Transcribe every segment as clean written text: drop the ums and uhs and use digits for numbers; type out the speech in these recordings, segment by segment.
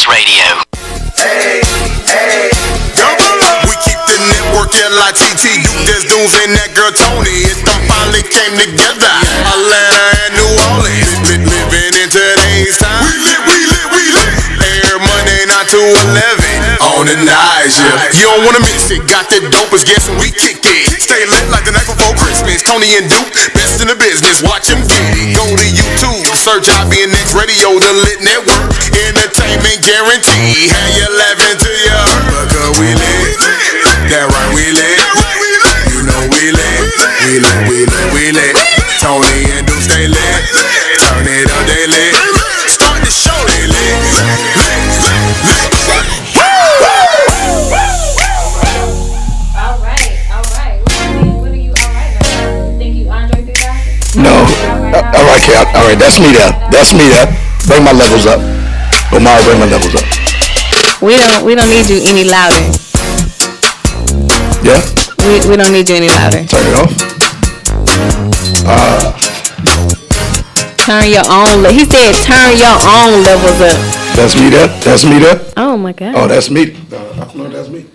Dance Radio. Hey, hey, we keep the network L.I.T.T. Duke, there's Dooms and that girl Tony. It them finally came together. Atlanta and New Orleans, living in today's time. We lit. Air Monday 9 to 11 on the night shift. You don't wanna miss it. Got the dopest guessing we kick it. Stay lit like the night before Christmas. Tony and Duke, best in the business. Watch them get it. Go to YouTube, search IBNX Radio, the Lit Network. Entertainment guarantee. Have you laughing to your because we lit. That right, we lit. You know we lit. Tony and Duke stay lit. Turn it up, they lit. Start the show, they lit. No. All right, Cal. All right, that's me there. Bring my levels up. Omar, bring my levels up. We don't need you any louder. Yeah? We don't need you any louder. Turn it off. Turn your own. He said turn your own levels up. That's me there. Oh my God. Oh, that's me. No, that's me.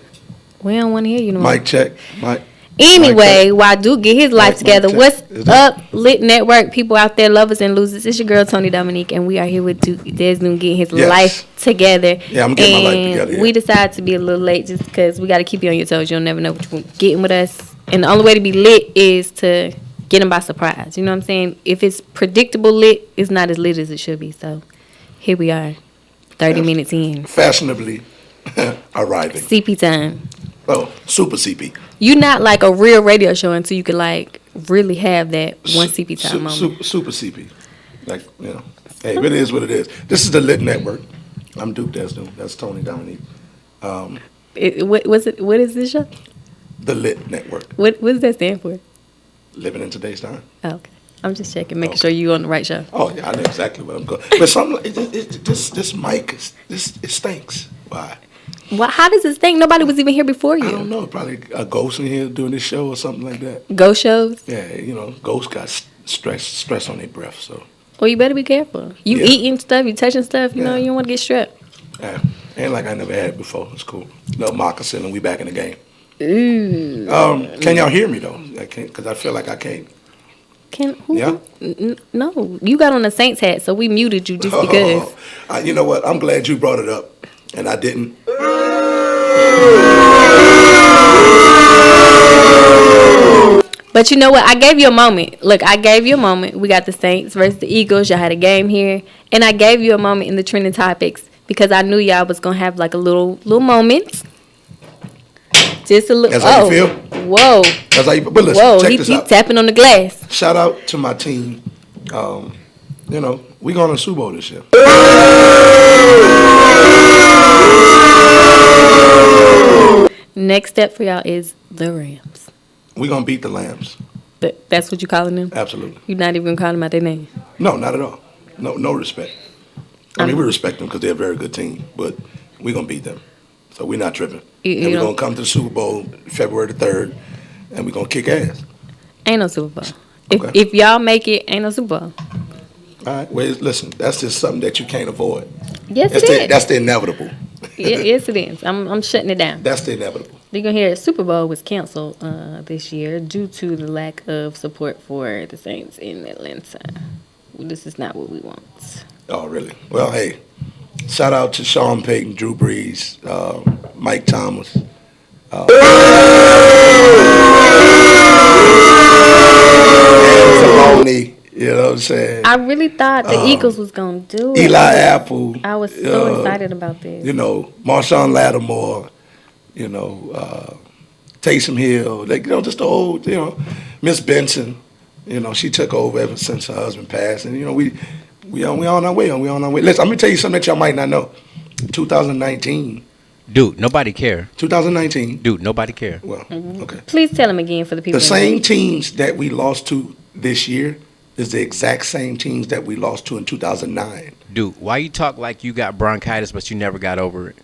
We don't want to hear you no more. Mic check. Mic. Anyway, while Duke get his life together, what's Is up, Lit Network people out there, lovers and losers? It's your girl Tony Dominique, and we are here with Duke Desmond getting his life together. Yeah, I'm getting my life together. Yeah. We decided to be a little late just because we got to keep you on your toes. You'll never know what you're getting with us, and the only way to be lit is to get them by surprise. You know what I'm saying? If it's predictable lit, it's not as lit as it should be. So here we are, 30 minutes in. Fashionably arriving. CP time. Oh, super CP. You not like a real radio show until you can like really have that one CP time moment. Super CP. Like, you know. Hey, it is what it is. This is the Lit Network. I'm Duke Desmond. That's Tony Dominique. What is this show? The Lit Network. What does that stand for? Living in today's time. Oh, okay. I'm just checking, making sure you're on the right show. Oh yeah, I know exactly what I'm going. But this mic it stinks. Why? Well, how does it stink? Nobody was even here before you. I don't know. Probably a ghost in here doing this show or something like that. Ghost shows? Yeah, you know, ghosts got stress on their breath. So. Well, you better be careful. You eating stuff, you touching stuff. You know, you don't want to get strep. Yeah, ain't like I never had it before. It's cool. Little moccasin, and we back in the game. Ooh. Can y'all hear me though? I can't, because I feel like I can't. Yeah? No, you got on a Saints hat, so we muted you just because. You know what? I'm glad you brought it up, and I didn't. But you know what? I gave you a moment. Look, I gave you a moment. We got the Saints versus the Eagles. Y'all had a game here, and I gave you a moment in the trending topics because I knew y'all was gonna have like a little moment. Just a little. That's how you feel? Whoa. That's how you. But listen, whoa, check this out. He tapping on the glass. Shout out to my team. You know, we going to Super Bowl this year. Next step for y'all is the Rams. We gonna beat the Lambs. That's what you calling them? Absolutely. You're not even gonna call them out their name? No, not at all. No respect. I mean, we respect them because they're a very good team, but we gonna beat them. So we're not tripping. And we're gonna come to the Super Bowl February the 3rd, and we're gonna kick ass. Ain't no Super Bowl. Okay. If y'all make it, ain't no Super Bowl. All right. Well, listen, that's just something that you can't avoid. Yes, it is. That's the inevitable. Yes, it is. I'm shutting it down. That's the inevitable. You're going to hear Super Bowl was canceled this year due to the lack of support for the Saints in Atlanta. This is not what we want. Oh, really? Well, hey, shout out to Sean Payton, Drew Brees, Mike Thomas. Maloney, you know what I'm saying? I really thought the Eagles was going to do it. Eli Apple. I was so excited about this. You know, Marshawn Lattimore, you know, Taysom Hill, like, you know, just the old, you know, Miss Benson, you know, she took over ever since her husband passed. And, you know, we on our way. Listen, I'm going to tell you something that y'all might not know. 2019. Dude, nobody care. 2019. Dude, nobody care. Well, okay. Please tell them again for the people. The same teams that we lost to this year is the exact same teams that we lost to in 2009. Dude, why you talk like you got bronchitis but you never got over it?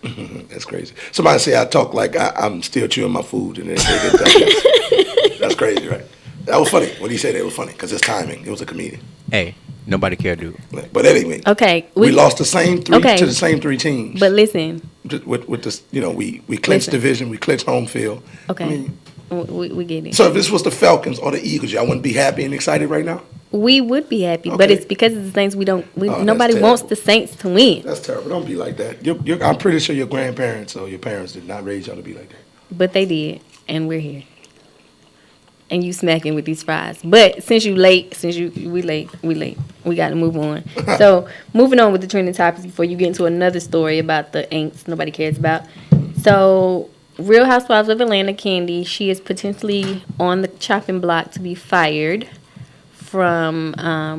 That's crazy. Somebody say I talk like I'm still chewing my food and then they get that. That's crazy, right? That was funny. When he said it was funny because it's timing. It was a comedian. Hey, Nobody cared, dude. But anyway, Okay, we lost the same three Okay. to the same three teams. But listen, with this, we clinched Listen. division, we clinched home field. okay, I mean, we get it. so if this was the Falcons or the Eagles, y'all wouldn't be happy and excited right now? We would be happy, but Okay. it's because of the Saints. that's Nobody wants terrible. the Saints to win. That's terrible. Don't be like that. I'm pretty sure your grandparents or your parents did not raise y'all to be like that. But they did, and we're here. And you smacking with these fries. But since we late, we late. We got to move on. So moving on with the trending topics before you get into another story about the ain'ts nobody cares about. So Real Housewives of Atlanta, Candy, she is potentially on the chopping block to be fired from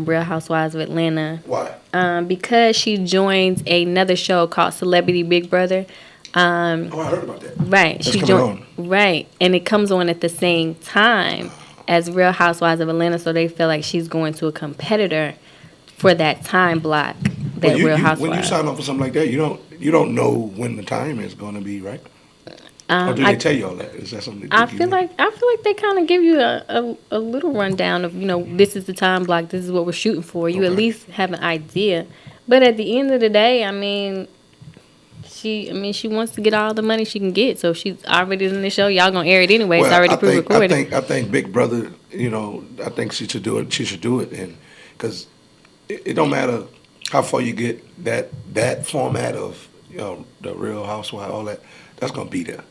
Real Housewives of Atlanta. Why? Because she joins another show called Celebrity Big Brother. Oh, I heard about that. Right. That's coming on. Right. And it comes on at the same time as Real Housewives of Atlanta, so they feel like she's going to a competitor for that time block that Real Housewives. When you sign up for something like that, you don't know when the time is going to be, right? Or do they tell you all that? Is that something? I feel like they kind of give you a little rundown of this is the time block, this is what we're shooting for. You at least have an idea. But at the end of the day, she wants to get all the money she can get, so she's already in the show. Y'all gonna air it anyway. It's already pre-recorded. I think Big Brother, I think she should do it. She should do it, and because it don't matter how far you get, that format of the Real Housewife, all that, that's gonna be there.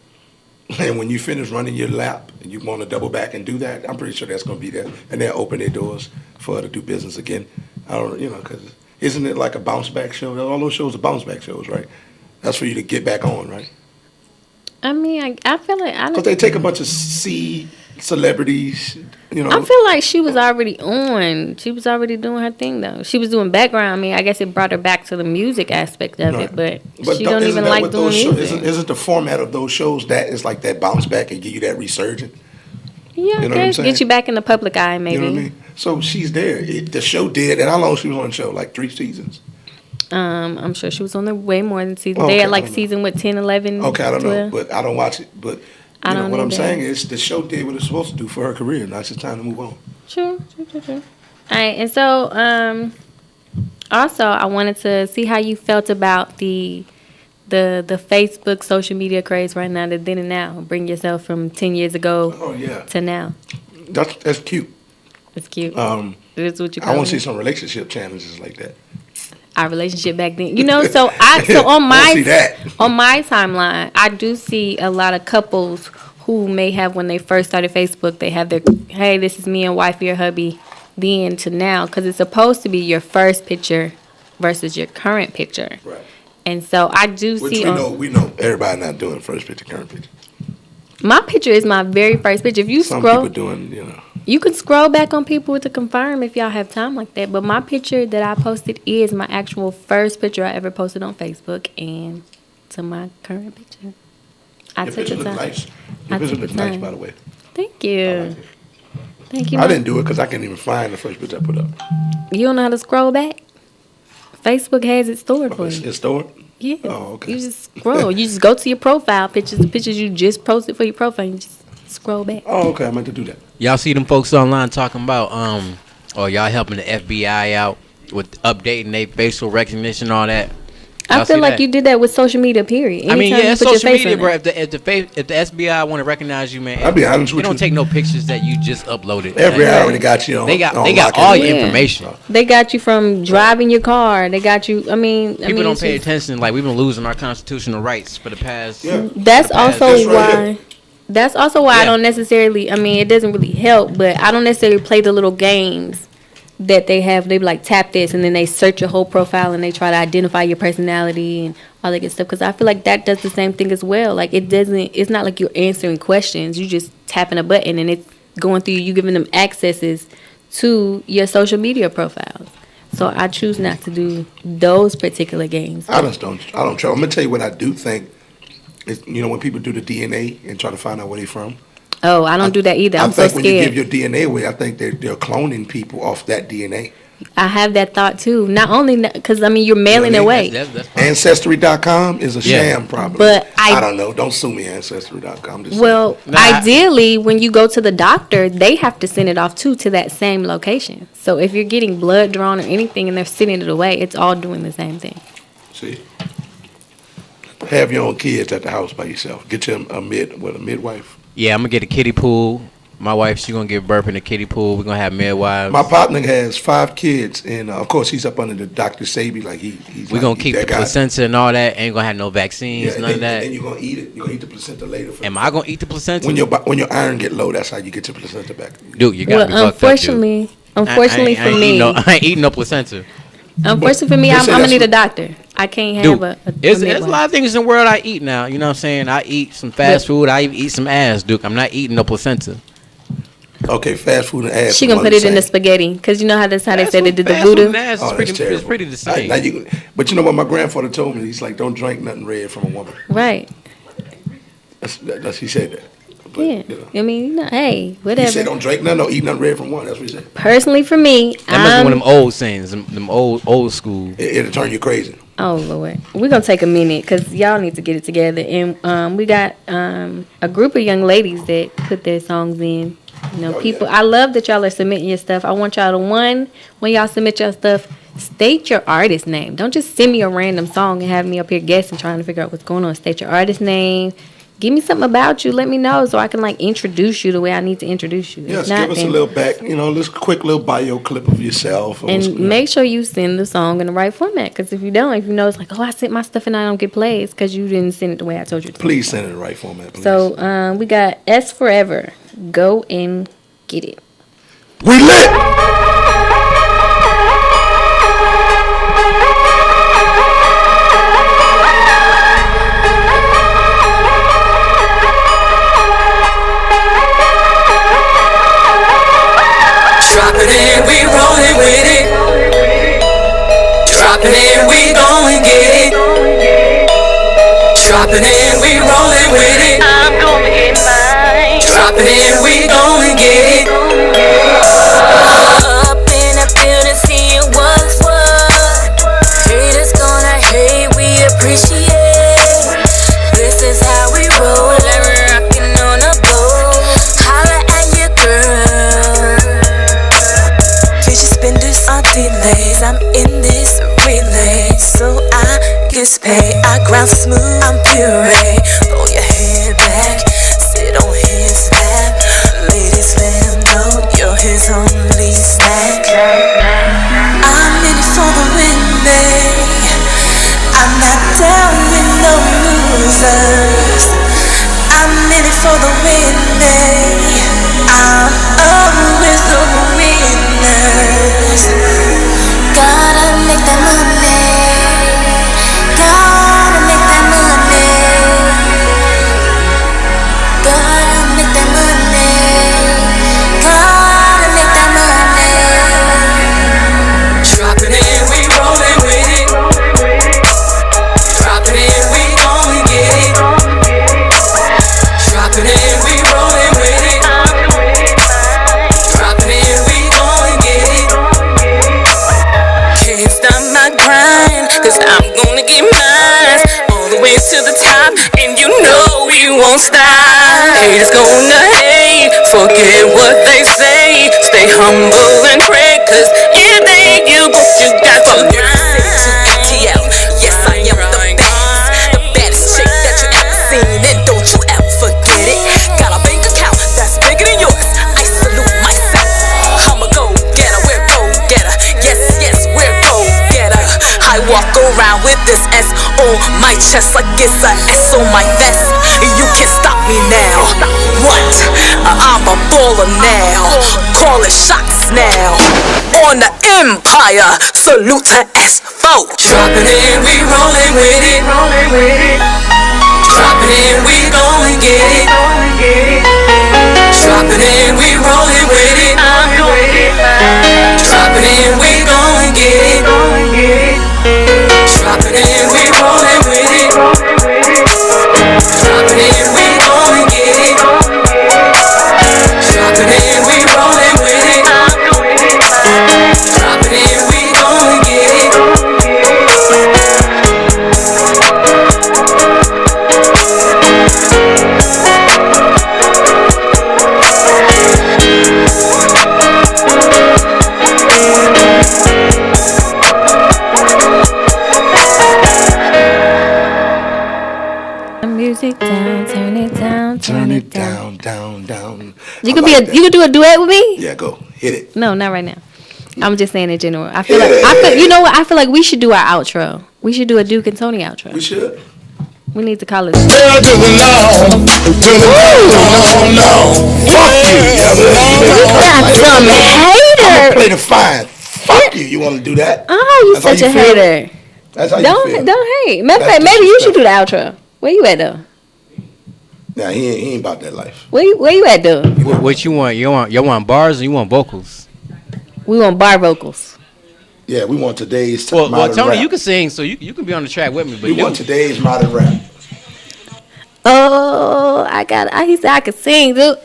And when you finish running your lap and you want to double back and do that, I'm pretty sure that's gonna be there, and they'll open their doors for her to do business again. I don't, because isn't it like a bounce back show? All those shows are bounce back shows, right? That's for you to get back on, right? I feel like Because they take a bunch of C celebrities, I feel like she was already on. She was already doing her thing, though. She was doing background. I guess it brought her back to the music aspect of it, but she don't even like doing music. Isn't the format of those shows that is like that bounce back and give you that resurgent? Yeah, You know what I'm saying? get you back in the public eye, maybe. You know what I mean? So she's there. The show did, and how long she was on the show? Like 3 seasons? I'm sure she was on there way more than season. Oh, They okay, had like I don't know. season, 10, 11, Okay, I don't 12? know, but I don't watch it. But I don't what I'm either. saying is the show did what it's supposed to do for her career. Now it's just time to move on. Sure. All right, and so also I wanted to see how you felt about the Facebook social media craze right now, the then and now. Bring yourself from 10 years ago Oh yeah, to now. that's cute. It's cute. That's what you I call want to it. see some relationship challenges like that. Our relationship back then. So on I see that. on my timeline, I do see a lot of couples who may have, when they first started Facebook, they have their, hey, this is me and wifey or hubby, then to now, because it's supposed to be your first picture versus your current picture. Right. And so I do Which see we know everybody not doing first picture, current picture. my picture is my very first picture. If you Some scroll, people doing, you can scroll back on people to confirm if y'all have time like that. But my picture that I posted is my actual first picture I ever posted on Facebook, and to my current picture. I Your took picture the look time. nice. I Your picture took looks the nice, time. by the way. Thank you. I like it. Thank you. I didn't do it because I can't even find the first picture I put up. You don't know how to scroll back? Facebook has it stored for you. It's stored? Yeah. Oh, okay. You just scroll. You just go to your profile pictures, the pictures you just posted for your profile, and you just scroll back. Oh, okay. I meant to do that. Y'all see them folks online talking about or y'all helping the FBI out with updating their facial recognition, all that. I Y'all feel see like that? you did that with social media, period. I mean, Anytime yeah, you it's put your social face media, on bro. it. If the FBI want to recognize you, man, I'll be honest they with don't you. take no pictures that you just uploaded. Every Like, hour they got you on. They got lock all and your Yeah. information. They got you from driving your car. They got you. People don't it's pay just- attention. Like, we've been losing our constitutional rights for the past. Yeah. That's also That's right why. here. That's also why I Yeah. don't necessarily. It doesn't really help, but I don't necessarily play the little games that they have. They be like tap this, and then they search your whole profile and they try to identify your personality and all that good stuff. Because I feel like that does the same thing as well. Like it doesn't. It's not like you're answering questions. You just tapping a button and it's going through. You giving them accesses to your social media profiles. So I choose not to do those particular games. I don't trust. I'm gonna tell you what I do think is, when people do the DNA and try to find out where they're from. Oh, I don't do that either. I'm I so think when you scared. give your DNA away, I think they're cloning people off that DNA. I have that thought too. Not only because I mean you're mailing it away. That's Ancestry.com is a sham, probably. But I don't know. Don't sue me, Ancestry.com. Well, ideally, when you go to the doctor, they have to send it off to that same location. So if you're getting blood drawn or anything and they're sending it away, it's all doing the same thing. See, have your own kids at the house by yourself. Get you a midwife. Yeah, I'm gonna get a kiddie pool. My wife, she's gonna give birth in the kiddie pool. We're gonna have midwives. My partner has 5 kids, and of course he's up under the Dr. Sabi. Like he's. We're gonna keep the placenta and all that. Ain't gonna have no vaccines, none of that. And you're gonna eat it. You're gonna eat the placenta later. Am I gonna eat the placenta? When your iron get low, that's how you get your placenta back. Dude, you gotta be fucked up, dude. Unfortunately for me, I ain't eating no placenta. Unfortunately for me, I'm gonna need a doctor. I can't have there's a lot of things in the world I eat now. You know what I'm saying? I eat some fast food. I even eat some ass, Duke. I'm not eating no placenta. Okay, fast food and ass. She gonna put it in the spaghetti because you know how that's how they said they did the voodoo. It's pretty the same. But you know what my grandfather told me? He's like, don't drink nothing red from a woman. Right. That's he said that. But, yeah. You know. I mean, hey, whatever. He said don't drink nothing or eat nothing red from one. That's what he said. Personally, for me, that must be one of them old sayings, them old school. It'll turn you crazy. Oh Lord, we're gonna take a minute because y'all need to get it together, and we got a group of young ladies that put their songs in. You know, people. Yeah. I love that y'all are submitting your stuff. I want y'all to when y'all submit your stuff, state your artist name. Don't just send me a random song and have me up here guessing, trying to figure out what's going on. State your artist name. Give me something about you. Let me know so I can introduce you the way I need to introduce you. Yes, give us a little back, this quick little bio clip of yourself. And make sure you send the song in the right format. Because if you it's like, I sent my stuff and I don't get plays because you didn't send it the way I told you to. Please send it in the right format, please. So we got S Forever. Go and get it. We lit! Drop it in, we rollin' with it. Drop it in, we gon' get it. Drop it in, we rollin' with it. I'm gon' get mine. Drop it in, we gon' get it. Up in the building, seeing what's what. Haters gonna hate, we appreciate. This is how we roll, like we're rockin' on a boat. Holla at your girl. Delays, I'm in this relay, so I get paid. I ground smooth, I'm puree. Throw your head back, sit on his lap. Ladies, let him know you're his only snack. I'm in it for the winning. I'm not down with no losers. I'm in it for the winning. I'm up with the winners. Gotta make that money. Gotta make that money. Gotta make that money. Gotta make that money. Drop it in, we rollin' with it. Drop it in, we gon' get it. Drop it in, we rollin' with it. Drop it in, we gon' get it. Can't stop my grind, cause I'm gonna get mine. All the way to the top, and you know we won't stop. Haters gonna hate, forget what they say. Stay humble and pray, cause anything you got to grind. Yes, I am the best, the baddest chick that you ever seen, and don't you ever forget it. Got a bank account that's bigger than yours. I salute myself. I'm a go-getter, we're go-getter. Yes, we're go-getter. I walk around with this S on my chest like it's a S on my vest. You can't stop me now. What? I'm a baller now. Call it shots now. On the empire, salute to S4. Drop it in, we rollin' with it. Drop it in, we gon' get it. Drop it in, we rollin' with it. Drop it in, we gon' get it. Drop it in, we rollin' with it. Drop it in, we gon' get it. Drop it in, we rollin' with it. Drop it in, You could you could do a duet with me. Yeah, go hit it. No, not right now. I'm just saying in general. I feel you know what? I feel like we should do our outro. We should do a Duke and Tony outro. We should. We need to call it. No. Fuck you. That's some hater. I'm gonna play the fine. Fuck you. You want to do that? Oh, you such a hater. That's how you feel. Don't hate. Matter of fact, maybe you should do the outro. Where you at though? Nah, he ain't about that life. Where you at though? What you want? You want bars or you want vocals? We want bar vocals. Yeah, we want today's Well, modern Tony, rap. you can sing, so you can be on the track with me. But We want today's modern rap. Oh, he said I could sing, dude.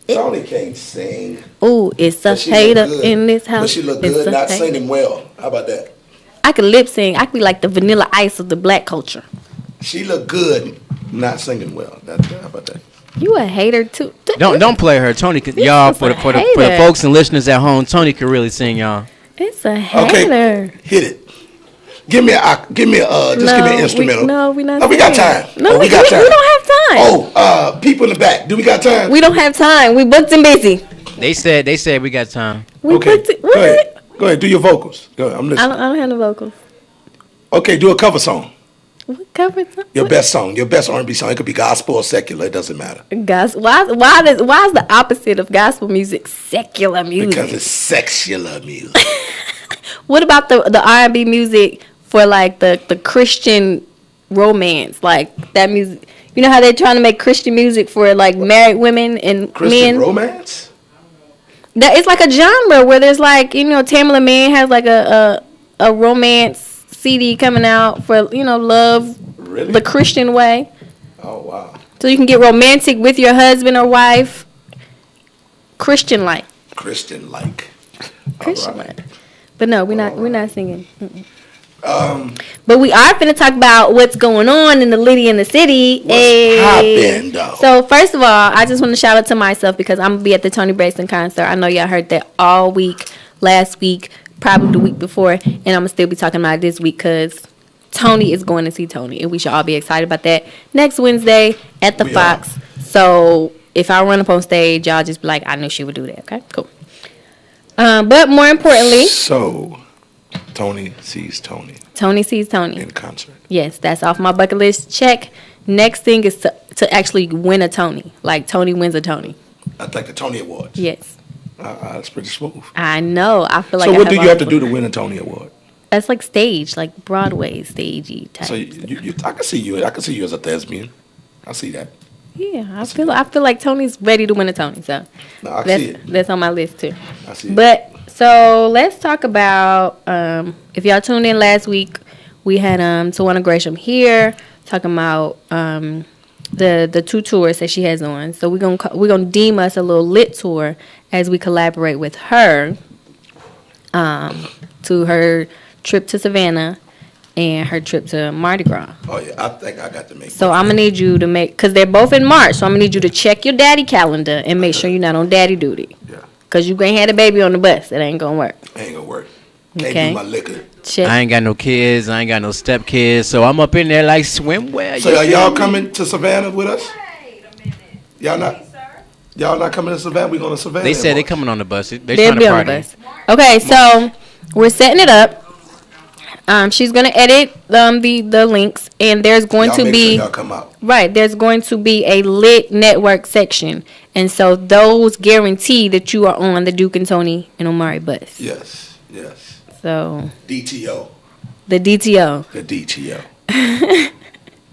Tony can't sing. Ooh, it's a But she hater look good. in this house. But she look It's good a not hater. singing well. How about that? I could lip sing. I could be like the Vanilla Ice of the black culture. She look good not singing well. How about that? You a hater too. don't play her, Tony. Y'all for the folks and listeners at home, Tony can really sing, y'all. It's a hater. Okay, hit it. Give me an instrumental. We not. Oh, we got time. No, we got time. We don't have time. Oh, people in the back. Do we got time? We don't have time. We booked and busy. They said we got time. Okay. Go ahead. Do your vocals. Go ahead. I'm listening. I don't have no vocals. Okay, do a cover song. What cover song? Your best song. Your best R&B song. It could be gospel or secular. It doesn't matter. Why is the opposite of gospel music secular music? Because it's secular music. What about the R&B music for like the Christian romance, like that music? You know how they're trying to make Christian music for like married women and Christian men. romance? That it's like a genre where there's like, you know, Tamala Man has like a romance CD coming out for, you know, love Really? the Christian way. Oh wow. So you can get romantic with your husband or wife. Christian like. Christian like. Christian like. But no, we're not singing. But we are finna talk about what's going on in the Liddy in the city. What's poppin' though? So first of all, I just want to shout out to myself because I'm gonna be at the Tony Braxton concert. I know y'all heard that all week, last week, probably the week before, and I'm gonna still be talking about it this week because Tony is going to see Tony, and we should all be excited about that. Next Wednesday at the Fox. So if I run up on stage, y'all just be like, I knew she would do that. Okay, cool. But more importantly, So Tony sees Tony Tony sees Tony in concert. Yes, that's off my bucket list. Check. Next thing is to actually win a Tony. Like Tony wins a Tony. That's like the Tony Awards. Yes. That's pretty smooth. I know. I feel like. So what do you have to do to win a Tony Award? That's like stage, like Broadway stagey type. So I can see you. I can see you as a thespian. I see that. Yeah, I feel like Tony's ready to win a Tony. So No, I see it. that's on my list too. I see it. But so let's talk about if y'all tuned in last week, we had Tawana Gresham here talking about the two tours that she has on. So we're gonna deem us a little lit tour as we collaborate with her to her trip to Savannah and her trip to Mardi Gras. Oh yeah, I think I got to make. So I'm gonna need you to because they're both in March. So I'm gonna need you to check your daddy calendar and make sure you're not on daddy duty. Yeah. Cause you ain't had a baby on the bus. It ain't gonna work. Ain't gonna work. Can't Okay. do my liquor. Check. I ain't got no kids. I ain't got no step kids. So I'm up in there like swimwear. So are y'all coming to Savannah with us? Y'all not? Y'all not coming to Savannah? We going to Savannah? They said in they March. coming on the bus. They They'll trying to be on the party. bus. Okay, so we're setting it up. She's gonna edit the links, and there's going Y'all to make be sure y'all come out. right. There's going to be a lit network section, and so those guarantee that you are on the Duke and Tony and Omari bus. Yes, yes. So DTO. the DTO, The DTO.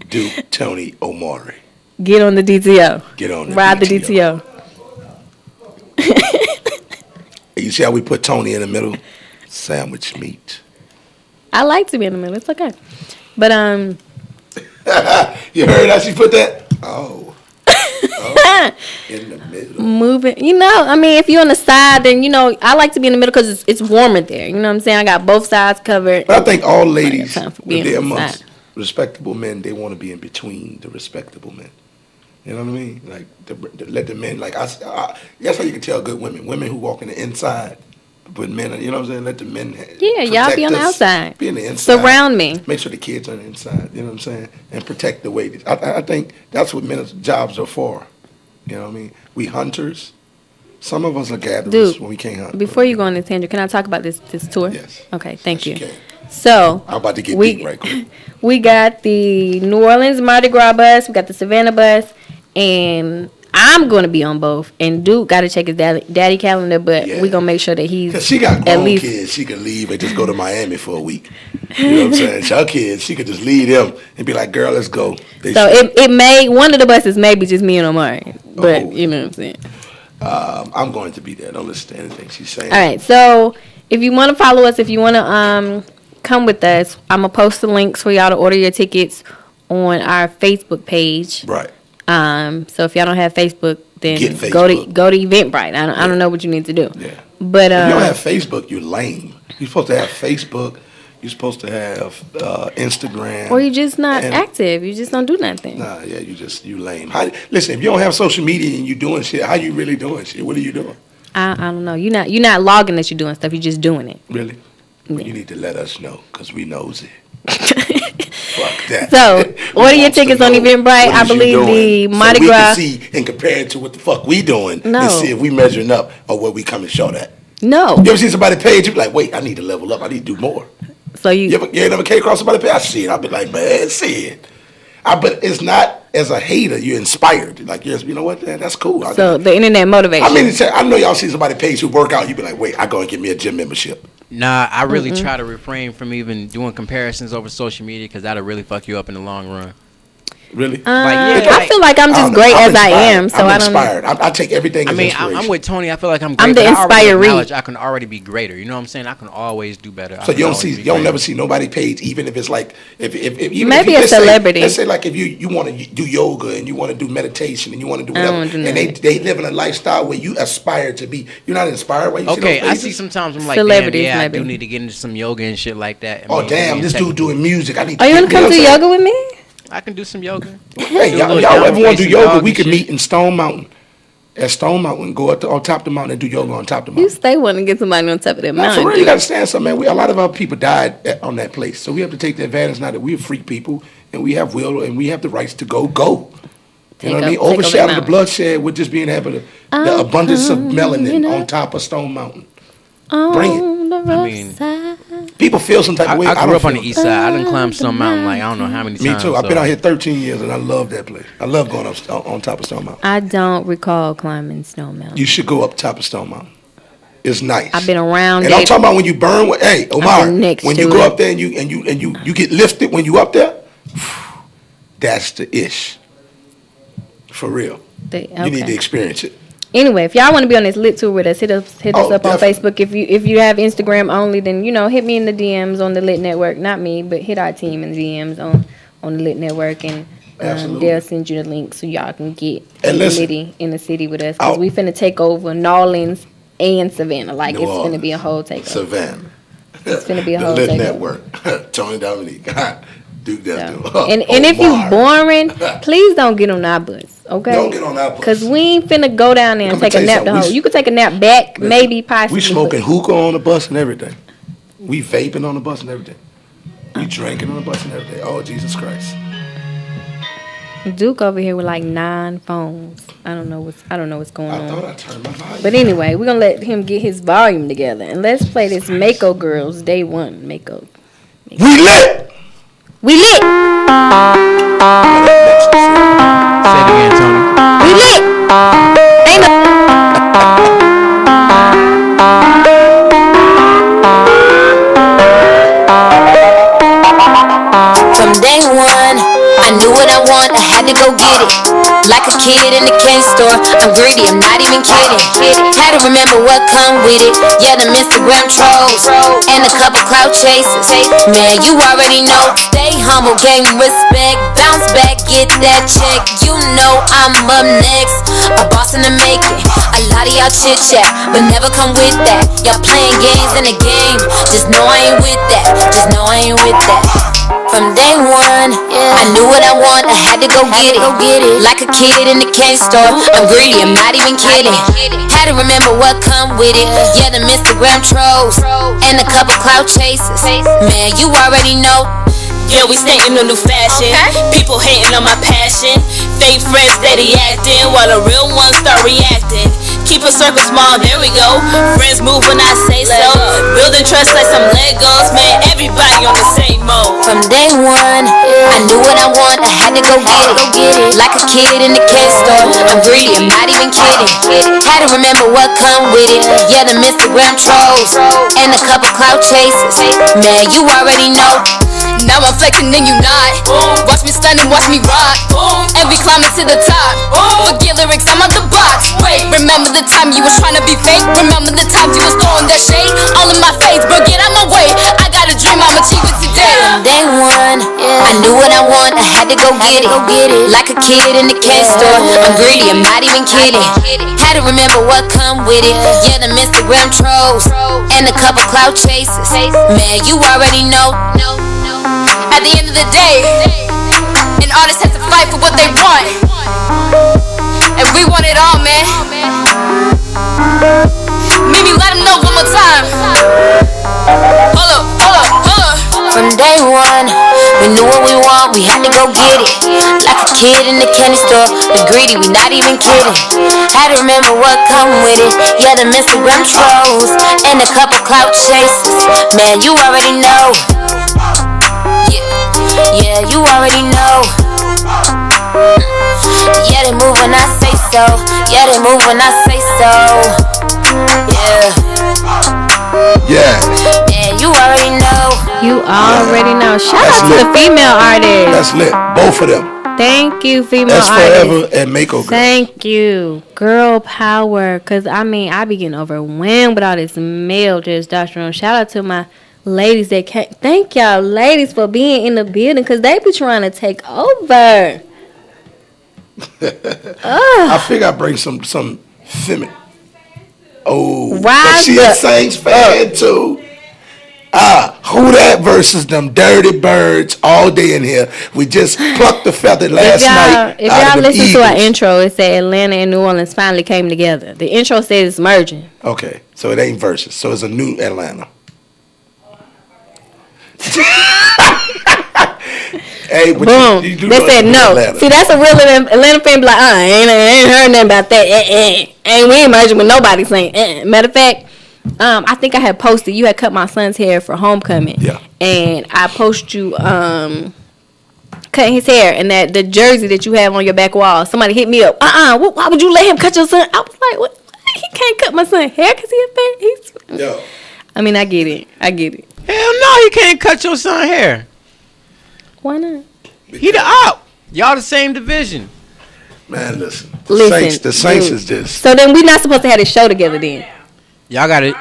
Duke, Tony, Omari. get on the DTO. Get on the Ride DTO. the DTO. You see how we put Tony in the middle? Sandwich meat. I like to be in the middle. It's okay, but You heard how she put that? Oh. In the middle. moving. You know, I mean, if you're on the side, then you know I like to be in the middle because it's warmer there. You know what I'm saying? I got both sides covered. But I think all ladies, time for if being they're on the amongst side. respectable men, they want to be in between the respectable men. You know what I mean? Like, to let the men, like, that's how you can tell good women. Women who walk in the inside, but men, you know what I'm saying? Let the men Yeah, y'all protect be on the us, outside. Be on the inside. Surround me. Make sure the kids are on the inside, you know what I'm saying? And protect the way. I think that's what men's jobs are for. You know what I mean? We hunters. Some of us are gatherers when we can't hunt. Before you go on this tangent, can I talk about this tour? Yes. Okay, thank Yes, you. can. So I'm about to get deep right quick. We got the New Orleans Mardi Gras bus, we got the Savannah bus, and I'm gonna be on both. And Duke got to check his daddy calendar, but we gonna make sure that he's. Cause she got grown kids, she could leave and just go to Miami for a week. You know what I'm saying? Her kids, she could just leave them and be like, "Girl, let's go." It may one of the buses may be just me and Omari, but you know what I'm saying. I'm going to be there. Don't listen to anything she's saying. All right, so if you want to follow us, if you want to come with us, I'm gonna post the links for y'all to order your tickets on our Facebook page. Right. So if y'all don't have Facebook, then Facebook. go to Eventbrite. I don't know what you need to do. Yeah. But if you don't have Facebook, you're lame. You're supposed to have Facebook. You're supposed to have Instagram. Or you're just not active. You just don't do nothing. Nah, yeah, you lame. Listen, if you don't have social media and you doing shit, how you really doing shit? What are you doing? I don't know. You're not logging that you're doing stuff. You're just doing it. Really? Yeah. Well, you need to let us know because we knows it. Fuck that. So, order your tickets on Eventbrite. I believe the Mardi Gras. So we can see and compare it to what the fuck we doing No. and see if we measuring up or what we come and show that. No. You ever see somebody page? You be like, wait, I need to level up. I need to do more. So You ain't never came across somebody page? I see it. I'll be like, man, see it. But it's not as a hater. You're inspired. Like, yes, you know what? Man, that's cool. So the internet motivates. I know y'all see somebody page who work out. You be like, wait, I go and get me a gym membership. Nah, I really try to refrain from even doing comparisons over social media because that'll really fuck you up in the long run. Really? I feel like I'm just great as I am, so I don't. Inspired. I take everything. As inspiration. I'm with Tony. I feel like I'm great. I'm the inspiree. I can already be greater. You know what I'm saying? I can always do better. So you don't never see nobody page, even if it's like even maybe a celebrity. Let's say like if you want to do yoga and you want to do meditation and you want to do whatever, and they live in a lifestyle where you aspire to be. You're not inspired. Why you okay, see I see sometimes I'm like, celebrities. Damn, yeah, maybe. I do need to get into some yoga and shit like that. Damn, this dude doing music. I need. Are you gonna come do yoga with me? I can do some yoga. Hey, y'all ever want to do yoga? We could meet in Stone Mountain. At Stone Mountain, go on top of the mountain and do yoga on top of the mountain. You stay wanting to get somebody on top of that mountain. For real, you got to stand something, man. A lot of our people died on that place. So we have to take the advantage now that we're free people and we have will and we have the rights to go. You know what I mean? Overshadow the bloodshed with just being having the abundance of melanin on top of Stone Mountain. Bring it. I mean, people feel some type of way. I grew up on the east side. I done climbed Stone Mountain like I don't know how many times. Me too. I've been out here 13 years and I love that place. I love going up on top of Stone Mountain. I don't recall climbing Stone Mountain. You should go up top of Stone Mountain. It's nice. I've been around. And I'm talking about when you burn. Hey, Omar, when you go up there and you get lifted when you up there, that's the ish. For real. You need to experience it. Anyway, if y'all want to be on this lit tour with us, hit us up on Facebook. If you have Instagram only, then hit me in the DMs on the Lit Network. Not me, but hit our team in the DMs on the Lit Network, and they'll send you the link so y'all can get litty in the city with us. Because we finna take over New Orleans and Savannah. Like it's finna be a whole takeover. Savannah. It's finna be a whole takeover. The Lit Network. Tony Dominique. Duke that dude. And if you boring, please don't get on our bus, okay? Don't get on our bus. Because we ain't finna go down there and take a nap the whole. You could take a nap back, maybe, possibly. We smoking hookah on the bus and everything. We vaping on the bus and everything. We drinking on the bus and everything. Oh, Jesus Christ. Duke over here with like 9 phones. I don't know what's going on. I thought I turned my volume. But anyway, we're gonna let him get his volume together. And let's play this Mako Girls Day 1. Mako. We lit! We lit! Say it again, Tony. We lit! Ain't no... From day one, I knew what I want, I had to go get it. Like a kid in the candy store, I'm greedy, I'm not even kidding. Had to remember what come with it. Yeah, them Instagram trolls and a couple clout chasers. Man, you already know. Stay humble, gain respect, bounce back, get that check. You know I'm up next, a boss in the making. A lot of y'all chit chat, but never come with that. Y'all playing games in the game, just know I ain't with that. Just know I ain't with that. From day one, I knew what I want, I had to go get it. Like a kid in the candy store, I'm greedy, I'm not even kidding. Had to remember what come with it. Yeah, them Instagram trolls and a couple clout chasers. Man, you already know. Yeah, we staying on new fashion. People hating on my passion. Fake friends steady acting while the real ones start reacting. Keep a circle small, there we go. Friends move when I say so. Building trust like some Legos, man. Everybody on the same mode. From day one, I knew what I want. I had to go get it. Like a kid in the candy store. I'm greedy, I'm not even kidding. Had to remember what come with it. Yeah, the Instagram trolls and a couple clout chasers. Man, you already know. Now I'm flexing and you not. Watch me stun and watch me rock. And we climbing to the top. Forget lyrics, I'm out the box. Wait, remember the time you was trying to be fake? Remember the times you was throwing that shade all in my face? Bro, get out my way. I got a dream, I'ma achieve it today. From day one, I knew what I want. I had to go get it. Like a kid in the candy store. I'm greedy, I'm not even kidding. Had to remember what come with it. Yeah, them Instagram trolls and a couple clout chasers. Man, you already know. At the end of the day, an artist has to fight for what they want. And we want it all, man. Mimi, let them know one more time. Hold up. From day one, we knew what we want, we had to go get it. Like a kid in the candy store, we greedy, we not even kidding. Had to remember what come with it. Yeah, the Instagram trolls and a couple clout chasers. Man, you already know. Yeah, you already know. Yeah, they move when I say so. Yeah, they move when I say so. Yeah, you already know. You already know. Shout out to the female artists. That's lit. Both of them. Thank you, female That's artists. Forever and Mako Girl. Thank you. Girl power. Because, I mean, I be getting overwhelmed with all this male testosterone. Shout out to my ladies that can't. Thank y'all ladies for being in the building because they be trying to take over. I figure I bring some feminine. Oh, Rise she a up. Saints fan too. Who that versus them dirty birds all day in here. We just plucked the feather last night. If y'all listen to our intro, it said Atlanta and New Orleans finally came together. The intro says it's merging. Okay, so it ain't versus. So it's a new Atlanta. Hey, boom. You they said no. Atlanta. See, that's a real Atlanta fan be like, I ain't heard nothing about that. Ain't we ain't merging with nobody saying. Matter of fact, I think I had posted, you had cut my son's hair for homecoming. Yeah. And I posted you cutting his hair and that the jersey that you have on your back wall. Somebody hit me up. Why would you let him cut your son? I was like, what? He can't cut my son's hair because he's Yo. I mean, I get it. Hell no, he can't cut your son's hair. Why not? He the op. Y'all the same division. Man, listen. The Saints is this. So then we not supposed to have this show together then. Y'all got it.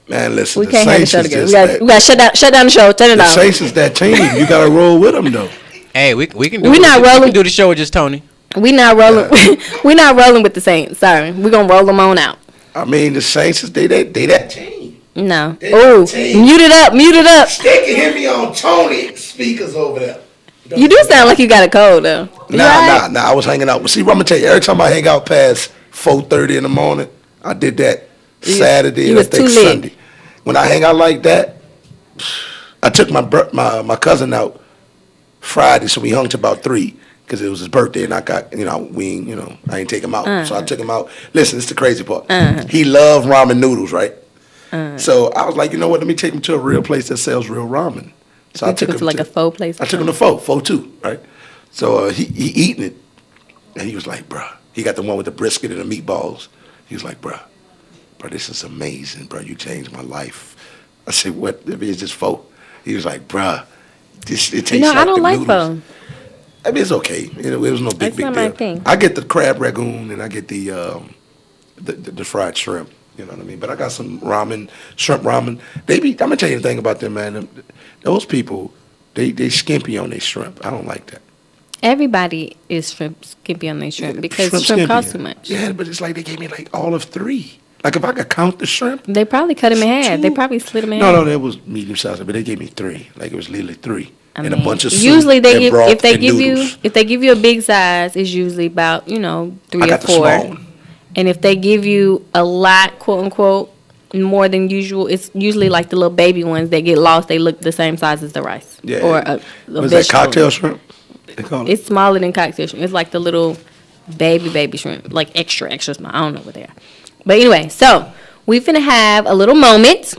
Man, listen. We the can't have the Saints show is together. We got to shut down the show. Turn it the off. The Saints is that team. You got to roll with them though. Hey, we can do. We can do the show with just Tony. We not rolling. We not rolling with the Saints. Sorry, we gonna roll them on out. I mean, the Saints is they that team. No. Oh, mute it up. They can hear me on Tony speakers over there. You do sound like you got a cold though. Nah. I was hanging out. See, I'm gonna tell you. Every time I hang out past 4:30 in the morning, I did that Saturday and I think Sunday. When I hang out like that, I took my cousin out Friday, so we hung to about 3 because it was his birthday, and I got I didn't take him out, so I took him out. Listen, this is the crazy part. He loved ramen noodles, right? So I was like, you know what? Let me take him to a real place that sells real ramen. So I took him to like a pho place. I took him to pho too, right? So he eating it, and he was like, bruh. He got the one with the brisket and the meatballs. He was like, bruh, this is amazing, bruh. You changed my life. I said, what? If it's just pho. He was like, bruh, it tastes like I don't the like noodles. pho. I mean, it's okay. It was no big not deal. my thing. I get the crab ragoon and I get the fried shrimp. You know what I mean? But I got some shrimp ramen. I'm gonna tell you the thing about them, man. Those people, they skimpy on their shrimp. I don't like that. Everybody is skimpy on their shrimp because shrimp costs too much. Yeah, but it's like they gave me like all of 3. Like if I could count the shrimp, they probably cut them in half. 2. They probably split them in half. No, that was medium size, but they gave me 3. Like it was literally 3. And a bunch of soup usually if they give you a big size, it's usually about 3 or 4. The small one. And if they give you a lot, quote unquote, more than usual. It's usually like the little baby ones that get lost. They look the same size as the rice. Yeah. Or a Was that cocktail shrimp? They call it? It's smaller than cocktail shrimp. It's like the little baby shrimp, like extra small. I don't know what they are. But anyway, so we finna have a little moment.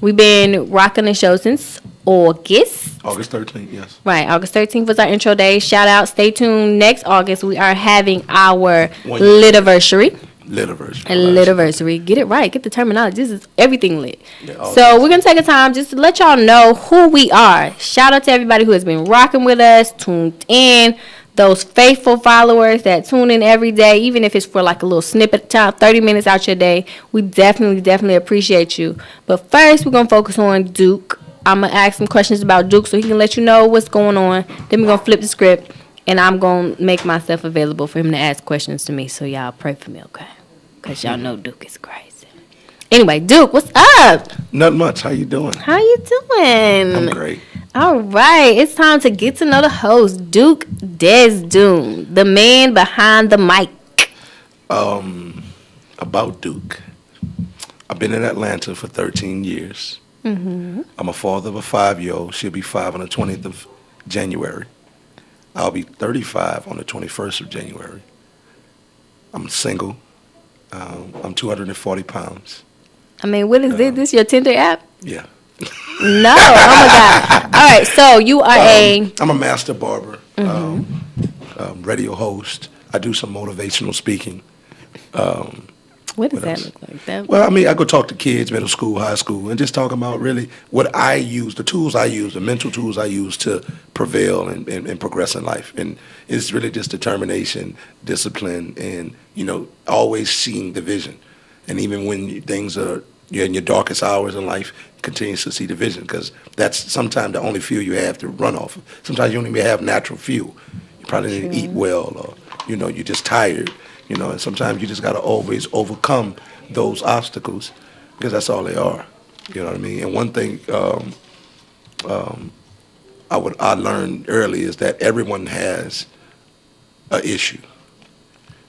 We've been rocking the show since August. August 13th, yes. Right, August 13th was our intro day. Shout out, stay tuned. Next August, we are having our 1 year. Lit-iversary. Lit-iversary. A Lit-iversary. Get it right. Get the terminology. This is everything lit. Yeah, so we're going to take a time just to let y'all know who we are. Shout out to everybody who has been rocking with us, tuned in. Those faithful followers that tune in every day, even if it's for like a little snippet of time, 30 minutes out your day. We definitely appreciate you. But first, we're going to focus on Duke. I'm going to ask some questions about Duke so he can let you know what's going on. Then we're going to flip the script, and I'm going to make myself available for him to ask questions to me. So y'all pray for me, okay? Because y'all know Duke is crazy. Anyway, Duke, what's up? Not much. How you doing? How you doing? I'm great. All right, it's time to get to know the host, Duke Desdoon, the man behind the mic. About Duke. I've been in Atlanta for 13 years. I'm a father of a 5-year-old. She'll be 5 on the 20th of January. I'll be 35 on the 21st of January. I'm single. I'm 240 pounds. I mean, what is this? This your Tinder app? Yeah. No. Oh, my God. All right, so you are I'm a master barber, radio host. I do some motivational speaking. What does what that else? look like? That, Well, I mean, I go talk to kids, middle school, high school, and just talk about really what I use, the tools I use, the mental tools I use to prevail and progress in life. And it's really just determination, discipline, and, always seeing the vision. And even when things are, you're in your darkest hours in life, continues to see the vision, because that's sometimes the only fuel you have to run off of. Sometimes you don't even have natural fuel. You probably didn't eat well, or, you're just tired. And sometimes you just got to always overcome those obstacles, because that's all they are. You know what I mean? And one thing I learned early is that everyone has an issue.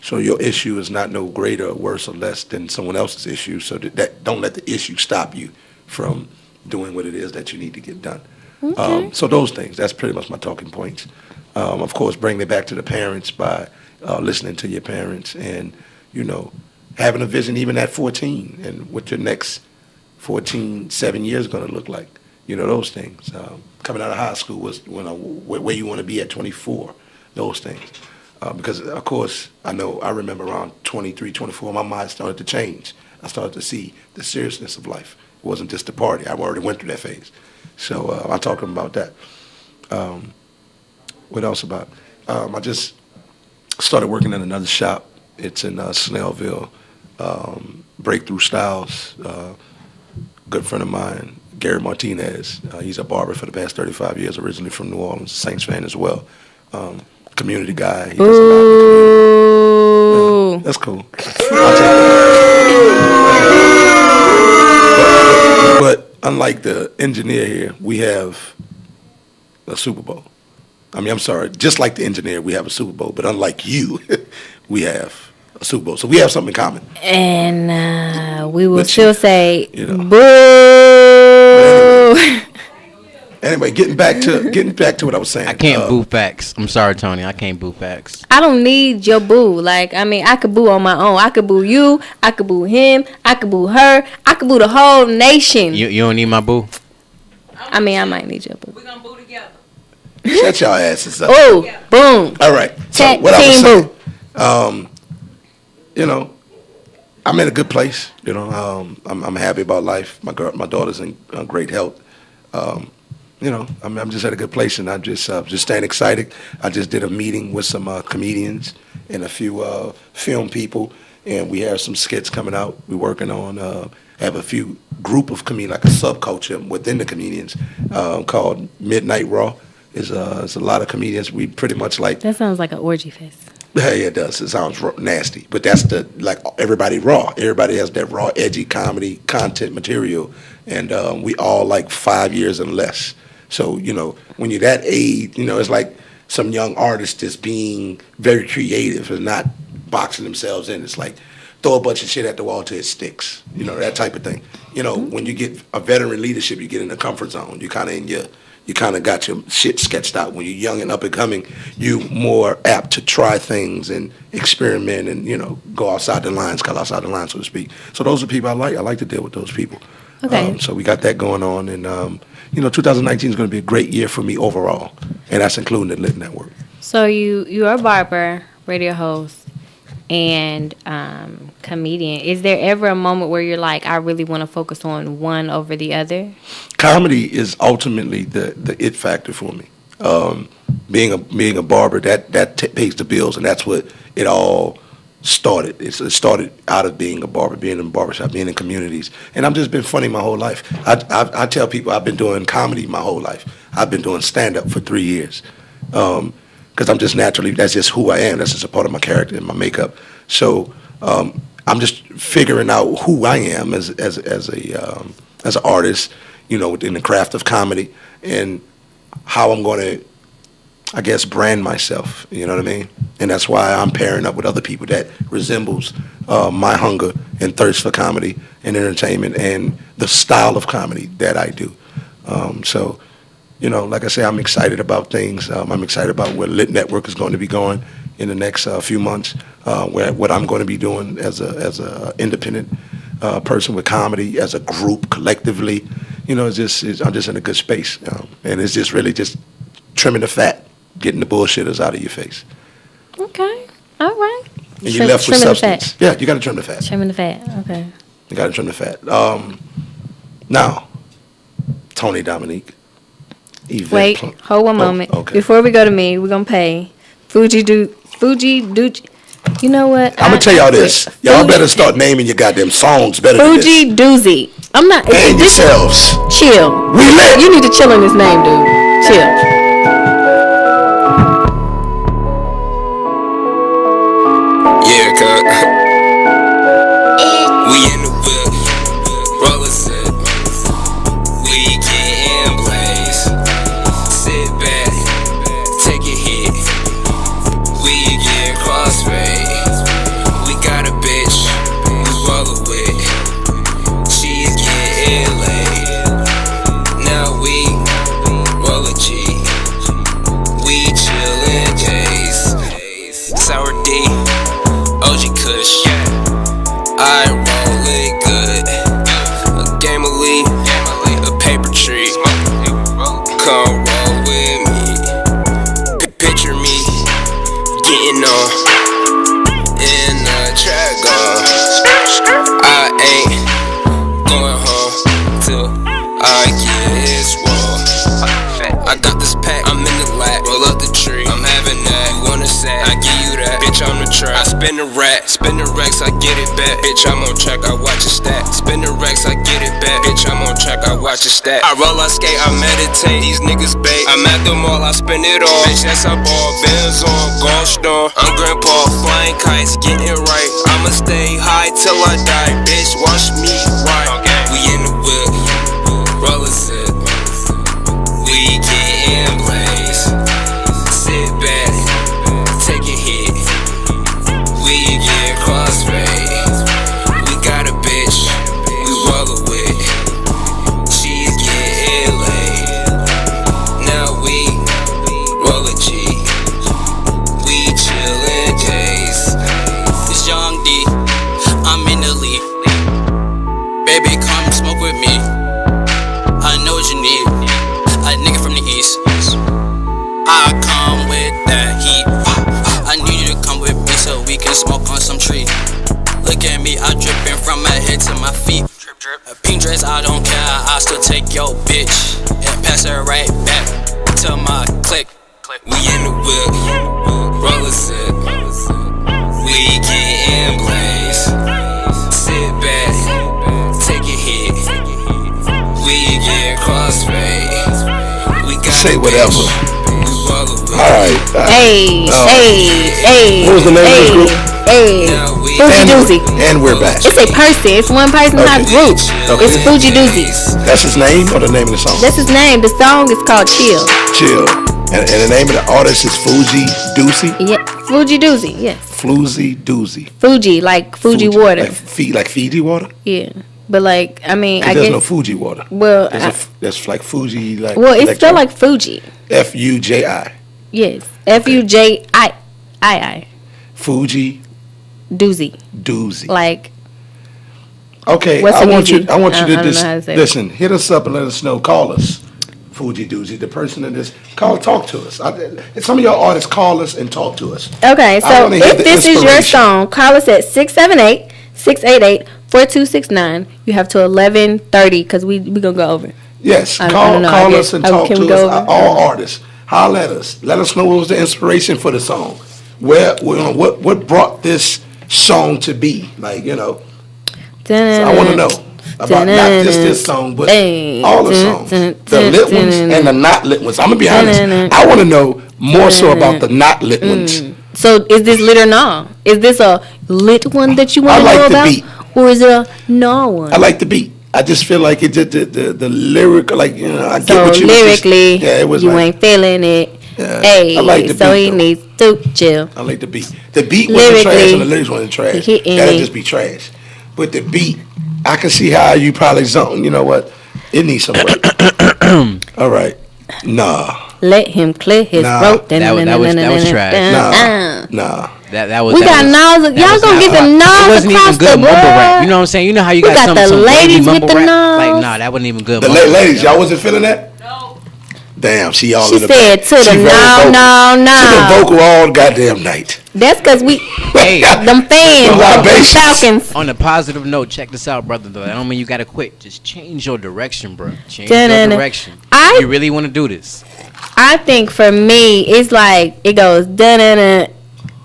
So your issue is not no greater or worse or less than someone else's issue. So that don't let the issue stop you from doing what it is that you need to get done. Okay. So those things, that's pretty much my talking points. Of course, bring it back to the parents by listening to your parents and, having a vision even at 14 and what your next 7 years going to look like. Those things. Coming out of high school was where you want to be at 24, those things. Because, of course, I remember around 23, 24, my mind started to change. I started to see the seriousness of life. It wasn't just a party. I already went through that phase. So I talked to him about that. What else about? I just started working in another shop. It's in Snellville, Breakthrough Styles. Good friend of mine, Gary Martinez. He's a barber for the past 35 years, originally from New Orleans, Saints fan as well. Community guy. He does a lot in the community. Yeah, that's cool. I'll take that. But unlike the engineer here, we have a Super Bowl. I'm sorry, just like the engineer, we have a Super Bowl, but unlike you, we have a Super Bowl. So we have something in common. And we will But still say, But boo. Anyway, getting back to what I was saying. I can't boo facts. I'm sorry, Tony. I can't boo facts. I don't need your boo. I could boo on my own. I could boo you. I could boo him. I could boo her. I could boo the whole nation. You don't need my boo? I might need your boo. We're going to boo together. Shut y'all asses up. Oh, boom. All right. So Team what I was saying, boo. I'm in a good place. I'm happy about life. My daughter's in great health. I'm just at a good place, and I'm just staying excited. I just did a meeting with some comedians and a few film people, and we have some skits coming out. We're working on have a few group of comedians, like a subculture within the comedians called Midnight Raw. There's a lot of comedians. We pretty much like. That sounds like an orgy fest. Yeah, it does. It sounds nasty, but that's everybody raw. Everybody has that raw, edgy comedy content material, and we all like 5 years and less. So when you're that age, it's like some young artist is being very creative and not boxing themselves in. It's like throw a bunch of shit at the wall till it sticks. You know, that type of thing. You know, when you get a veteran leadership, you get in the comfort zone. You kind of got your shit sketched out. When you're young and up and coming, you more apt to try things and experiment and, you know, go outside the lines, cut outside the lines, so to speak. So those are people I like. I like to deal with those people. Okay. So we got that going on. And, you know, 2019 is going to be a great year for me overall. And that's including the Lit Network. So you're a barber, radio host, and comedian. Is there ever a moment where you're like, I really want to focus on one over the other? Comedy is ultimately the it factor for me. Being a barber, that pays the bills, and that's what it all started. It started out of being a barber, being in a barbershop, being in communities, and I've just been funny my whole life. I tell people I've been doing comedy my whole life. I've been doing stand-up for 3 years. Because I'm just naturally, that's just who I am. That's just a part of my character and my makeup. So I'm just figuring out who I am as an artist, you know, within the craft of comedy, and how I'm going to, I guess, brand myself. You know what I mean? And that's why I'm pairing up with other people that resembles my hunger and thirst for comedy and entertainment and the style of comedy that I do. So. You know, like I say, I'm excited about things. I'm excited about where Lit Network is going to be going in the next few months. What I'm going to be doing as a independent person with comedy, as a group, collectively. You know, I'm just in a good space, and it's just really just trimming the fat, getting the bullshitters out of your face. Okay, all right. And you're left with substance. Yeah, you got to trim the fat. Trimming the fat. Okay. You got to trim the fat. Now, Tony Dominique. Wait, hold one moment. Okay. Before we go to me, we're gonna pay Fuji Doochie. You know what? I'm gonna tell y'all this. Y'all better start naming your goddamn songs better than this. Fuji Doozy. I'm not. And yourselves. Chill. We lit. You need to chill in this name, dude. Chill. Yeah, cut. We in the whip, roller set. We getting blaze. Sit back, take a hit. We get crossfade. We got a bitch, we rollin' with. She's getting laid. Now we roll a G. We chillin' J's. Sour D, OG Kush. I roll it good. A game of lead, a paper tree. Come roll with me. Picture me getting on in the track gun. I ain't going home till I get his wall. I got this pack, I'm in the lap. Roll up the tree, I'm having that. You want a sack, I give you that. Bitch, I'm the trap. I spin the rack, spin the racks, I get it back. Bitch, I'm on track, I watch it stack. Spin the racks, I get it back. Bitch, I'm on track, I watch it stack. I roll, I skate, I meditate. These niggas bait. I'm at them all, I spin it all. Bitch, that's I ball, Benz on, Gulf Storm. I'm grandpa, flying kites, getting right. I'ma stay high till I die. Bitch, watch me right. We in the whip, roller set. We getting blaze. Sit back, take a hit. We get crossfade. We got a bitch, we rollin' with. She's getting laid. Now we roll a G. We chillin' J's. It's Young D, I'm in the lead. Baby, come smoke with me. I know what you need. A nigga from the east. I come with that heat. I need you to come with me so we can smoke on some tree. Look at me, I drippin' from my head to my feet. A pink dress, I don't care, I still take your bitch and pass her right back to my clique. We in the whip, roller set. We getting blaze. Sit back, take a hit. We get crossfade. We got Say whatever. All right. Hey. What was the name of this group? Hey. Fuji Doozy. And we're back. It's a person. It's one person, not a group. Okay. It's Fuji Doozy. That's his name or the name of the song? That's his name. The song is called Chill. Chill. And the name of the artist is Fuji Doozy? Yeah, Fuji Doozy, yes. Floozy doozy. Fuji, like Fuji water. Like Fiji water. Yeah, but like I mean, I there's guess no Fuji water. Well, that's like Fuji. Like well, it's still like Fuji. Fuji. Yes, Fuji. Fuji doozy. Like. Okay, I want you to just listen. Hit us up and let us know. Call us, Fuji doozy. The person that is talk to us. Some of your artists call us and talk to us. Okay, so if this is your song, call us at 678-688-4269. You have to 11:30 because we gonna go over. Yes, call us and talk to us. All artists, holler at us. Let us know what was the inspiration for the song. What brought this song to be? Like, you know. So I want to know about not just this song, but all the songs, the lit ones and the not lit ones. I'm gonna be honest. I want to know more so about the not lit ones. So is this lit or no? Is this a lit one that you want to know about, beat. Or is it a no one? I like the beat. I just feel like it did the lyric, like, you know. I get what you lyrically, it was you like, ain't feeling it. Hey, I like the beat, he needs to chill. I like the beat. The beat wasn't trash and the lyrics wasn't trash. That'd just be trash. But the beat, I can see how you probably zone. You know what? It needs some work. All right. Nah. Let him clear his throat. That was trash. Nah. That was. We got nose. Y'all gonna get the nose across the board. Rap. You know what I'm saying? You know how you got some ladies with the nose. Like, nah, that wasn't even good. The ladies, y'all wasn't feeling that? No. Damn, she all in the said to the no. She been vocal all goddamn night. That's because we, them fans, them Falcons. On a positive note, check this out, brother. Though I don't mean you gotta quit. Just change your direction, bro. Change your direction. You really want to do this? I think for me, it's like it goes da-na-na,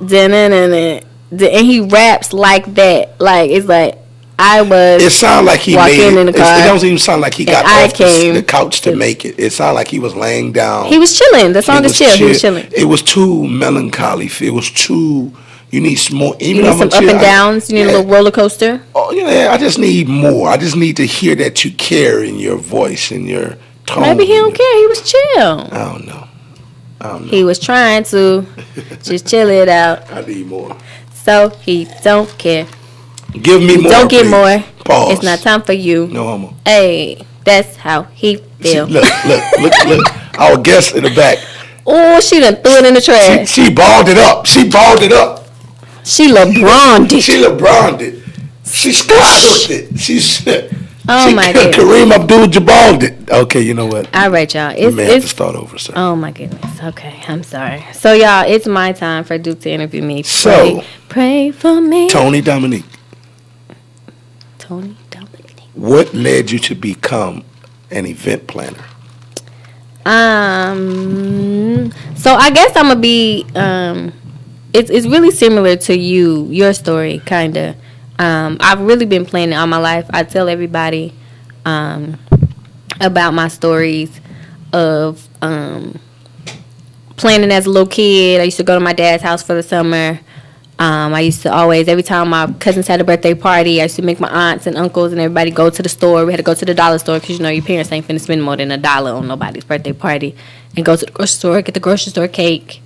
da-na-na-na, and he raps like that. Like it's like I was. It sounds like he made it. It don't even sound like he got off the couch to make it. It sounded like he was laying down. He was chilling. The song is chill. He was chilling. It was too melancholy. It was too. You need some more. Even you need some up and downs. You need a little roller coaster. Oh, I just need more. I just need to hear that you care in your voice and your tone. Maybe he don't care. He was chill. I don't know. He was trying to just chill it out. I need more. So he don't care. Give me more. Don't get more. Pause. It's not time for you. No homo. Hey, that's how he feel. Look. Our guest in the back. Oh, she done threw it in the trash. She balled it up. She LeBron'd it. She skyhooked it. She my goodness. Kareem Abdul-Jabbar'd it. Okay, you know what? All right, y'all. We may have to start over, sir. Oh, my goodness. Okay, I'm sorry. So, y'all, it's my time for Duke to interview me. Pray for me. Tony Dominique. What led you to become an event planner? So I guess I'm gonna be. It's really similar to your story, kind of. I've really been planning all my life. I tell everybody about my stories of planning as a little kid. I used to go to my dad's house for the summer. I used to always, every time my cousins had a birthday party, I used to make my aunts and uncles and everybody go to the store. We had to go to the dollar store because, your parents ain't finna spend more than $1 on nobody's birthday party. And go to the grocery store, get the grocery store cake.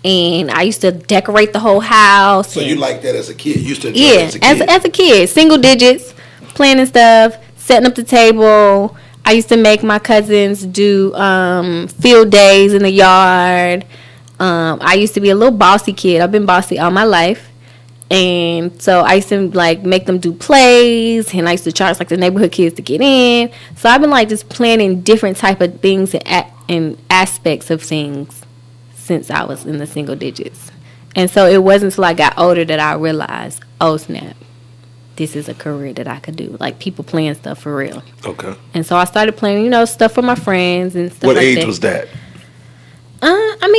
And I used to decorate the whole house. So you liked that as a kid? You used to enjoy it as a kid? As a kid. Single digits, planning stuff, setting up the table. I used to make my cousins do field days in the yard. I used to be a little bossy kid. I've been bossy all my life. And so I used to make them do plays, and I used to charge the neighborhood kids to get in. So I've been just planning different type of things and aspects of things since I was in the single digits. And so it wasn't until I got older that I realized, oh snap, this is a career that I could do. People playing stuff for real. Okay. And so I started playing, stuff for my friends and stuff like that. What age was that?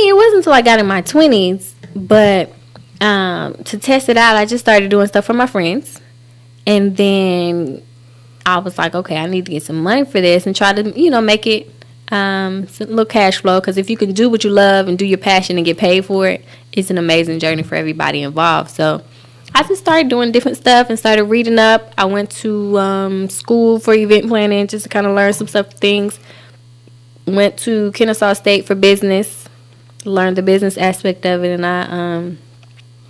It wasn't until I got in my 20s, but to test it out, I just started doing stuff for my friends. And then I was like, okay, I need to get some money for this and try to, make it some little cash flow. Because if you can do what you love and do your passion and get paid for it, it's an amazing journey for everybody involved. So I just started doing different stuff and started reading up. I went to school for event planning just to kind of learn some things. Went to Kennesaw State for business, learned the business aspect of it, and I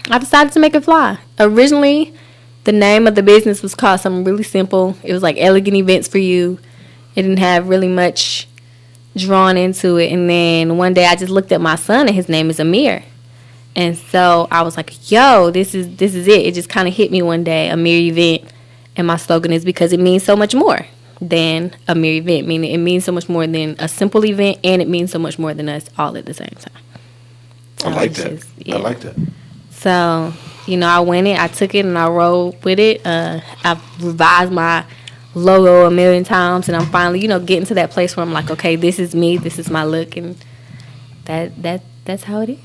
I decided to make it fly. Originally, the name of the business was called something really simple. It was like Elegant Events for You. It didn't have really much drawn into it. And then one day I just looked at my son, and his name is Amir. And so I was like, yo, this is it. It just kind of hit me one day, Amir Event. And my slogan is because it means so much more than a mere event. Meaning it means so much more than a simple event, and it means so much more than us all at the same time. I like that. I like that. So, I went it, I took it, and I rolled with it. I've revised my logo a million times, and I'm finally, getting to that place where I'm like, okay, this is me, this is my look, and that's how it is.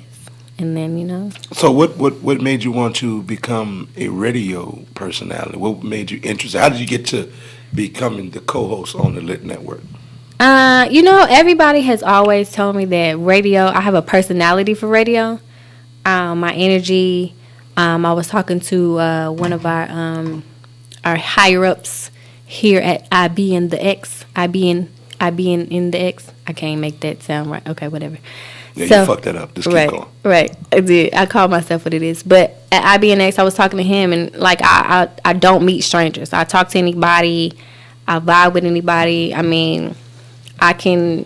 And then, So what made you want to become a radio personality? What made you interested? How did you get to becoming the co-host on the L.I.T.T network? Everybody has always told me that radio, I have a personality for radio. My energy. I was talking to one of our higher ups here at IB in the X. IB in the X. I can't make that sound right. Okay, whatever. Yeah, so, you fucked that up. Just keep going. Right, I did. I call myself what it is. But at IBNX, I was talking to him, and like I don't meet strangers. I talk to anybody. I vibe with anybody. I mean, I can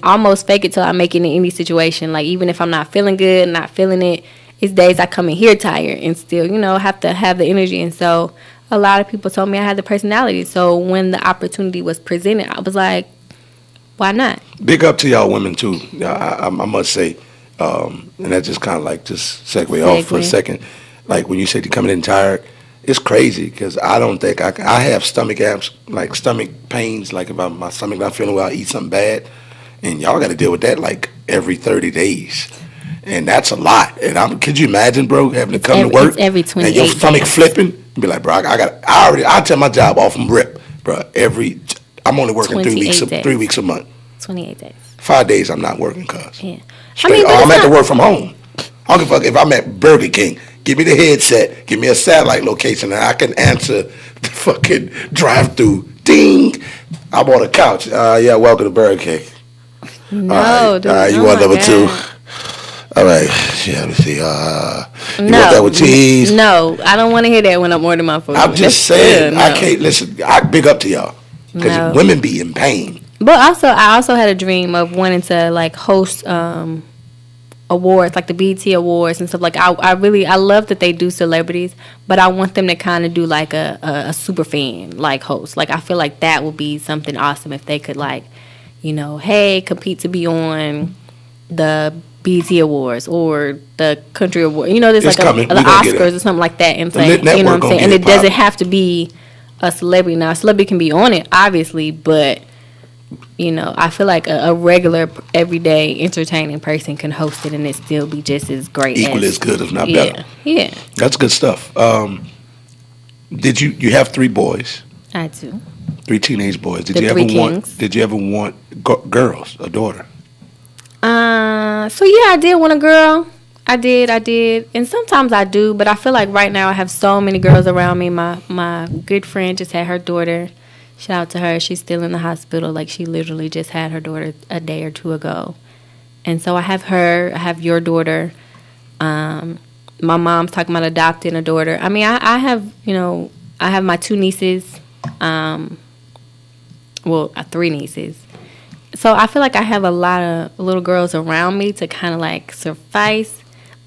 almost fake it till I make it in any situation. Like even if I'm not feeling good, not feeling it, it's days I come in here tired and still, have to have the energy. And so a lot of people told me I had the personality. So when the opportunity was presented, I was like, why not? Big up to y'all women too. I must say, and that just kind of like just segue off for a second. Like when you said you're coming in tired, it's crazy because I don't think I have stomach amps, like stomach pains. Like if my stomach not feeling well, I eat something bad, and y'all got to deal with that like every 30 days, and that's a lot. And could you imagine, bro, having to come to work every 28 and your stomach days. flipping? And be like, bro, I tell my job off from rip, bro. I'm only working 3 weeks a month. 28 days. 5 days I'm not working, cuz. Yeah. I'm at to work from home. I don't give a fuck if I'm at Burger King. Give me the headset. Give me a satellite location, and I can answer the fucking drive-through. Ding. I bought a couch. Yeah, welcome to Burger King. No, all right. dude. You want number 2? All right. Yeah, let me see. You want that with cheese? No, I don't want to hear that when I'm ordering my food. I'm just saying. I can't listen. I big up to y'all because women be in pain. But I also had a dream of wanting to like host awards, like the BET Awards and stuff. Like I love that they do celebrities, but I want them to kind of do like a super fan like host. Like I feel like that would be something awesome if they could like, hey, compete to be on the BET Awards or the Country Award. There's like the Oscars or something like that, and say, you know what I'm saying. And it doesn't have to be a celebrity. Now a celebrity can be on it, obviously, but I feel like a regular, everyday, entertaining person can host it and it still be just as great. Equally as good, if not better. Yeah. That's good stuff. Did you have 3 boys? I do. 3 teenage boys. Did you ever want girls, a daughter? So yeah, I did want a girl. I did. And sometimes I do, but I feel like right now I have so many girls around me. My good friend just had her daughter. Shout out to her. She's still in the hospital. Like, she literally just had her daughter a day or two ago. And so I have her. I have your daughter. My mom's talking about adopting a daughter. I mean, I have, I have my 2 nieces. 3 nieces. So I feel like I have a lot of little girls around me to kind of, like, suffice.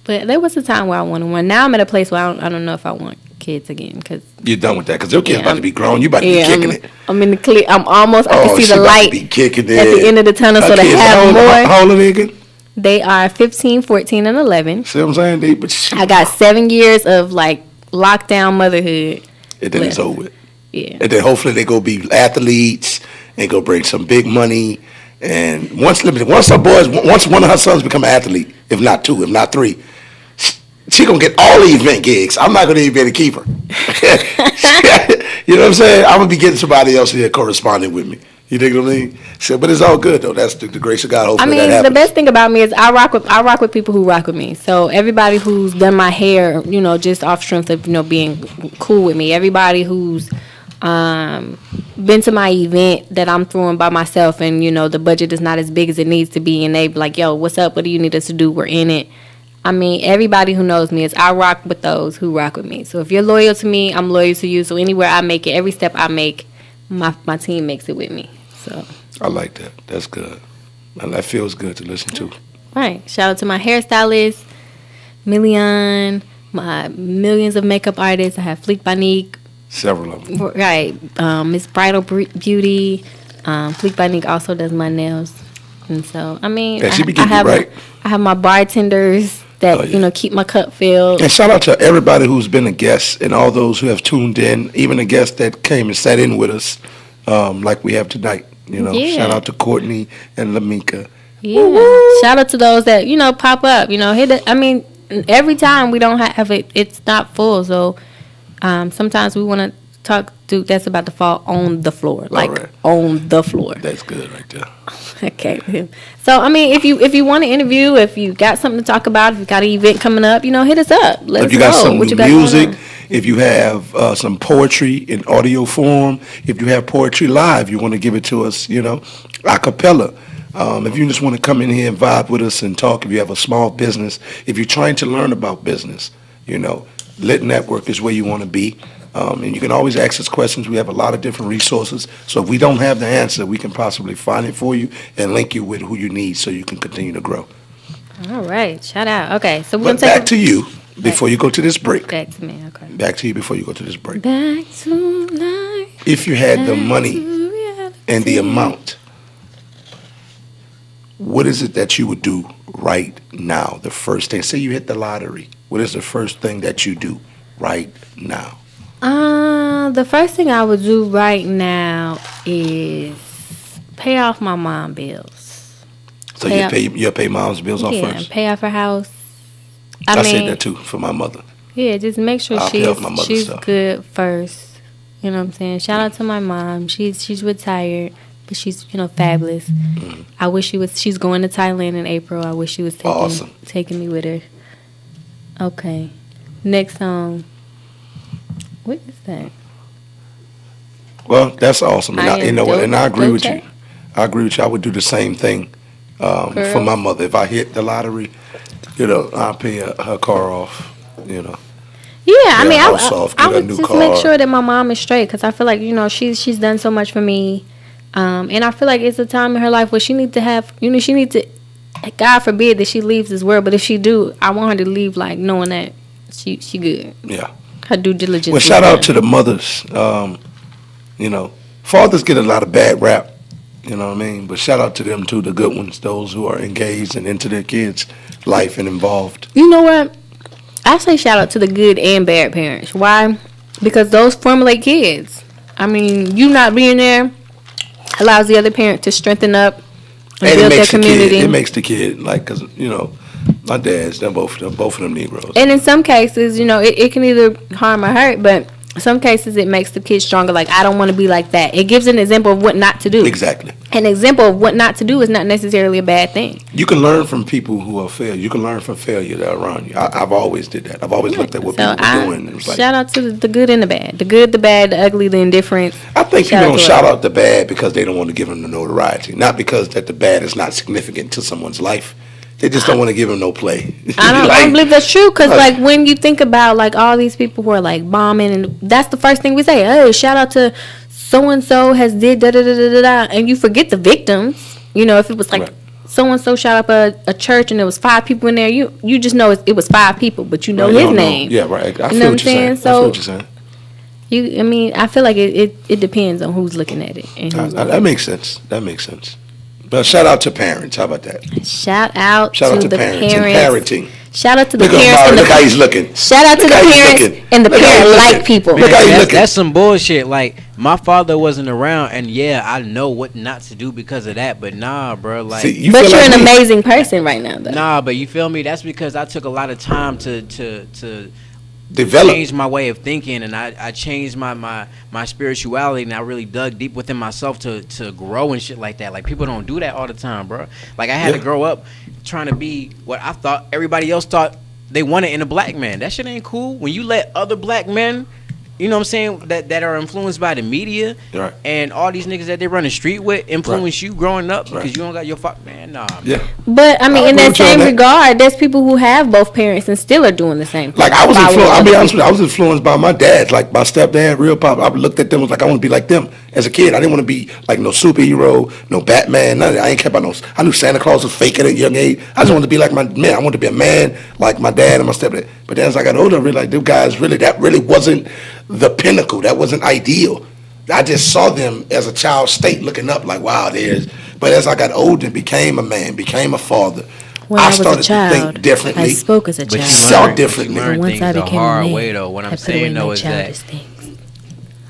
But there was a time where I wanted one. Now I'm at a place where I don't know if I want kids again, because you're done with that, because your kid's about to be grown. You about to be kicking it. I'm in the clear. I'm almost. I can see the light be kicking it at the end of the tunnel. So to have more. How old are they again? They are 15, 14, and 11. See what I'm saying? I got 7 years of like lockdown motherhood. And then it's over with. Yeah. And then hopefully they go be athletes and go bring some big money. And once one of her sons become an athlete, if not 2, if not 3. She gonna get all the event gigs. I'm not gonna even be able to keep her. You know what I'm saying? I'm gonna be getting somebody else here corresponding with me. You think what I mean? So, but it's all good though. That's the grace of God. Hopefully that happens. The best thing about me is I rock with people who rock with me. So everybody who's done my hair, just off strength of being cool with me. Everybody who's been to my event that I'm throwing by myself, and the budget is not as big as it needs to be, and they be like, "Yo, what's up? What do you need us to do? We're in it." I mean, everybody who knows me is I rock with those who rock with me. So if you're loyal to me, I'm loyal to you. So anywhere I make it, every step I make, my team makes it with me. So I like that. That's good. And that feels good to listen to. Right. Shout out to my hairstylist, Million, my millions of makeup artists. I have Fleek by Neek. Several of them. Right. Miss Bridal Beauty. Fleek by Neek also does my nails. And so, I mean, Yeah, she be getting you right. I have my bartenders that, keep my cup filled. And shout out to everybody who's been a guest and all those who have tuned in, even the guests that came and sat in with us, like we have tonight. Yeah. Shout out to Courtney and Lamika. Yeah. Woo-woo. Shout out to those that, pop up. Every time we don't have it, it's not full. So sometimes we want to that's about to fall on the floor. On the floor. That's good right there. Okay. So, if you want to interview, if you got something to talk about, if you got an event coming up, hit us up. Let us know. If you got some new music, if you have some poetry in audio form, if you have poetry live, you want to give it to us, a cappella. If you just want to come in here and vibe with us and talk, if you have a small business, if you're trying to learn about business, Lit Network is where you want to be. And you can always ask us questions. We have a lot of different resources. So if we don't have the answer, we can possibly find it for you and link you with who you need so you can continue to grow. All right. Shout out. Okay. So we're going to take back to you before you go to this break. Back to me. Okay. Back to you before you go to this break. Back to life. If you had the money and the amount, what is it that you would do right now? The first thing. Say you hit the lottery. What is the first thing that you do right now? The first thing I would do right now is pay off my mom bills. So you'll pay mom's bills off first? Yeah, pay off her house. I said that too for my mother. Yeah, just make sure she's stuff. Good first. You know what I'm saying? Shout out to my mom. She's retired, but she's fabulous. Mm-hmm. I wish she's going to Thailand in April. I wish she was taking me with her. Okay. Next song. What is that? Well, that's awesome. And and I agree with you. I agree with you. I would do the same thing for my mother. If I hit the lottery, I'll pay her car off, Yeah, I would just make sure that my mom is straight because I feel like, she's done so much for me. And I feel like it's a time in her life where she needs to have, God forbid that she leaves this world. But if she do, I want her to leave knowing that she good. Yeah. Her due diligence. Well, shout out to the mothers. Fathers get a lot of bad rap. You know what I mean? But shout out to them too, the good ones, those who are engaged and into their kids' life and involved. You know what? I say shout out to the good and bad parents. Why? Because those formulate kids. You not being there allows the other parent to strengthen up and build their community. It makes the kid because my dad's, they're both of them Negroes. And in some cases, it can either harm or hurt, but in some cases it makes the kid stronger. I don't want to be like that. It gives an example of what not to do. Exactly. An example of what not to do is not necessarily a bad thing. You can learn from people who are failure. You can learn from failure that are around you. I've always did that. I've always looked at what people were doing. And shout out to the good and the bad. The good, the bad, the ugly, the indifferent. I think people don't shout out the bad because they don't want to give them the notoriety. Not because that the bad is not significant to someone's life. They just don't want to give them no play. I don't believe that's true because when you think about all these people who are bombing, and that's the first thing we say. Hey, shout out to so and so has did da da da da da, and you forget the victims. If it was so and so shot up a church and there was 5 people in there, you just know it was 5 people, but his name. Yeah, right. I feel what you're saying. So, I feel what you're saying. I feel like it depends on who's looking at it. And that makes sense. That makes sense. But shout out to parents. How about that? Shout out to the parents. And parenting. Shout out to the parents. Look how he's looking. Shout out to the parents and the parent-like people. Look how he's looking. That's some bullshit. My father wasn't around, and I know what not to do because of that. But nah, bro. But you're an amazing person right now, though. Nah, but you feel me? That's because I took a lot of time to develop. Changed my way of thinking, and I changed my spirituality, and I really dug deep within myself to grow and shit like that. People don't do that all the time, bro. I had to grow up trying to be what I thought everybody else thought they wanted in a black man. That shit ain't cool. When you let other black men you know what I'm saying, that are influenced by the media, Right. and all these niggas that they run the street with influence you growing up because you don't got your man. Nah. Yeah. But I mean, I in agree that with you on same that. regard, there's people who have both parents and still are doing the same thing. Like I was Following influenced. I'll be other honest with you. people. I was influenced by my dad. Like my stepdad, real pop. I looked at them was like I want to be like them. As a kid, I didn't want to be like no superhero, no Batman. None of that. I ain't care about no. I knew Santa Claus was fake at a young age. I just wanted to be like my man. I wanted to be a man like my dad and my stepdad. But then as I got older, I realized them guys that really wasn't the pinnacle. That wasn't ideal. I just saw them as a child state looking up like, wow, there's. But as I got older and became a man, became a father, When I I was a started to child, think differently. I spoke as a But child. you Saw learn, differently. You learn Once things I the became a hard man, way though. What I I'm put away saying my though is that childish things.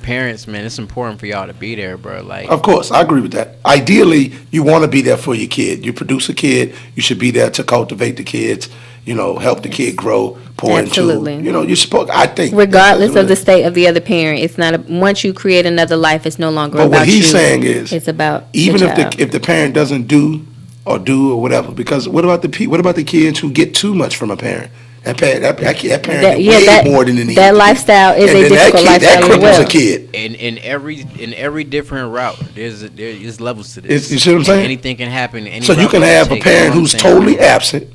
parents, man, it's important for y'all to be there, bro. Like, Of course, I agree with that. Ideally, you want to be there for your kid. You produce a kid, you should be there to cultivate the kids, help the kid grow, pour Absolutely. into, you're supposed, I think. Regardless of the state of the other parent, it's not once you create another life, it's no longer But about what he's you. saying is, It's about even the if child. the parent doesn't do or whatever, because what about the kids who get too much from a parent? That parent get way more than they need. That lifestyle is and a then difficult that lifestyle as cripples well. a kid. in every different route, there's levels to this. You see what I'm saying? Anything can happen. Any So you route can have a take, parent you know what who's I'm saying? totally absent,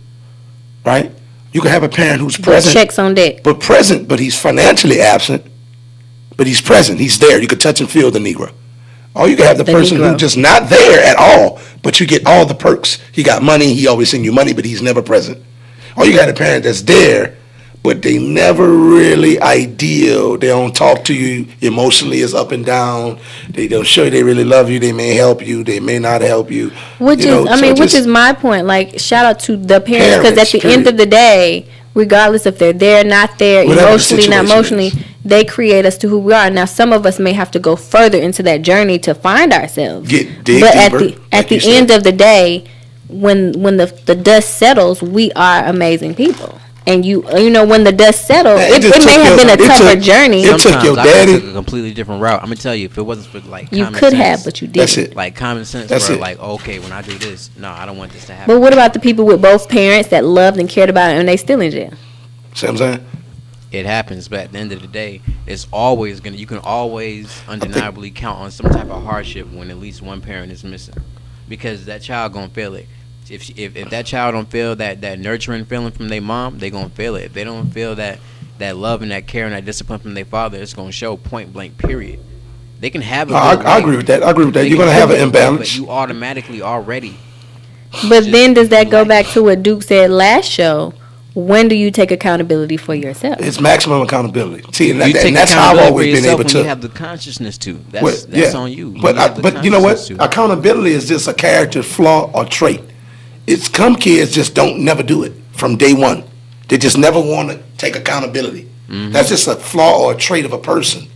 right? You can have a parent who's But present, checks on deck. but he's financially absent, but he's present. He's there. You can touch and feel the Negro. Or you can have the person Negro. who's just not there at all, but you get all the perks. He got money. He always send you money, but he's never present. Or you got a parent that's there, but they never really ideal. They don't talk to you emotionally. It's up and down. They don't show you they really love you. They may help you. They may not help you. Which is my point. Like, shout out to the parents, because at the Parents, end of the day, regardless if they're there, not there, Whatever the emotionally, not situation emotionally, is. they create us to who we are. Now, some of us may have to go further into that journey to find ourselves. Dig But deeper, at like the you said. end of the day, when the dust settles, we are amazing people. And when the dust settles, Man, it may have been a tougher journey. It took Sometimes your I daddy. took a completely different route. I'm gonna tell you, if it wasn't for like You common could sense, have, but you didn't. That's it. like common sense, That's bro. it. Like, okay, when I do this, no, I don't want this to happen. But what about the people with both parents that loved and cared about it and they still in jail? See what I'm saying? It happens, but at the end of the day, it's always you can always undeniably count on some type of hardship when at least one parent is missing, because that child gonna feel it. If that child don't feel that nurturing feeling from their mom, they gonna feel it. If they don't feel that love and that care and that discipline from their father, it's gonna show point blank. Period. They can have No, I agree with that. I agree with that. They You're can gonna have an it, imbalance. but you automatically already. But then does that go back to what Duke said last show? When do you take accountability for yourself? It's maximum accountability. See, and, You take and that's how I've accountability always for been yourself able when to. you have the consciousness to. Well, That's on you. But you know what? Accountability is just a character flaw or trait. It's some kids just don't never do it from day one. They just never want to take accountability. Mm-hmm. That's just a flaw or a trait of a person.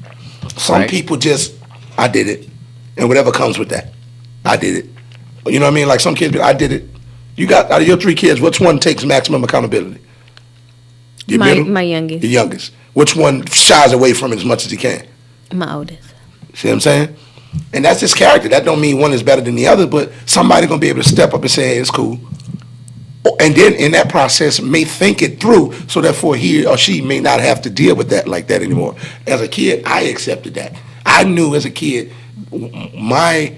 Some Right. people just, I did it, and whatever comes with that, I did it. You know what I mean? Like some kids, I did it. You got out of your 3 kids, which one takes maximum accountability? Your middle? My youngest. Your youngest. Which one shies away from it as much as he can? My oldest. See what I'm saying? And that's his character. That don't mean one is better than the other, but somebody gonna be able to step up and say, hey, it's cool. And then in that process may think it through, so therefore he or she may not have to deal with that like that anymore. As a kid, I accepted that. I knew as a kid my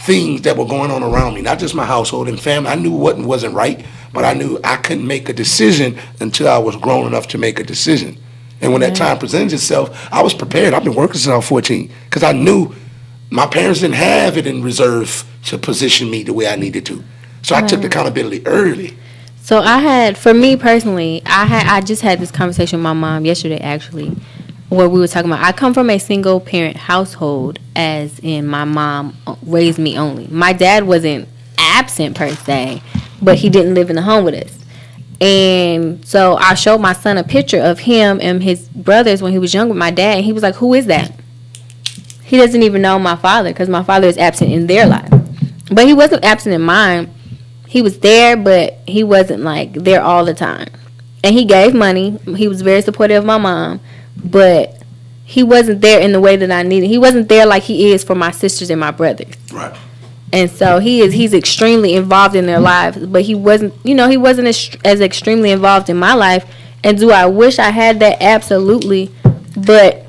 things that were going on around me, not just my household and family. I knew what wasn't right, but I knew I couldn't make a decision until I was grown enough to make a decision. And when that time presented itself, I was prepared. I've been working since I was 14 because I knew my parents didn't have it in reserve to position me the way I needed to. So I took the accountability early. So for me personally, I just had this conversation with my mom yesterday actually, where we were talking about, I come from a single parent household, as in my mom raised me only. My dad wasn't absent per se, but he didn't live in the home with us. And so I showed my son a picture of him and his brothers when he was young with my dad, and he was like, who is that? He doesn't even know my father because my father is absent in their life. But he wasn't absent in mine. He was there, but he wasn't like there all the time. And he gave money. He was very supportive of my mom, but he wasn't there in the way that I needed. He wasn't there like he is for my sisters and my brothers. Right. And so he's extremely involved in their lives, but he wasn't as extremely involved in my life. And do I wish I had that? Absolutely. But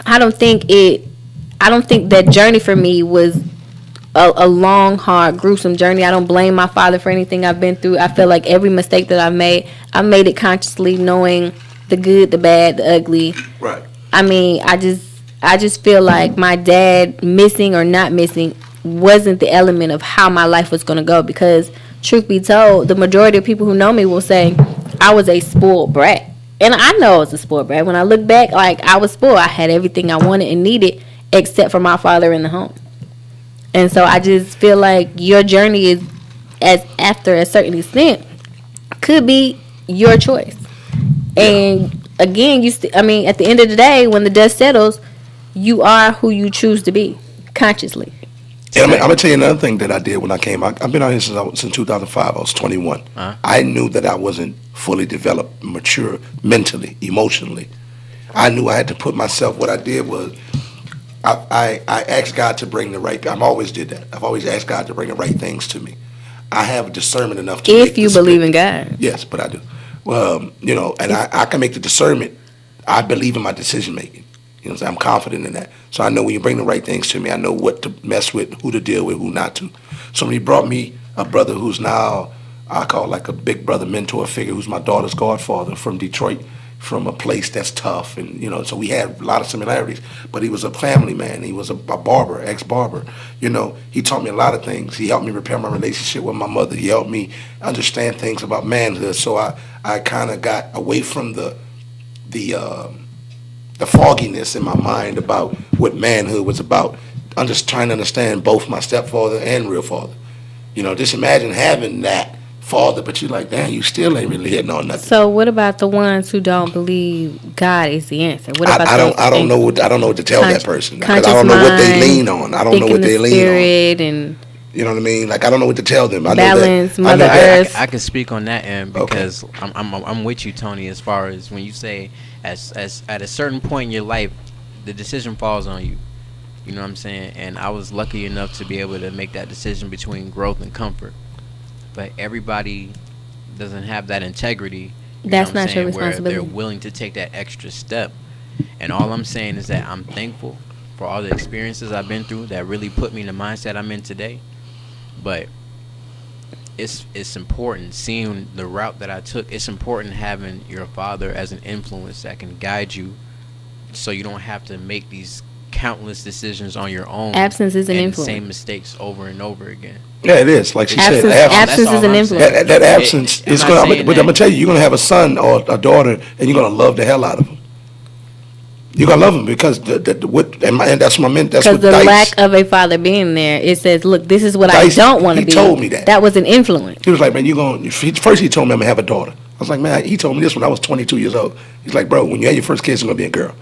I don't think that journey for me was a long, hard, gruesome journey. I don't blame my father for anything I've been through. I feel like every mistake that I made it consciously, knowing the good, the bad, the ugly. Right. I mean, I just feel like my dad missing or not missing wasn't the element of how my life was going to go, because truth be told, the majority of people who know me will say I was a spoiled brat. And I know I was a spoiled brat. When I look back, like, I was spoiled. I had everything I wanted and needed except for my father in the home. And so I just feel like your journey is, as after a certain extent, could be your choice. And again, at the end of the day, when the dust settles, you are who you choose to be consciously. And I'm gonna tell you another thing that I did when I came. I've been out here since 2005. I was 21. I knew that I wasn't fully developed, mature mentally, emotionally. I knew I had to put myself. What I did was, I asked God to bring the right. I've always did that. I've always asked God to bring the right things to me. I have discernment enough to. If you believe in God. Yes, but I do. Well, and I can make the discernment. I believe in my decision making. You know what I'm saying? I'm confident in that. So I know when you bring the right things to me, I know what to mess with, who to deal with, who not to. So when he brought me a brother who's now, I call like a big brother mentor figure, who's my daughter's godfather from Detroit, from a place that's tough. And, so we had a lot of similarities. But he was a family man. He was a barber, ex-barber. He taught me a lot of things. He helped me repair my relationship with my mother. He helped me understand things about manhood. So I kind of got away from the fogginess in my mind about what manhood was about. I'm just trying to understand both my stepfather and real father. Just imagine having that father, but you're like, damn, you still ain't really hitting on nothing. So what about the ones who don't believe God is the answer? What about I don't know what to tell that person, because I don't know what they lean on. I don't know what they lean on. And you know what I mean? Like, I don't know what to tell them. Balance, Mother Earth. I can speak on that end because I'm with you, Tony, as far as when you say as at a certain point in your life, the decision falls on you. You know what I'm saying? And I was lucky enough to be able to make that decision between growth and comfort. But everybody doesn't have that integrity. That's not your responsibility. Where they're willing to take that extra step. And all I'm saying is that I'm thankful for all the experiences I've been through that really put me in the mindset I'm in today. But it's important seeing the route that I took. It's important having your father as an influence that can guide you, so you don't have to make these countless decisions on your own. Absence is an influence. The same mistakes over and over again. Yeah, it is. Like she said, absence is an influence. That absence is going. But I'm gonna tell you, you're gonna have a son or a daughter, and you're gonna love the hell out of them. You're gonna love them because and that's what I meant. That's because what the Dice, lack of a father being there. It says, look, this is what Dice, I don't want to be. He told me that. That was an influence. He was like, man, first he told me I'm gonna have a daughter. I was like, man, he told me this when I was 22 years old. He's like, bro, when you have your first kid, it's gonna be a girl.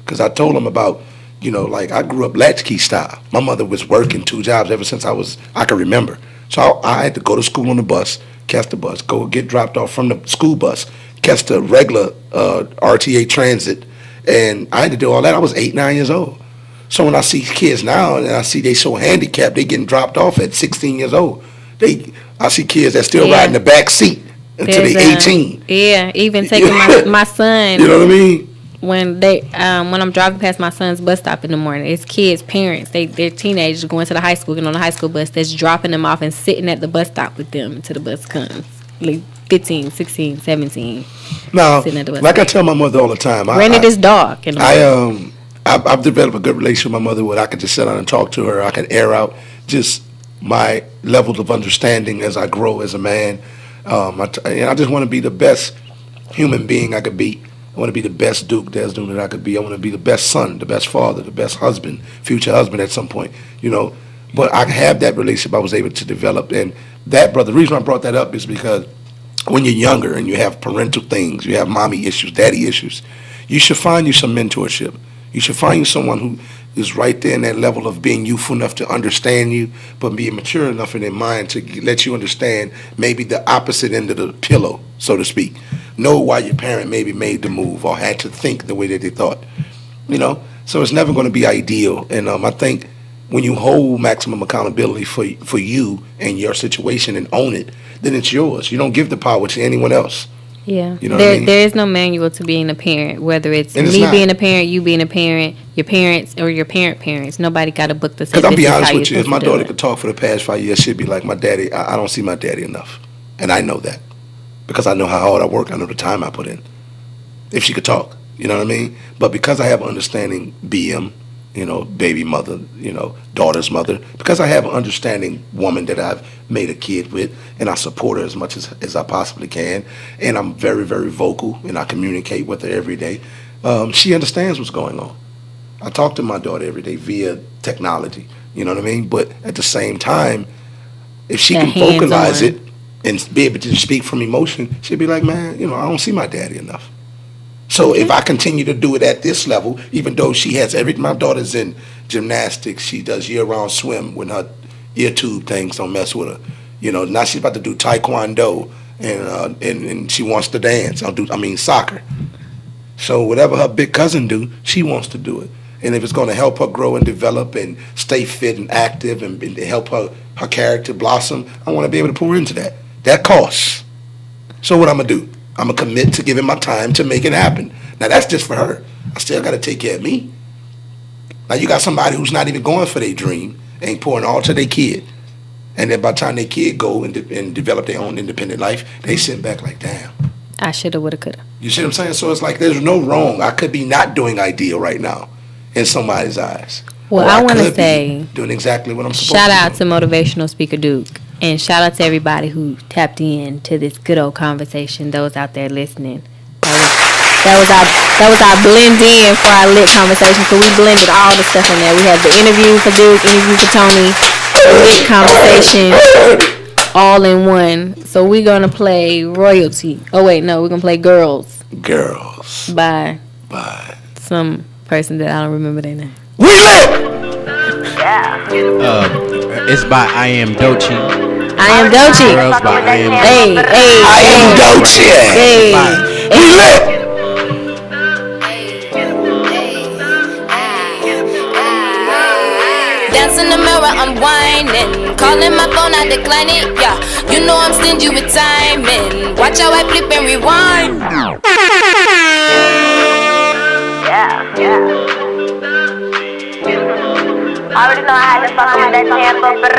Because I told him about, like, I grew up latchkey style. My mother was working 2 jobs ever since I could remember. So I had to go to school on the bus, catch the bus, go get dropped off from the school bus, catch the regular RTA transit. And I had to do all that. I was 8, 9 years old. So when I see kids now and I see they so handicapped, they getting dropped off at 16 years old. I see kids that still riding the back seat until they 18. Yeah, even taking my son. You know what I mean? When I'm driving past my son's bus stop in the morning, it's kids, parents, they're teenagers going to the high school, getting on the high school bus, that's dropping them off and sitting at the bus stop with them until the bus comes. Like 15, 16, 17. Now, like I tell my mother all the time, granted it's dark. I've developed a good relationship with my mother where I can just sit down and talk to her. I can air out just my levels of understanding as I grow as a man. I just want to be the best human being I could be. I want to be the best Duke Desdoon that I could be. I want to be the best son, the best father, the best husband, future husband at some point, But I have that relationship I was able to develop. And that, brother, the reason I brought that up is because when you're younger and you have parental things, you have mommy issues, daddy issues, you should find you some mentorship. You should find you someone who is right there in that level of being youthful enough to understand you, but being mature enough in their mind to let you understand maybe the opposite end of the pillow, so to speak. Know why your parent maybe made the move or had to think the way that they thought. So it's never going to be ideal. And I think when you hold maximum accountability for you and your situation and own it, then it's yours. You don't give the power to anyone else. Yeah. There is no manual to being a parent, whether it's me being a parent, you being a parent, your parents or your parents. Nobody got a book that says. Because I'll be this is honest how with you, you're if my supposed to do daughter it. could talk for the past 5 years, she'd be like, my daddy, I don't see my daddy enough. And I know that. Because I know how hard I work, I know the time I put in. If she could talk, you know what I mean? But because I have understanding BM, you know, baby mother, you know, daughter's mother, because I have an understanding woman that I've made a kid with, and I support her as much as I possibly can, and I'm very, very vocal, and I communicate with her every day, she understands what's going on. I talk to my daughter every day via technology, you know what I mean? But at the same time, if she That can vocalize hands-on. it and be able to speak from emotion, she'd be like, man, you know, I don't see my daddy enough. So if I continue to do it at this level, even though she has my daughter's in gymnastics, she does year-round swim when her ear tube things don't mess with her. You know, now she's about to do taekwondo and she wants to dance. Soccer. So whatever her big cousin do, she wants to do it. And if it's going to help her grow and develop and stay fit and active and to help her character blossom, I want to be able to pour into that. That costs. So what I'm going to do? I'm going to commit to giving my time to make it happen. Now, that's just for her. I still got to take care of me. Now, you got somebody who's not even going for their dream, ain't pouring all to their kid. And then by the time their kid go and develop their own independent life, they sit back like, damn. I shoulda, woulda, coulda. You see what I'm saying? So it's like there's no wrong. I could be not doing ideal right now in somebody's eyes. Well, Or I want to could be say doing exactly what I'm supposed shout to out do. to Motivational Speaker Duke. And shout out to everybody who tapped in to this good old conversation. Those out there listening. That was our blend in for our lit conversation. So we blended all the stuff in there. We had the interview for Duke, interview for Tony, lit conversation, all in one. So we're gonna play Royalty. Oh wait, no, we're gonna play Girls Girls. by Bye. some person that I don't remember their name. We lit! It's by I Am Dochi. I Am Dochi. Girls by I Am. Hey, I am Dochi. hey. We lit! Dance in the mirror, I'm whining. Calling my phone, I decline it. Yeah, you know I'm stingy with timing. Watch how I flip and rewind. I already know how to fuck with that Tampa, but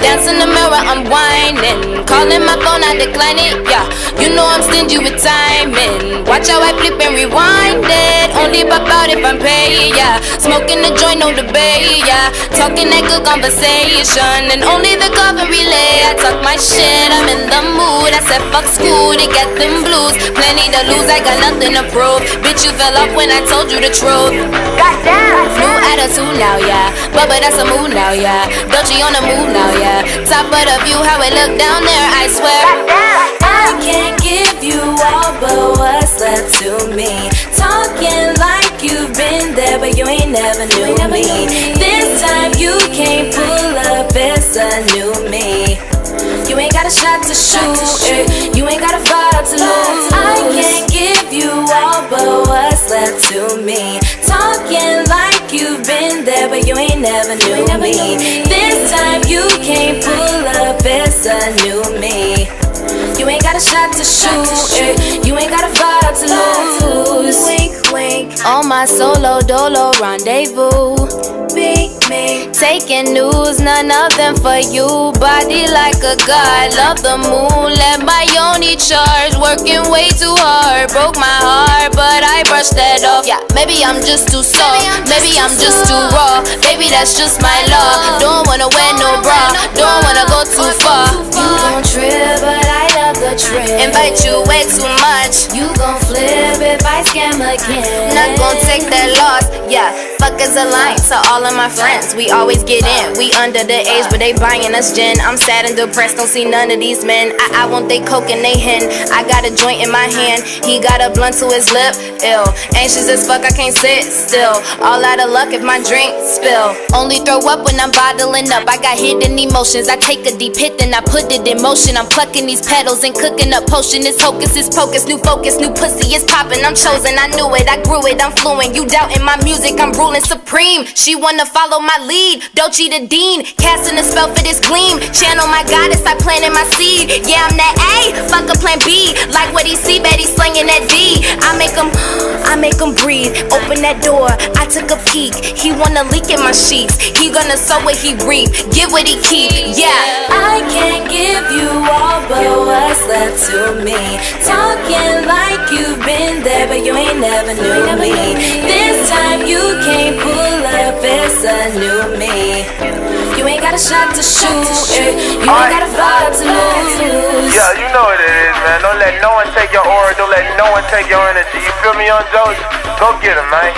Dance in the mirror, I'm whining. Calling my phone, I decline it. Yeah, you know I'm stingy with timing. Watch how I flip and rewind it. Only pop out if I'm paid. Yeah, smoking the joint, no debate. Yeah, talking that good conversation, and only the cover relay. I talk my shit, I'm in the mood. I said fuck school to get them blues. Plenty to lose, I got nothing to prove. Bitch, you fell off when I told you the truth. goddamn. New attitude now, yeah. Bubba, that's a mood now, yeah. Dolce on the move now, yeah. Top of the view, how it look down there, I swear. I can't give you all but what's left to me. Talking like you've been there, but you ain't never knew me. This time you can't pull up, it's a new me. You ain't got a shot to shoot, you ain't got a vibe to lose. I can't give you all but what's left to me. Talking like you've been there, but you ain't never knew me. This time you can't pull up, it's a new me. You ain't got a shot to shoot, you ain't got a vibe to lose. Wink, wink, on my solo dolo rendezvous. Big me, taking news, none of them for you. Body like a god, love the moon, let my only charge. Working way too hard, broke my heart, but I brushed that off. Yeah, maybe I'm just too soft, maybe I'm just too raw. Baby, that's just my law. Don't wanna wear no bra, don't wanna go too far. You gon' trip, but I love the trip. Invite you way too much. You gon' flip if I scam again. Not gon' take that loss. Yeah, fuck is a line to all of my friends. We always get in. We under the age, but they buying us gin. I'm sad and depressed, don't see none of these men. I want they coke and they hen. I got a joint in my hand. He got a blunt to his lip. Ill, anxious as fuck, I can't sit still. All out of luck if my drink spill. Only throw up when I'm bottling up. I got hidden emotions. I take a deep hit, then I put it in motion. I'm plucking these petals and cooking up potion. This hocus, this pocus, new focus, new pussy is popping. I'm chosen. rules and I knew it, I grew it, I'm fluent. You doubting my music, I'm ruling supreme. She wanna follow my lead, Dolce the Dean, casting a spell for this gleam. Channel my goddess, I planted my seed. Yeah, I'm that A, fuck a plan B. Like what he see, bet he slinging that D. I make him breathe, open that door, I took a peek. He wanna leak in my sheets, he gonna sow what he reap, give what he keep, yeah. I can't give you all but what's left to me. Talking like you've been there, but you ain't never knew me. This time you can't pull up, it's a new me. You ain't got a shot to shoot, you ain't got a vibe to lose. Yeah, you know what it is, man. Don't let no one take your aura, don't let no one take your energy. You feel me, Young Joe? Go get him, man.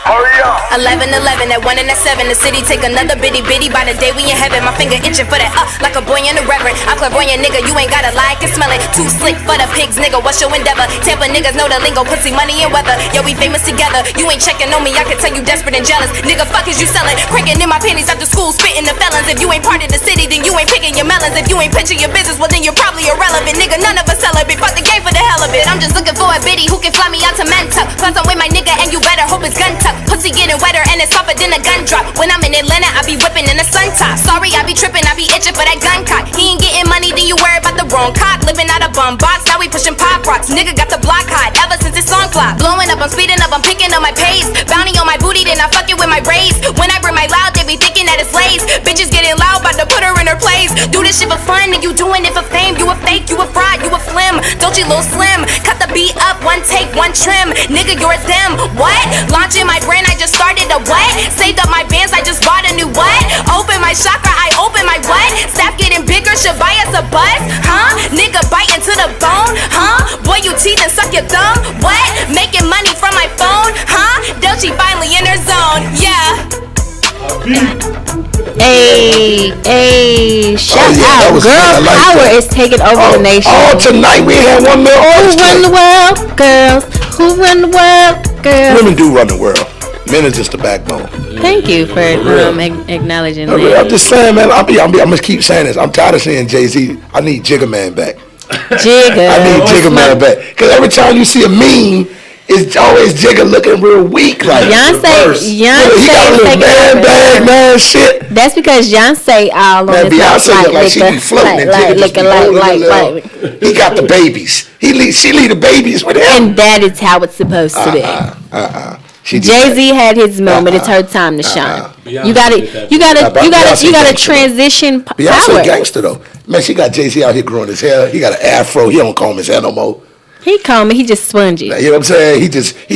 Hurry up. 11-11, that 1 and that 7. The city take another bitty by the day we in heaven. My finger itching for that like a boy in the reverend. I'm clairvoyant, nigga, you ain't gotta lie, I can smell it. Too slick for the pigs, nigga, what's your endeavor? Tampa niggas know the lingo, pussy, money, and weather. Yo, we famous together, you ain't checking on me, I can tell you desperate and jealous. Nigga, fuck is you selling? Cranking in my panties after school, spitting the felons. If you ain't part of the city, then you ain't picking your melons. If you ain't pitching your business, well then you're probably irrelevant. Nigga, none of us celebrate, fuck the game for the hell of it. I'm just looking for a biddy who can fly me out to Mentuck. Plus I'm with my nigga and you better hope it's gun tuck. Pussy getting wetter and it's softer than a gun drop. When I'm in Atlanta, I be whipping in a sun top. Sorry, I be tripping, I be itching for that gun cock. He ain't getting money, then you worry about the wrong cock. Living out a bum box, now we pushing pop rocks. Nigga got the block hot ever since this song flop. Blowing up, I'm speeding up, I'm picking up my pace. Bounty on my booty, then I fuck it with my braids. When I bring my loud, they be thinking that it's lace. Bitches getting loud, about to put her in her place. Do this shit for fun, and you doing it for fame. You a fake, you a fraud, you a flim. Don't you little slim? Cut the beat up, one take, one trim. Nigga, you're a them. What? Launching my brand, I just started a what? Saved up my bands, I just bought a new what? Open my chakra, I open my what? Staff getting bigger, should buy us a bus? Huh? Nigga bite into the bone? Huh? Boy, you teeth and suck your thumb? What? Making money from my phone? Huh? Dolce finally in her zone, yeah. Hey, shout out. Girl power is taking over the nation. Oh, tonight we had 1 million. Who run the world, girls? Who run the world, girls? Women do run the world. Men is just the backbone. Thank you for acknowledging that. I'm just saying, man. I'm gonna keep saying this. I'm tired of saying Jay-Z. I need Jigga Man back. Jigga. I need Jigga Man back. Because every time you see a meme, it's always Jigga looking real weak. Like Beyonce he got a little man bag, man, shit. That's because Beyonce all on his Beyonce look like she be floating and Jigga just be rolling. He got the babies. She leave the babies with him. And that is how it's supposed to be. Jay-Z had his moment. It's her time to shine. You gotta transition power. Beyonce gangster though. Man, she got Jay-Z out here growing his hair. He got an afro. He don't comb his hair no more. He comb it. He just spongy. You know what I'm saying? He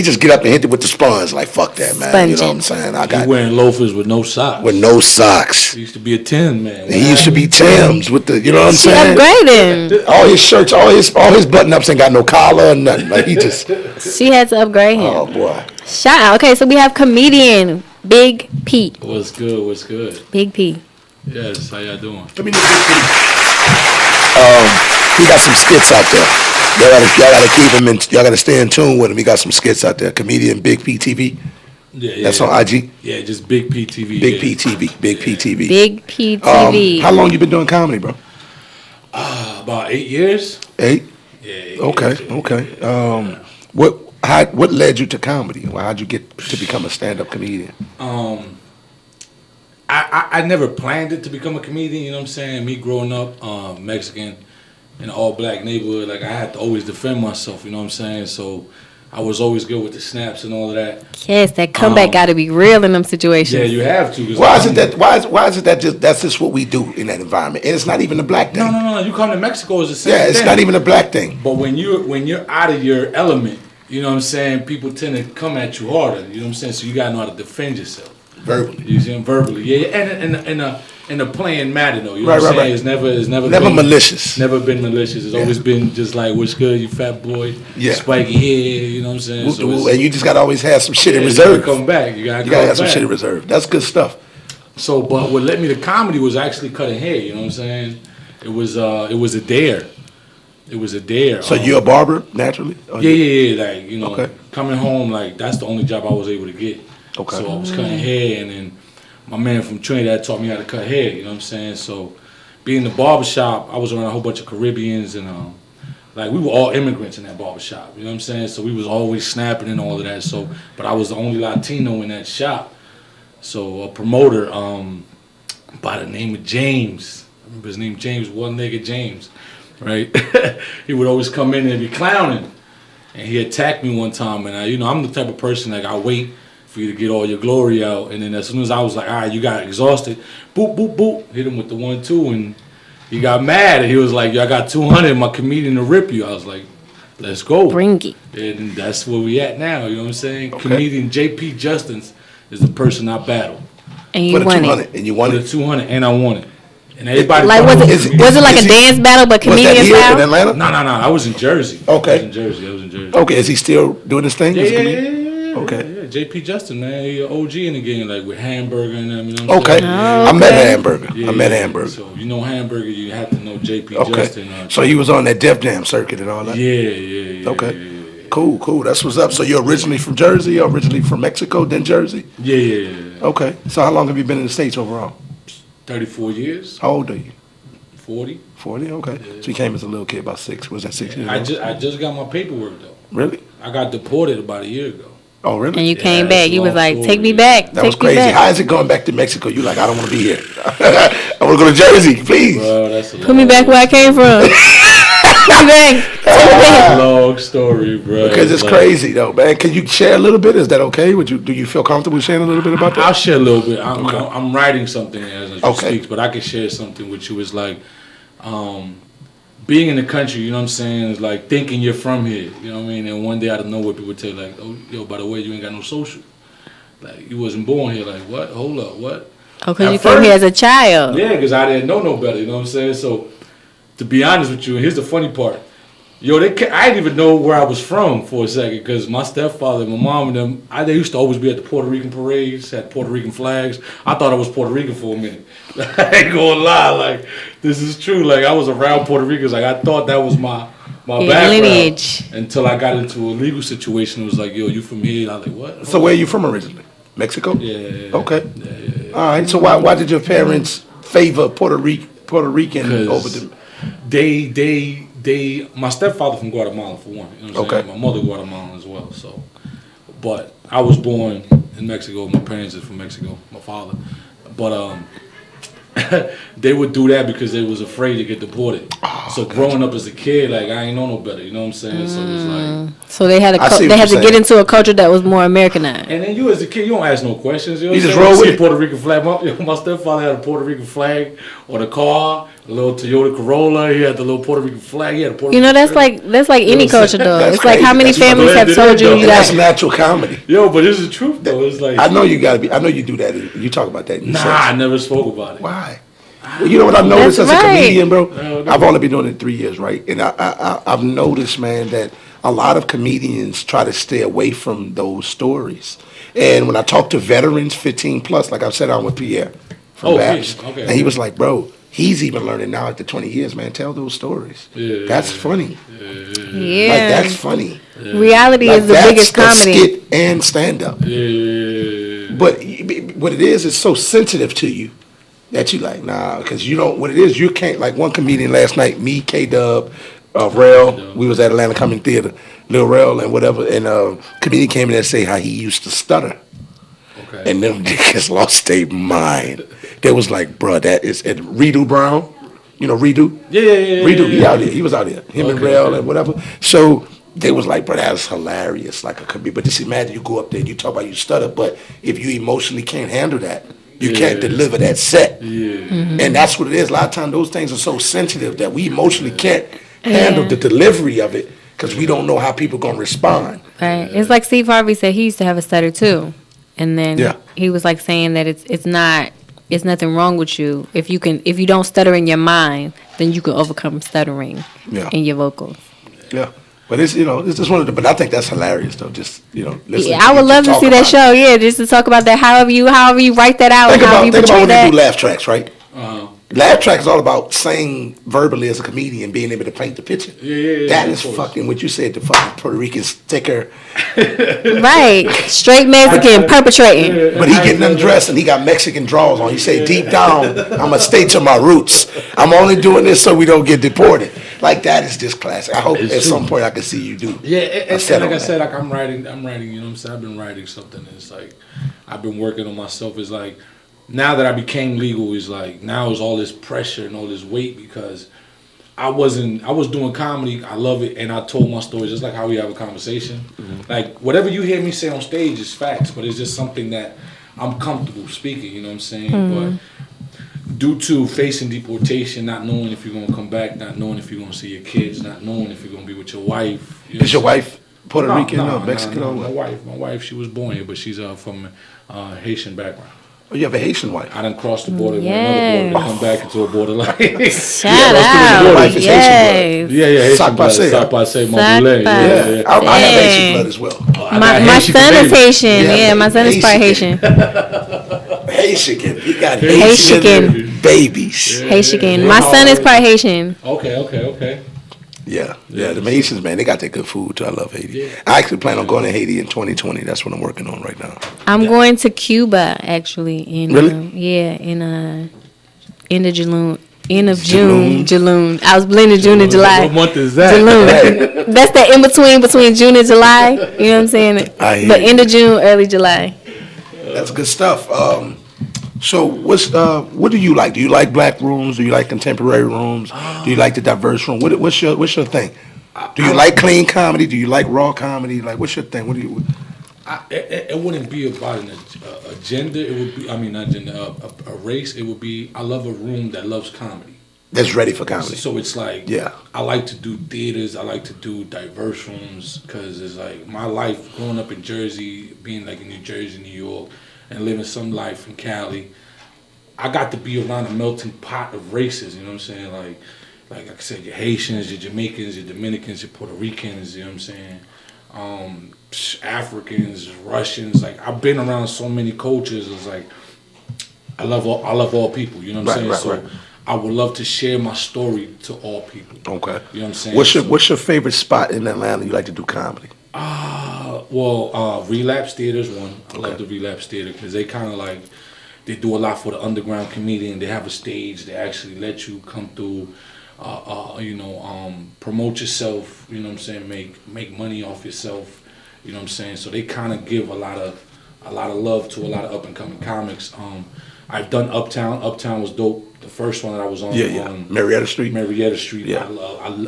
just get up and hit it with the sponge. Like fuck that, man. Sponging. You know what I'm saying? He wearing loafers with no socks. With no socks. He used to be a Tim man. He used to be Tim's with the. You know what I'm saying? Upgrading. All his shirts, all his button ups ain't got no collar or nothing. Like he just. She had to upgrade him. Oh boy. Shout out. Okay, so we have comedian Big P. What's good? What's good? Big P. Yes. How y'all doing? Let me know Big P. He got some skits out there. Y'all gotta keep him in. Y'all gotta stay in tune with him. He got some skits out there. Comedian Big P TV. Yeah. That's on IG. Yeah, just Big P TV. Big P TV. Big P TV. Big P TV. How long you been doing comedy, bro? About 8 years. 8. Yeah. 8 Okay. years, Okay. What led you to comedy? How'd you get to become a stand-up comedian? I never planned it to become a comedian. You know what I'm saying? Me growing up Mexican in an all-black neighborhood, like I had to always defend myself. You know what I'm saying? So I was always good with the snaps and all of that. Yes, that comeback got to be real in them situations. Yeah, you have to. Why is it that that's just what we do in that environment, and it's not even a black thing? No. You come to Mexico, it's the same thing. Yeah, it's not even a black thing. But when you're out of your element, you know what I'm saying, people tend to come at you harder. You know what I'm saying? So you gotta know how to defend yourself. Verbally. You see, verbally, yeah, and in a playing matter though. You know what I'm saying? It's never been malicious. Never been malicious. It's always been just like, what's good, you fat boy? Yeah. Spiky hair. You know what I'm saying? So and you just gotta always have some shit in reserve. You gotta come back. You gotta have some shit in reserve. That's good stuff. So, but what led me to comedy was actually cutting hair. You know what I'm saying? It was a dare. It was a dare. So you're a barber naturally? Yeah. Like, you know, coming home, like that's the only job I was able to get. Okay. So I was cutting hair, and then my man from Trinidad taught me how to cut hair. You know what I'm saying? So being in the barbershop, I was around a whole bunch of Caribbeans and like we were all immigrants in that barbershop. You know what I'm saying? So we was always snapping and all of that. So, but I was the only Latino in that shop. So a promoter by the name of James, I remember his name James, one-legged James, right? He would always come in and be clowning, and he attacked me one time. And I'm the type of person like I wait for you to get all your glory out, and then as soon as I was like, all right, you got exhausted, boop, boop, boop, hit him with the 1-2, and he got mad, and he was like, yo, I got 200, my comedian to rip you. I was like, let's go. Bring it. And that's where we at now, you know what I'm saying? Okay. Comedian J.P. Justins is the person I battled. And you won it. And you won it? For the 200, and I won it. And everybody like, was it like a dance battle, but comedian style? In Atlanta? No. I was in Jersey. Okay. I was in Jersey. Okay, is he still doing his thing? Yeah. Okay. Yeah, JP Justin, man, he an OG in the game, like with Hamburger and them, you know what I'm saying? I met Hamburger. Yeah, I met Hamburger. So, Hamburger, you have to know JP Justin. So he was on that Def Jam circuit and all that? Yeah. Okay. Yeah. Cool. That's what's up. So you're originally from Jersey, originally from Mexico, then Jersey? Yeah. Okay. So how long have you been in the States overall? 34 years. How old are you? 40. 40, okay. Yeah. So you came as a little kid, about 6. Was that 6 years old? I just got my paperwork, though. Really? I got deported about a year ago. Oh, really? And you came back. You was like, take me back. That was crazy. How is it going back to Mexico? You like, I don't want to be here. I want to go to Jersey, please. Bro, put me back where I came from. Put me back. Long story, bro. Because it's crazy, though, man. Can you share a little bit? Is that okay? Do you feel comfortable sharing a little bit about that? I'll share a little bit. I'm writing something as it speaks, but I can share something with you. It's like, being in the country, you know what I'm saying, is like thinking you're from here, you know what I mean? And one day out of nowhere, people tell you like, oh, yo, by the way, you ain't got no social. Like, you wasn't born here. Like, what? Hold up, what? Oh, because you came here as a child. Yeah, because I didn't know no better, you know what I'm saying? So, to be honest with you, and here's the funny part. Yo, I didn't even know where I was from for a second, because my stepfather and my mom and them, they used to always be at the Puerto Rican parades, had Puerto Rican flags. I thought I was Puerto Rican for a minute. I ain't gonna lie, like, this is true. Like, I was around Puerto Ricans, like, I thought that was my background. Lineage. Until I got into a legal situation. It was like, yo, you from here? I was like, what? So where are you from originally? Mexico? Yeah. Okay. Yeah. All right, so why did your parents favor Puerto Rican over them? My stepfather from Guatemala, for one. You know what I'm saying? My mother Guatemalan as well. So, but I was born in Mexico. My parents are from Mexico. My father, but they would do that because they was afraid to get deported. So growing up as a kid, like I ain't know no better. You know what I'm saying? So it's like so they had to get into a culture that was more Americanized. And then you as a kid, you don't ask no questions. You just roll with it. Puerto Rican flag. My stepfather had a Puerto Rican flag on the car. A little Toyota Corolla. He had the little Puerto Rican flag. He had a Puerto Rican that's like any culture though. It's crazy. Like how many families have told you that's natural comedy. Yo, but this is the truth though. It's like I know you gotta be. I know you do that. You talk about that. I never spoke about it. Why? Well, you know what I've noticed as a comedian, bro? I've only been doing it 3 years, right? And I've noticed, man, that a lot of comedians try to stay away from those stories. And when I talk to veterans, 15 plus, like I've sat down with Pierre from Babs, and he was like, bro, he's even learning now after 20 years, man, tell those stories. Yeah, that's funny. Yeah. Like, that's funny. Yeah. Reality is the biggest comedy. Skit and stand-up. Yeah. But what it is, it's so sensitive to you. That you like, nah, because you don't, what it is, you can't, like one comedian last night, me, K-Dub, Rel, we was at Atlanta Comedy Theater, Lil Rel and whatever, and comedian came in and say how he used to stutter. Okay. And them niggas lost their mind. They was like, bruh, that is, and Redo Brown, you know Redo? Yeah. Redo, he out there, he was out there, him and Rel and whatever. So they was like, bro, that was hilarious, like a comedian. But just imagine you go up there and you talk about you stutter, but if you emotionally can't handle that, you can't deliver that set. Yeah. Mm-hmm. And that's what it is. A lot of times those things are so sensitive that we emotionally can't handle the delivery of it because we don't know how people going to respond. Right. It's like Steve Harvey said he used to have a stutter too. And then he was like saying that it's nothing wrong with you. If you don't stutter in your mind, then you can overcome stuttering in your vocals. Yeah. But it's it's just one of the. But I think that's hilarious though. Just listen. Yeah, I would love to see that show. Yeah, just to talk about that. However you write that out. Think about when you do laugh tracks, right? Laugh track is all about saying verbally as a comedian, being able to paint the picture. Yeah. That is fucking what you said. The fucking Puerto Rican sticker. Right, straight Mexican perpetrating. But he getting undressed and he got Mexican drawers on. He say, deep down, I'ma stay to my roots. I'm only doing this so we don't get deported. Like that is just classic. I hope at some point I can see you do. Yeah, and like I said, like I'm writing. You know what I'm saying? I've been writing something. And it's like I've been working on myself. It's like. Now that I became legal, is like now is all this pressure and all this weight because I was doing comedy. I love it, and I told my stories just like how we have a conversation. Mm-hmm. Like whatever you hear me say on stage is facts, but it's just something that I'm comfortable speaking. You know what I'm saying? Mm-hmm. But due to facing deportation, not knowing if you're gonna come back, not knowing if you're gonna see your kids, not knowing if you're gonna be with your wife. You know is your wife Puerto Rican or Mexican? No, my wife, she was born here, but she's from Haitian background. Oh, you have a Haitian wife. I done crossed the border, another border, to come back into a border life. Shout out. Your wife is Haitian blood. Yeah, Haitian blood. Sac passe, Mandoulet. Yeah. I have Haitian blood as well. My son is Haitian. Yeah, my son is part Haitian. Haitian. He got Haitian babies. Haitian. My son is part Haitian. Okay. Yeah. The Haitians, man, they got that good food too. I love Haiti. Yeah. I actually plan on going to Haiti in 2020. That's what I'm working on right now. I'm going to Cuba actually in really? End of June. June. I was blending June and July. What month is that? June. That's the in between June and July. You know what I'm saying? But end of June, early July. That's good stuff. So what do you like? Do you like black rooms? Do you like contemporary rooms? Do you like the diverse room? What's your thing? Do you like clean comedy? Do you like raw comedy? Like what's your thing? What do you? It wouldn't be about an agenda. It would be not agenda. A race. It would be. I love a room that loves comedy. That's ready for comedy. So it's like I like to do theaters. I like to do diverse rooms because it's like my life growing up in Jersey, being like in New Jersey, New York. And living some life in Cali, I got to be around a melting pot of races. You know what I'm saying? Like I said, your Haitians, your Jamaicans, your Dominicans, your Puerto Ricans. You know what I'm saying? Africans, Russians. Like I've been around so many cultures. It's like I love all people. You know what I'm saying? So I would love to share my story to all people. Okay. You know what I'm saying? What's your favorite spot in Atlanta you like to do comedy? Relapse Theater is one. I love the Relapse Theater because they kind of like they do a lot for the underground comedian. They have a stage. They actually let you come through, promote yourself. You know what I'm saying? Make money off yourself. You know what I'm saying? So they kind of give a lot of love to a lot of up and coming comics. I've done Uptown. Uptown was dope. The first one that I was on. Marietta Street. Yeah.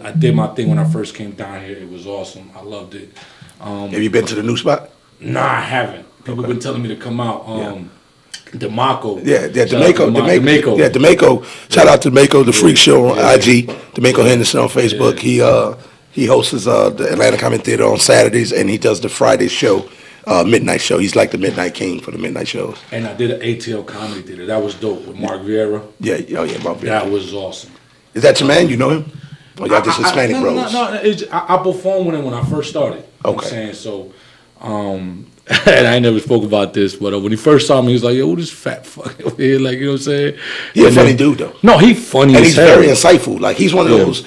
I did my thing when I first came down here. It was awesome. I loved it. Have you been to the new spot? Nah, I haven't. People been telling me to come out. DeMarco. Yeah, DeMarco. Yeah, DeMarco. Shout out to DeMarco, the Freak Show on IG. DeMarco Henderson on Facebook. He hosts the Atlanta Comedy Theater on Saturdays, and he does the Friday show, midnight show. He's like the midnight king for the midnight shows. And I did an ATL Comedy Theater. That was dope with Mark Vieira. Yeah, Mark Vieira. That was awesome. Is that your man? You know him? Or y'all just Hispanic bros? No. I performed with him when I first started. Okay. You know what I'm saying? So, and I never spoke about this, but when he first saw me, he was like, yo, who this fat fuck over here? Like, you know what I'm saying? He's a funny dude, though. No, he's funny and as hell. And he's very insightful. Like, he's one of those,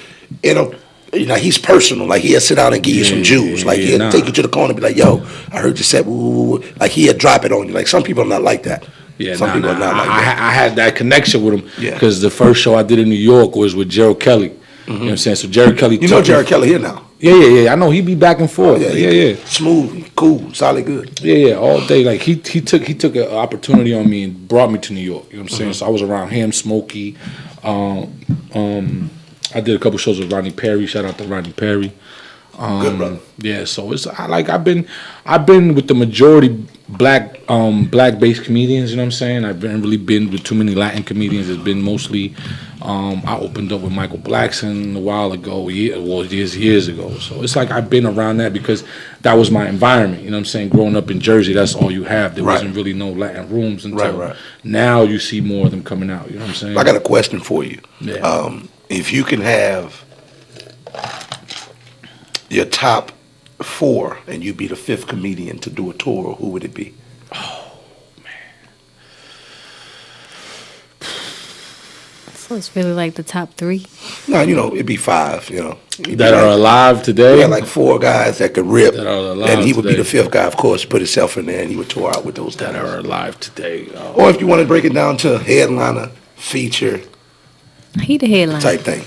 he's personal. Like, he'll sit down and give you some juice. Like, he'll take you to the corner and be like, yo, I heard you said, woo. Like, he'll drop it on you. Like, some people are not like that. Yeah, some people are not like that. I had that connection with him because the first show I did in New York was with Gerald Kelly. Mm-hmm. You know what I'm saying? So Jared Kelly. You know Jared Kelly here now? Yeah. I know he be back and forth. Oh, yeah. Smooth, cool, solid, good. Yeah, all day. Like he took an opportunity on me and brought me to New York. You know what I'm saying? So I was around him, Smokey. I did a couple shows with Rodney Perry. Shout out to Rodney Perry. Good brother. Yeah, so I've been with the majority black based comedians. You know what I'm saying? I've been with too many Latin comedians. It's been mostly. I opened up with Michael Blackson a while ago, years ago. So it's like I've been around that because that was my environment. You know what I'm saying? Growing up in Jersey, that's all you have. There wasn't really no Latin rooms until now. You see more of them coming out. You know what I'm saying? I got a question for you. Yeah. If you can have your top 4 and you be the 5th comedian to do a tour, who would it be? Oh, man. So it's really like the top 3. No, it'd be 5. It'd That be are alive today? We had like 4 guys that could rip, That are alive and he would today. be the 5th guy, of course. Put himself in there, and he would tour out with those guys. That are alive today. Or if you want to break it down to headliner, feature He the headline. type thing.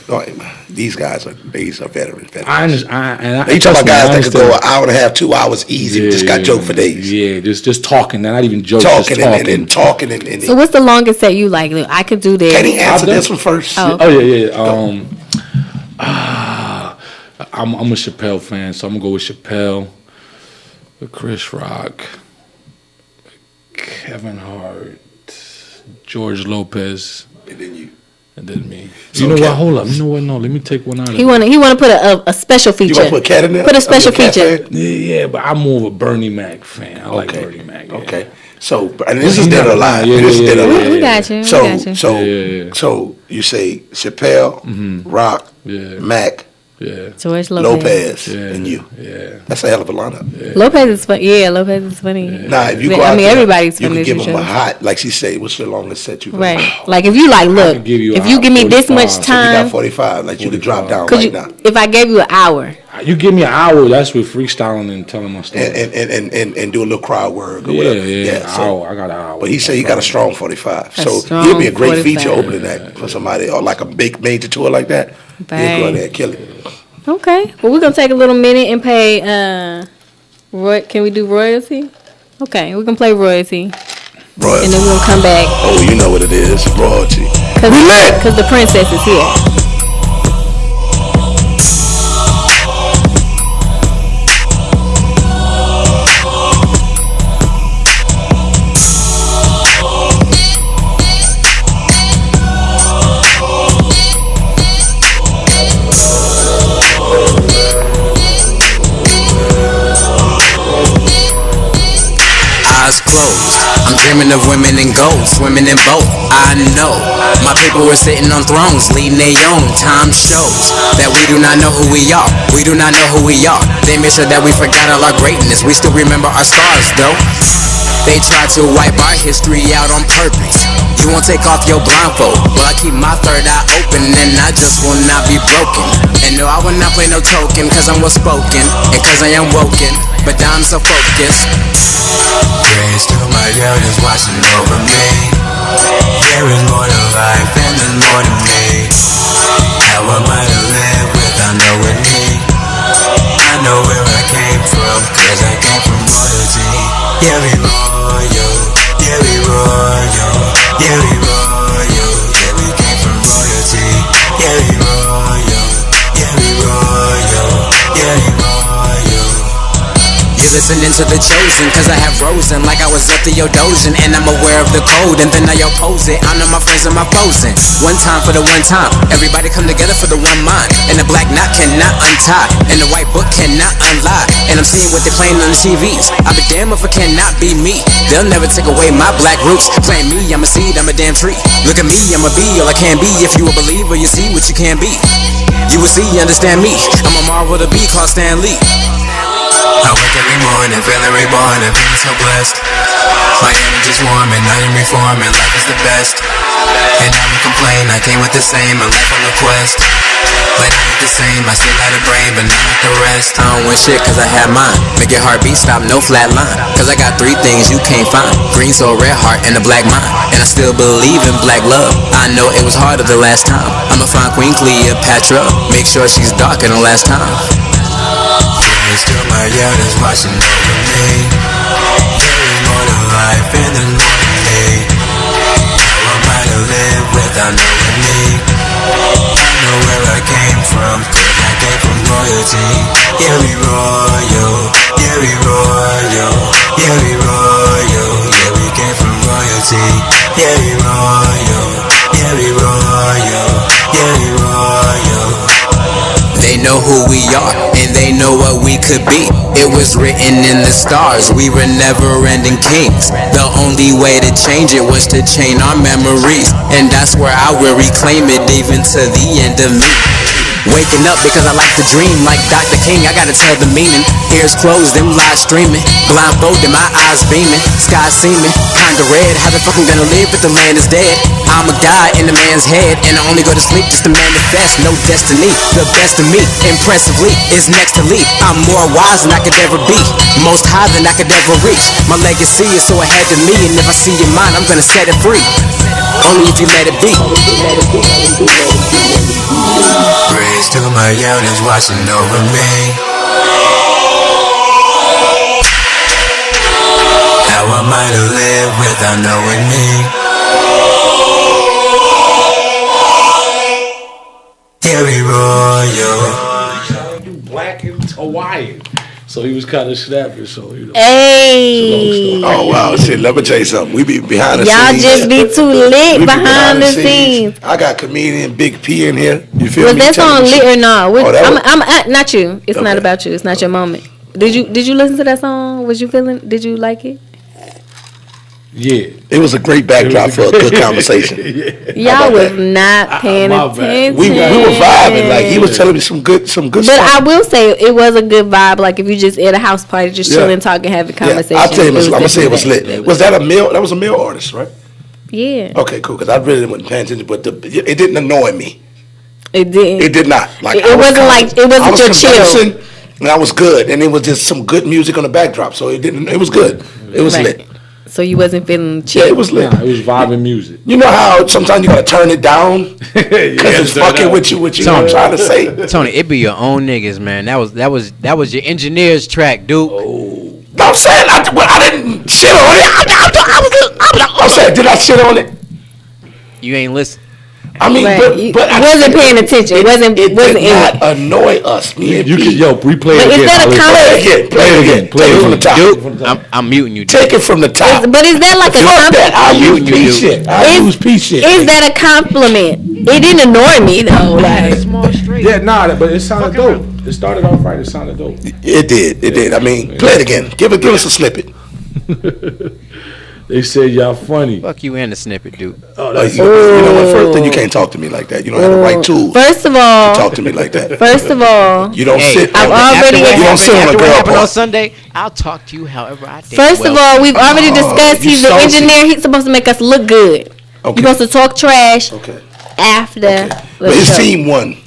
These guys are veterans. I understand. You talking about guys that could go an hour and a half, 2 hours easy. Just got joke for days. Yeah, just talking. Not even jokes. Talking just talking. and talking and So what's the longest set you like? Look, I could do this. Can he answer this one first? Oh. Yeah. I'm a Chappelle fan, so I'm gonna go with Chappelle, Chris Rock, Kevin Hart, George Lopez, and then me. So You know Kev- what? Hold up. You know what? No, let me take one out of He it. want to put a special feature. You want to put Cat in there? Put a special feature. Yeah, but I'm more of a Bernie Mac fan. I like Bernie Mac. Yeah. Okay. So, and this is Dead or Alive. Yeah, This is yeah, Dead or yeah, Alive. We got you. So, we got you. so, Yeah. so you say Chappelle, Rock, Yeah. Mac, Yeah. George Lopez. Lopez, Yeah. and you. Yeah. That's a hell of a lineup. Lopez is funny. Yeah, Lopez is funny. Nah, if you go I out mean, there, everybody's you funny. can give this them a show. hot, like she said, what's the longest set you can Right. Like if you like, look, could give you if a you give me this 45. much So you time, got 45, like you could drop down could right you? now. If I gave you an hour, You give me an hour. That's with freestyling and telling my story. And do a little crowd work or yeah, whatever. yeah. so, hour. I got an hour. but he said he got a strong 45. A So strong he'll be a great 45. feature opening that for somebody, or like a big major tour like that. He'll go Bang. in there and kill it. okay. Well, we're gonna take a little minute and pay. Can we do royalty? Okay, we can play royalty, Royalty. and then we're gonna come back Oh, you know what it is. Royalty. Roulette. because the princess is here. Eyes closed. I'm dreaming of women in gold, swimming in both. I know my people were sitting on thrones, leading their own. Time shows that we do not know who we are. We do not know who we are. They made sure that we forgot all our greatness. We still remember our scars, though. They try to wipe our history out on purpose. You won't take off your blindfold. Well, I keep my third eye open and I just will not be broken. And no, I will not play no token, cause I'm well spoken and cause I am woken, but I'm so focused. Praise to my elders watching over me. There is more to life and there's more to me. How am I to live without knowing me? I know where I came from, cause I came from royalty. Yeah, we royal, yeah, we royal, yeah, we royal, yeah, we came from royalty. Yeah, we royal, yeah, we royal, yeah, we royal. You're listening to the chosen, cause I have risen like I was up to your dozing, and I'm aware of the code, and then I oppose it. I know my friends and my foes in. One time for the one time, everybody come together for the one mind. And the black knot cannot untie, and the white book cannot unlie. And I'm seeing what they're playing on the TVs. I'll be damned if it cannot be me. They'll never take away my black roots. Plant me, I'm a seed, I'm a damn tree. Look at me, I'm a be all I can be. If you a believer, you see what you can be. You will see, you understand me. I'm a marvel to be called Stan Lee. I wake every morning, feeling reborn and feeling so blessed. My energy's warm and I am reforming, life is the best. And I won't complain, I came with the same, a life on a quest. But I ain't the same, I still had a brain, but not like the rest. I don't want shit cause I have mine. Make your heartbeat stop, no flat line. Cause I got 3 things you can't find: green soul, red heart, and a black mind. And I still believe in black love. I know it was harder the last time. I'ma find Queen Cleopatra, make sure she's darker than last time. Praise to my elders watching over me. There is more to life and there's more to me. How am I to live without knowing me? I know where I came from, cause I came from royalty. Yeah, we royal, yeah, we royal, yeah, we royal, yeah, we came from royalty. Yeah, we royal, yeah, we royal, yeah, we royal. They know who we are, and they know what we could be. It was written in the stars, we were never-ending kings. The only way to change it was to chain our memories, and that's where I will reclaim it even to the end of me. Waking up because I like to dream like Dr. King. I gotta tell the meaning. Ears closed, them lies streaming. Blindfolded, my eyes beaming. Sky seeming kinda red. How the fuck I'm gonna live if the land is dead? I'm a guy in the man's head, and I only go to sleep just to manifest. No destiny, the best of me, impressively, is next to lead. I'm more wise than I could ever be, most high than I could ever reach. My legacy is so ahead of me, and if I see your mind, I'm gonna set it free. Only if you let it be. Praise to my elders watching over me. How am I to live without knowing me? Yeah, we royal. Black and Hawaiian. So he was kind of snapping. So Hey. Oh wow! Shit, let me tell you something. We be behind the Y'all scenes. just be too lit We be behind the scenes. I got comedian Big P in here. You feel Was me? that song lit or not? Oh, Not you. It's not about you. It's not your moment. Did you listen to that song? Was you feeling? Did you like it? Yeah, it was a great backdrop for a good conversation. Y'all was not paying attention. We were vibing. Like he was telling me some good But stuff. I will say it was a good vibe. Like if you just at a house party, just chilling, talking, having conversation. I'll tell you, I'm gonna say it was lit. Was that a male? That was a male artist, right? Yeah. Okay, cool. Because I really wasn't paying attention, but it didn't annoy me. It didn't. It did not. Like it wasn't your chill. And I was good, and it was just some good music on the backdrop. So it didn't. It was good. It was lit. So you wasn't feeling chill. Yeah, it was lit. Nah, it was vibing music. You know how sometimes you gotta turn it down because it's fucking with you. What you know what I'm trying to say? Tony, it be your own niggas, man. That was your engineer's track, dude. Oh. I'm saying I didn't shit on it. I'm saying, did I shit on it? You ain't listen. I mean, but I wasn't paying attention. It wasn't did not annoy us. Me and you can replay but it again. Play it again. Play it from the top. Dude, I'm muting you. Take it from the top. But is that like a compliment? I use P shit. I use P shit. Is that a compliment? It didn't annoy me though. Like yeah, nah, but it sounded dope. It started off right. It sounded dope. It did. I mean, play it again. Give us a snippet. They said y'all funny. Fuck you and the snippet, dude. You know what? First thing, you can't talk to me like that. You don't have the right tools. First of all, to talk to me like that. First of all, you don't sit. I've already. You don't sit on a girl part. On Sunday, I'll talk to you however I think. First of all, we've already discussed he's an engineer. He's supposed to make us look good. Okay. You're supposed to talk trash. Okay. After. Okay. But his team won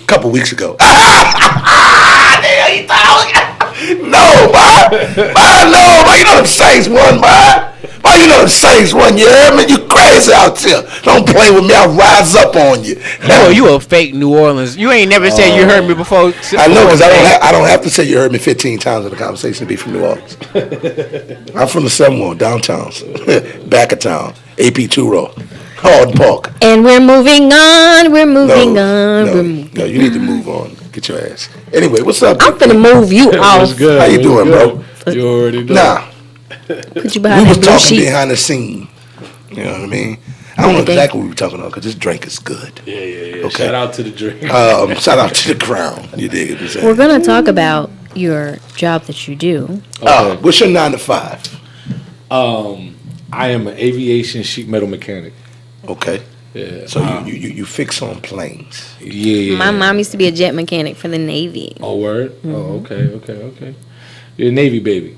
a couple weeks ago. No, man. You know them Saints won, man. You know them Saints won, you hear me? You crazy out there. Don't play with me, I'll rise up on you. No, you a fake New Orleans. You ain't never said you heard me before. I know, because I don't have to say you heard me 15 times in the conversation to be from New Orleans. I'm from the 7-1, downtown, back of town, AP2 row, Hard Park. And we're moving on, No, you need to move on. Get your ass. Anyway, what's up? I'm finna move you off. What's good? How you doing, bro? You already know. Nah. Put you behind we was that blue talking sheet. behind the scene. You know what I mean? I don't know exactly what we were talking about because this drink is good. Yeah. Okay. Shout out to the drink. Shout out to the crown. You dig what I'm saying? We're gonna talk about your job that you do. Okay. What's your 9 to 5? I am an aviation sheet metal mechanic. Okay. Yeah. So you fix on planes. Yeah. My mom used to be a jet mechanic for the Navy. Oh, word? Mm-hmm. Oh, okay. You're a Navy baby.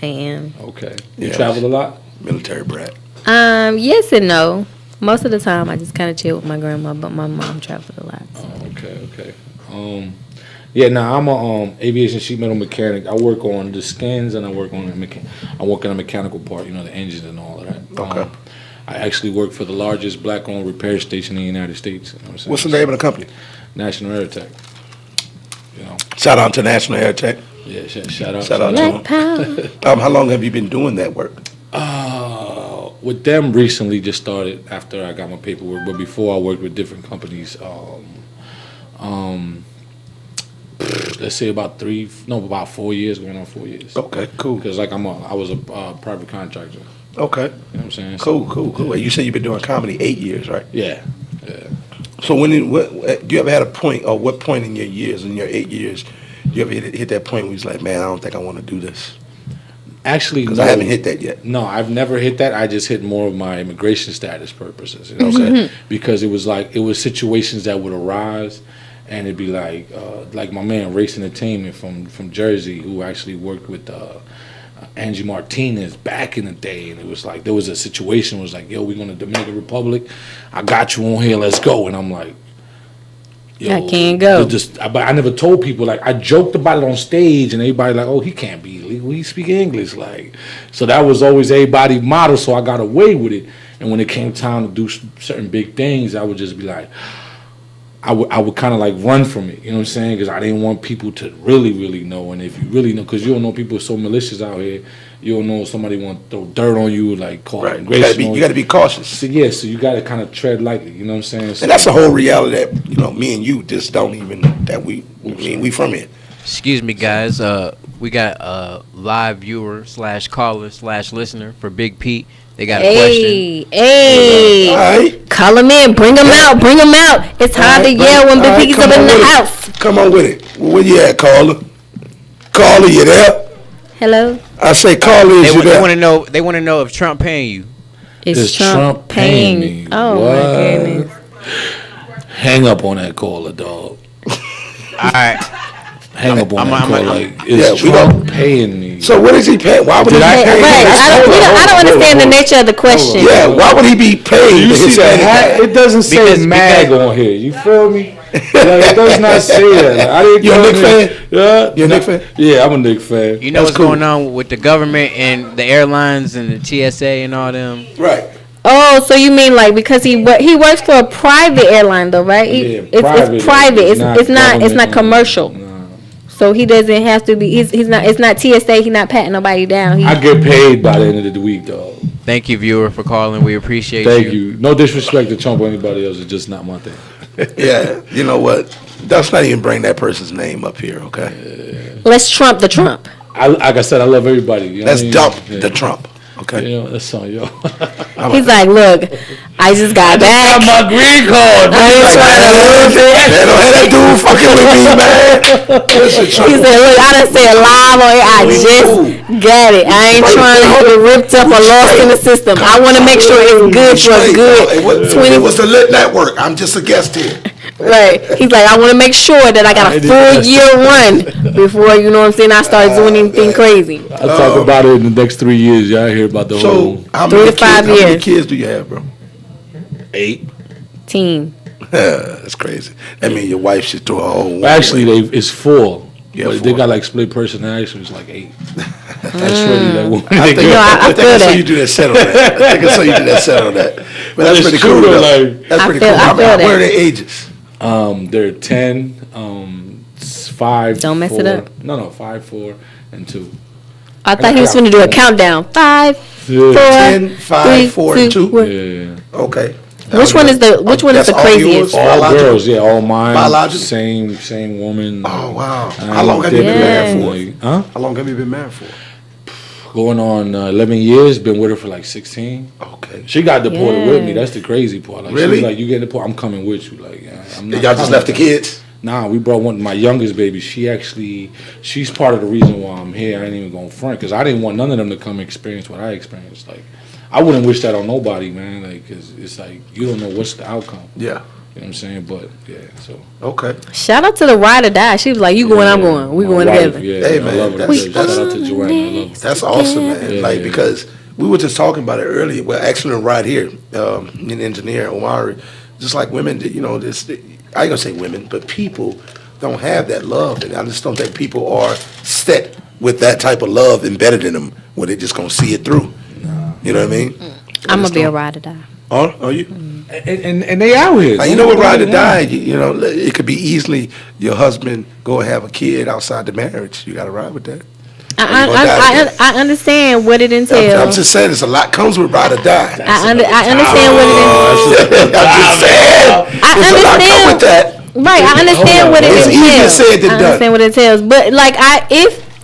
I am. Okay. You travel a lot? Military brat. Yes and no. Most of the time, I just kind of chill with my grandma, but my mom traveled a lot. So. Oh, okay. I'm a aviation sheet metal mechanic. I work on the skins and I work on the mechanical part, the engines and all of that. Okay. I actually work for the largest black-owned repair station in the United States. What's the name of the company? National Air Tech. Shout out to National Air Tech. Yeah, shout out to them. How long have you been doing that work? With them recently, just started after I got my paperwork. But before, I worked with different companies. Let's say about 4 years, going on 4 years. Okay, cool. Because I was a private contractor. Okay. You know what I'm saying? Cool. You said you've been doing comedy 8 years, right? Yeah. So do you ever had a point, or what point in your 8 years, do you ever hit that point where you was like, man, I don't think I want to do this? Actually, because I haven't hit that yet. No, I've never hit that. I just hit more of my immigration status purposes. You know what I'm saying? Because it was situations that would arise and it'd be like my man Race Entertainment from Jersey, who actually worked with Angie Martinez back in the day, and it was like there was a situation where it was like, yo, we're going to Dominican Republic, I got you on here, let's go. And I'm like, yo, I can't go. But I never told people, like, I joked about it on stage, and everybody like, oh, he can't be illegal, he speak English, like, so that was always everybody's motto, so I got away with it. And when it came time to do certain big things, I would just be like, I would kind of like run from it, you know what I'm saying? Because I didn't want people to really know. And if you really know, because you don't know, people are so malicious out here. You don't know if somebody want to throw dirt on you, like call immigration. You got to be cautious. So so you got to kind of tread lightly, you know what I'm saying? So, and that's the whole reality that me and you just don't even we from here. Excuse me, guys. We got a live viewer / caller / listener for Big Pete. They got a question. Hey, right. Call him in. Bring him out. Bring him out. It's hard to yell when Big Piggy's up in the house. Come on with it. Where you at, caller? Caller, you there? Hello. I say, caller, is you there? They want to know if Trump paying you. Is Trump paying me? Oh what? My goodness. Hang up on that caller, dog. All right. Hang up on that caller. Like, is Trump paying me? So what is he paying? Why would he pay? Right. I don't understand the nature of the question. Yeah. Why would he be paid? You see that hat? It doesn't say MAG on here. You feel me? Like, it does not say that. Like, you a Knicks fan? Yeah. You a Knicks fan? Yeah, I'm a Knicks fan. You know what's going on with the government and the airlines and the TSA and all them? Right. Oh, so you mean like because he works for a private airline though, right? It's private. It's not commercial. No. So he doesn't have to be. He's not. It's not TSA. He's not patting nobody down. I get paid by the end of the week, though. Thank you, viewer, for calling. We appreciate you. Thank you. No disrespect to Trump or anybody else. It's just not my thing. Yeah. You know what? Let's not even bring that person's name up here, okay? Let's Trump the Trump. Like I said, I love everybody. You know Let's dump the Trump. Okay. You know, that's on yo. He's like, look, I just got back. Got my green card. I ain't trying to lose it. Man, don't have that dude fucking with me, man. He said, look, I done said live on it. I just got it. I ain't trying to get ripped up or lost in the system. I want to make sure it's good for good. It was the Lit Network. I'm just a guest here. Right. He's like, I want to make sure that I got a full year run before, you know what I'm saying, I start doing anything crazy. I'll talk about it in the next 3 years. Y'all hear about the whole... How 3 to 5 years. How many kids do you have, bro? 8. That's crazy. That means your wife should throw a whole... Actually, it's 4. Yeah, but 4. They got like split personality, so it's like 8. That's really like one. I think I saw you do that set on that. I think I saw you do that set on that. But that's pretty cool, though. Like, that's pretty cool. What are their ages? They're 10, 5. Don't mess 4. it up. No, 5, 4, and 2. I thought he was going to do a countdown. 5, 4, 10, 5, 4, and 2. Yeah. Okay. Which one is the craziest? All girls, yeah, all mine. Biological? Same woman. Oh wow! How long have you been married for? Huh? How long have you been married for? Going on 11 years. Been with her for like 16. Okay. She got deported with me. That's the crazy part. Like, really? She's like, you getting deported? I'm coming with you. Like, I'm not. Y'all just left the kids? Nah, we brought my youngest baby. She's part of the reason why I'm here. I ain't even going front because I didn't want none of them to come experience what I experienced. Like, I wouldn't wish that on nobody, man. Like, cause it's like you don't know what's the outcome. Yeah. You know what I'm saying? But yeah, so okay. Shout out to the ride or die. She was like, "You going? I'm going. We going together." Yeah, hey man, I love her. Shout out to Joanna. I love her. That's awesome, man. Because we were just talking about it earlier. Well, actually, right here, an engineer Omari, just like women, you know, this. I ain't gonna say women, but people don't have that love, and I just don't think people are set with that type of love embedded in them, where they just gonna see it through. You know what I mean? I'm gonna be a ride or die. Oh, are you? And they out here. Now, you know what, ride or die? You know, it could be easily your husband go and have a kid outside the marriage. You got to ride with that. I understand what it entails. I'm just saying, there's a lot comes with ride or die. I understand what it entails. I'm just saying, there's a lot come with that. Right, I understand what it entails. It's easier said than done. I understand what it entails, but like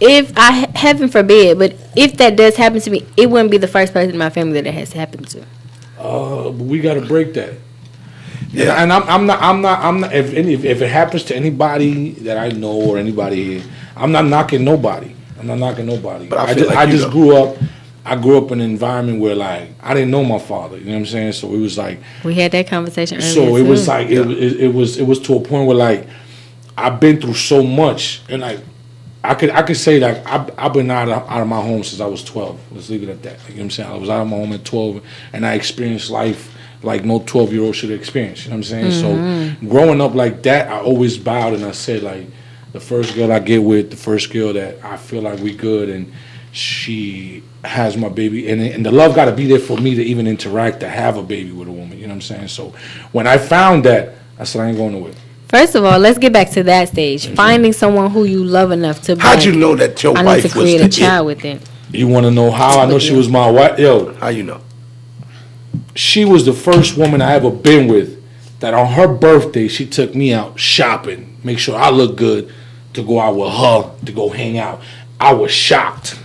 if I heaven forbid, but if that does happen to me, it wouldn't be the first person in my family that it has happened to. But we got to break that. Yeah, and I'm not. If it happens to anybody that I know or anybody here, I'm not knocking nobody. But I just grew up. I grew up in an environment where like I didn't know my father. You know what I'm saying? So it was like we had that conversation earlier. So it was like it was to a point where like I've been through so much, and like I could say that I've been out of my home since I was 12. Let's leave it at that. You know what I'm saying? I was out of my home at 12, and I experienced life like no 12-year-old should experience. You know what I'm saying? So growing up like that, I always bowed and I said like, the first girl I get with, the first girl that I feel like we good, and she has my baby, and the love got to be there for me to even interact, to have a baby with a woman. You know what I'm saying? So when I found that, I said I ain't going nowhere. First of all, let's get back to that stage. Finding someone who you love enough to. How'd you know that your I wife need to was create a the child with it. You want to know how I know she was my wife? Yo, How you know? she was the first woman I ever been with that on her birthday she took me out shopping, make sure I look good, to go out with her, to go hang out. I was shocked.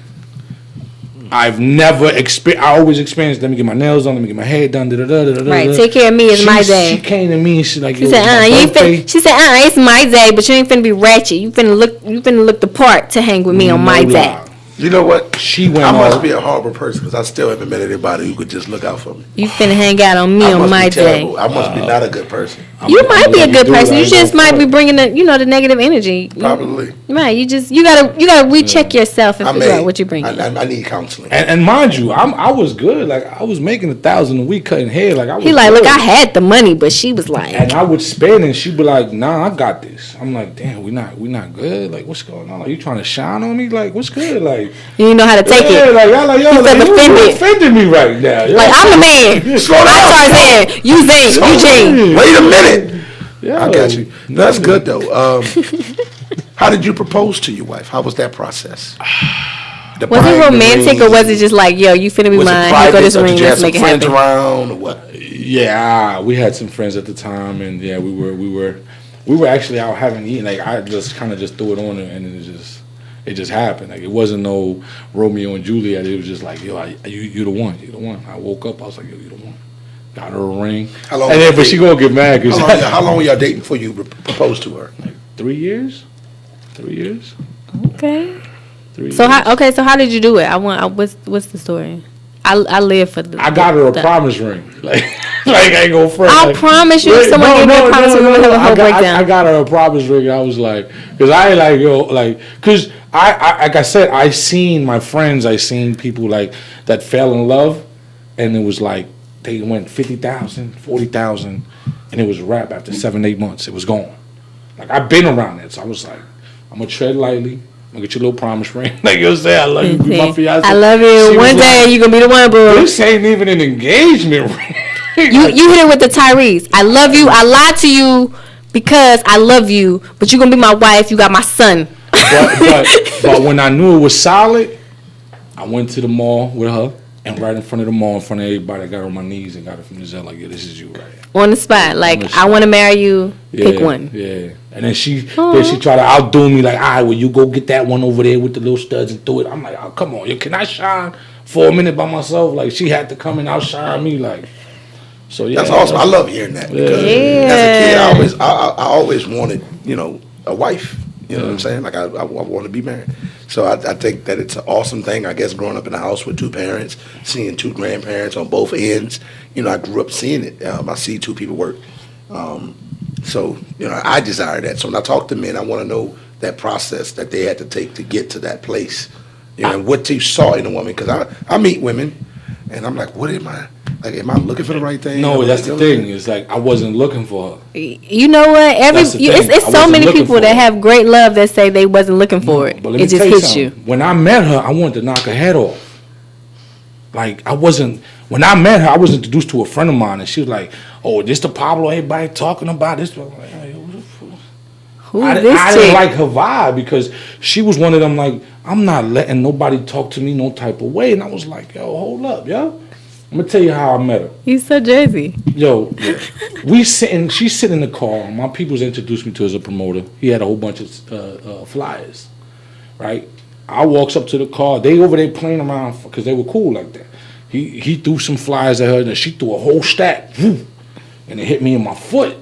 I've never experienced. I always experienced. Let me get my nails done. Let me get my hair done. Right, take care of me. It's my day. She came to me and she's like, she said, she said, it's my day, but you ain't finna be ratchet. You finna look the part to hang with me on my day. You know what? She went. I must be a horrible person because I still haven't met anybody who could just look out for me. You finna hang out on me on my day. I must be not a good person. You might be a good person. You just might be bringing the negative energy. Probably. Right. You gotta recheck yourself and figure out what you're bringing. I need counseling. And mind you, I was good. Like I was making $1,000 a week cutting hair. Like I was. He like, good. look, I had the money, but she was like. And I would spend, and she'd be like, "Nah, I got this." I'm like, "Damn, we not good. Like, what's going on? Like, you trying to shine on me? Like, what's good? Like, you didn't know how to take it. Like, y'all like, yo, like, you offended me right now. Like, I'm a man. Slow down. I Tarzan. You Zane. You Jane. Wait a minute. Yeah, I got you. That's good though. How did you propose to your wife? How was that process? Was it romantic or was it just like, yo, you finna be mine? You go this ring, let's make it happen. Around or what? Yeah, we had some friends at the time, and yeah, we were actually out having eaten. Like I just kind of just threw it on her, and it just happened. Like it wasn't no Romeo and Juliet. It was just like, yo, you the one, you the one. I woke up, I was like, yo, you the one. Got her a ring. How long? And then, but she gonna get mad. How long were y'all dating before you proposed to her? Like 3 years. 3 years. Okay. 3 years. So how did you do it? What's the story? I live for the. I got her a promise ring. Like I ain't gonna front. I promise you, if someone gave me a promise ring, we're gonna have a whole breakdown. I got her a promise ring. I was like, cause I ain't like yo, like, cause I like I said, I seen my friends, I seen people like that fell in love, and it was like they went 50,000, 40,000, and it was a wrap after 7-8 months. It was gone. Like I've been around that, so I was like, I'm gonna tread lightly. I'm gonna get your little promise ring. Like you say, I love you, be my fiance. I love you. One day you're gonna be the one, bro. This ain't even an engagement ring. You hit it with the Tyrese. I love you. I lied to you because I love you, but you're gonna be my wife. You got my son. But when I knew it was solid, I went to the mall with her, and right in front of the mall, in front of everybody, I got on my knees and got it from the Zelle. Like, yeah, this is you right here. On the spot, like I want to marry you. Yeah, pick one. Yeah. And then she tried to outdo me, like, all right, well, you go get that one over there with the little studs and throw it. I'm like, oh, come on, can I shine for a minute by myself? Like, she had to come and outshine me, like. So yeah, that's awesome. I love hearing that because as a kid, I always wanted, a wife. You know what I'm saying? Like I want to be married. So I think that it's an awesome thing. I guess growing up in a house with two parents, seeing two grandparents on both ends. I grew up seeing it. I see two people work. So I desire that. So when I talk to men, I want to know that process that they had to take to get to that place. And what you saw in a woman. Because I meet women, and I'm like, what am I? Like, am I looking for the right thing? No, that's the thing. It's like I wasn't looking for her. You know what? It's so many people that have great love that say they wasn't looking for it. But it just hits you. When I met her, I wanted to knock her head off. Like when I met her, I was introduced to a friend of mine, and she was like, "Oh, this the Pablo everybody talking about this." I'm like, hey, I didn't like her vibe because she was one of them like, I'm not letting nobody talk to me no type of way, and I was like, yo, hold up, yo. I'm gonna tell you how I met her. You so Jersey. Yo, she's sitting in the car. My people's introduced me to as a promoter. He had a whole bunch of flyers, right? I walks up to the car. They over there playing around because they were cool like that. He threw some flyers at her, and she threw a whole stack, and it hit me in my foot.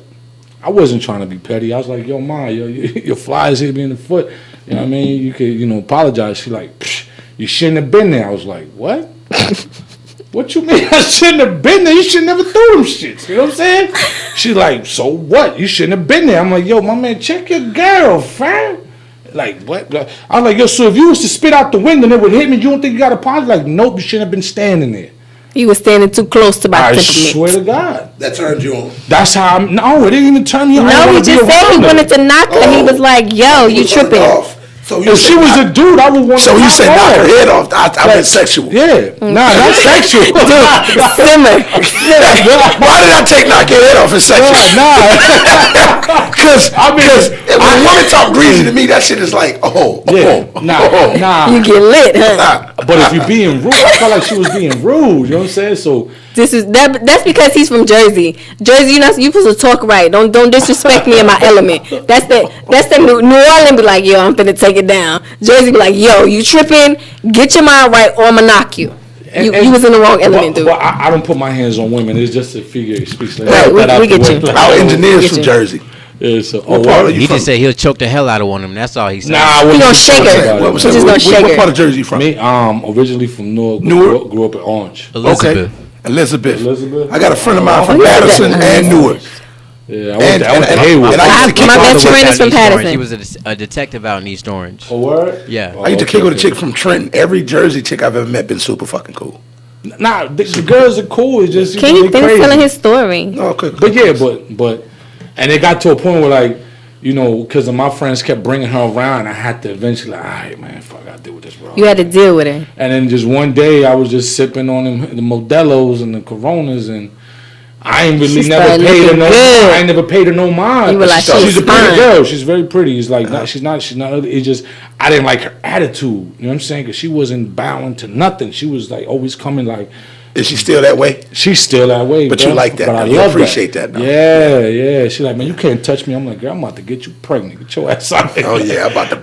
I wasn't trying to be petty. I was like, yo, Ma, your flyers hit me in the foot. You know what I mean? You could, apologize. She like, you shouldn't have been there. I was like, what? What you mean? I shouldn't have been there. You should never throw them shits. You know what I'm saying? She's like, so what? You shouldn't have been there. I'm like, yo, my man, check your girl, fam. Like, what? I was like, yo, so if you was to spit out the window and it would hit me, you don't think you got a apology? Like, nope, you shouldn't have been standing there. You were standing too close to my temperament. I swear to God. That turned you on. That's how I'm. No, it didn't even turn me on. No, he just said he wanted to knock her. He was like, yo, you tripping. So if she was a dude, I would want to. So you said knock her head off. I meant sexual. Yeah. Nah, not sexual. Simmer. Why did I take knock your head off as sexual? Nah. Because when a woman talk greasy to me, that shit is like, nah. You get lit, huh? But if you're being rude, I felt like she was being rude. You know what I'm saying? So that's because he's from Jersey. Jersey, you supposed to talk right. Don't disrespect me in my element. That's the New Orleans be like, yo, I'm finna take it down. Jersey be like, yo, you tripping? Get your mind right, or I'ma knock you. You was in the wrong element, dude. But I don't put my hands on women. It's just a figure of speech. Like we get you. Our engineers from Jersey. Yeah, so, he just said he'll choke the hell out of one of them. That's all he said. Nah, he gonna shake her. What part of Jersey you from? Me, originally from Newark. Grew up in Orange. Okay. Elizabeth. I got a friend of mine from Patterson and Newark. Yeah, I went to Hayward. My best friend is from Patterson. He was a detective out in East Orange. Oh, word? Yeah. I used to kick with a chick from Trenton. Every Jersey chick I've ever met been super fucking cool. Nah, the girls are cool. It's just can you finish telling his story? Okay. But yeah, but and it got to a point where like, you know, because my friends kept bringing her around, I had to eventually like, all right, man, fuck, I gotta deal with this, bro. You had to deal with her. And then just one day, I was just sipping on the Modelo's and the Coronas, and I ain't really never paid her no. I ain't never paid her no mind. You were like, she's a pretty girl. She's very pretty. It's like she's not. It's just I didn't like her attitude. You know what I'm saying? Because she wasn't bowing to nothing. She was like always coming like. Is she still that way? She's still that way. But bro. you like that. But I love appreciate that. Yeah. She's like, man, you can't touch me. I'm like, girl, I'm about to get you pregnant. Get your ass out. Oh yeah, I'm about to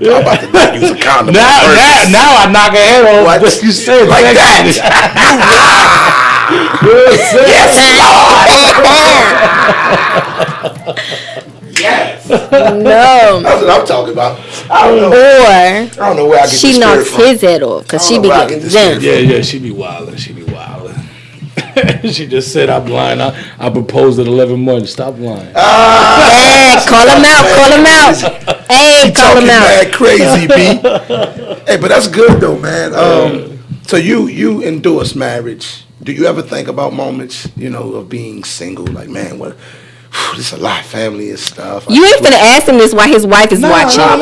not use a condom. Now I knock her head off. What? Just you say like that. Yes. No. That's what I'm talking about. I don't know. I don't know where I get she knocks his head off because she be getting zen. Yeah, she be wildin'. She just said I'm lying. I proposed at 11 months. Stop lying. Yeah, call him out. Hey, call him out. Mad crazy, B. Hey, but that's good though, man. So you endorse marriage. Do you ever think about moments, of being single? Like, man, what? This is a lot of family and stuff. You ain't finna ask him this while his wife is watching. I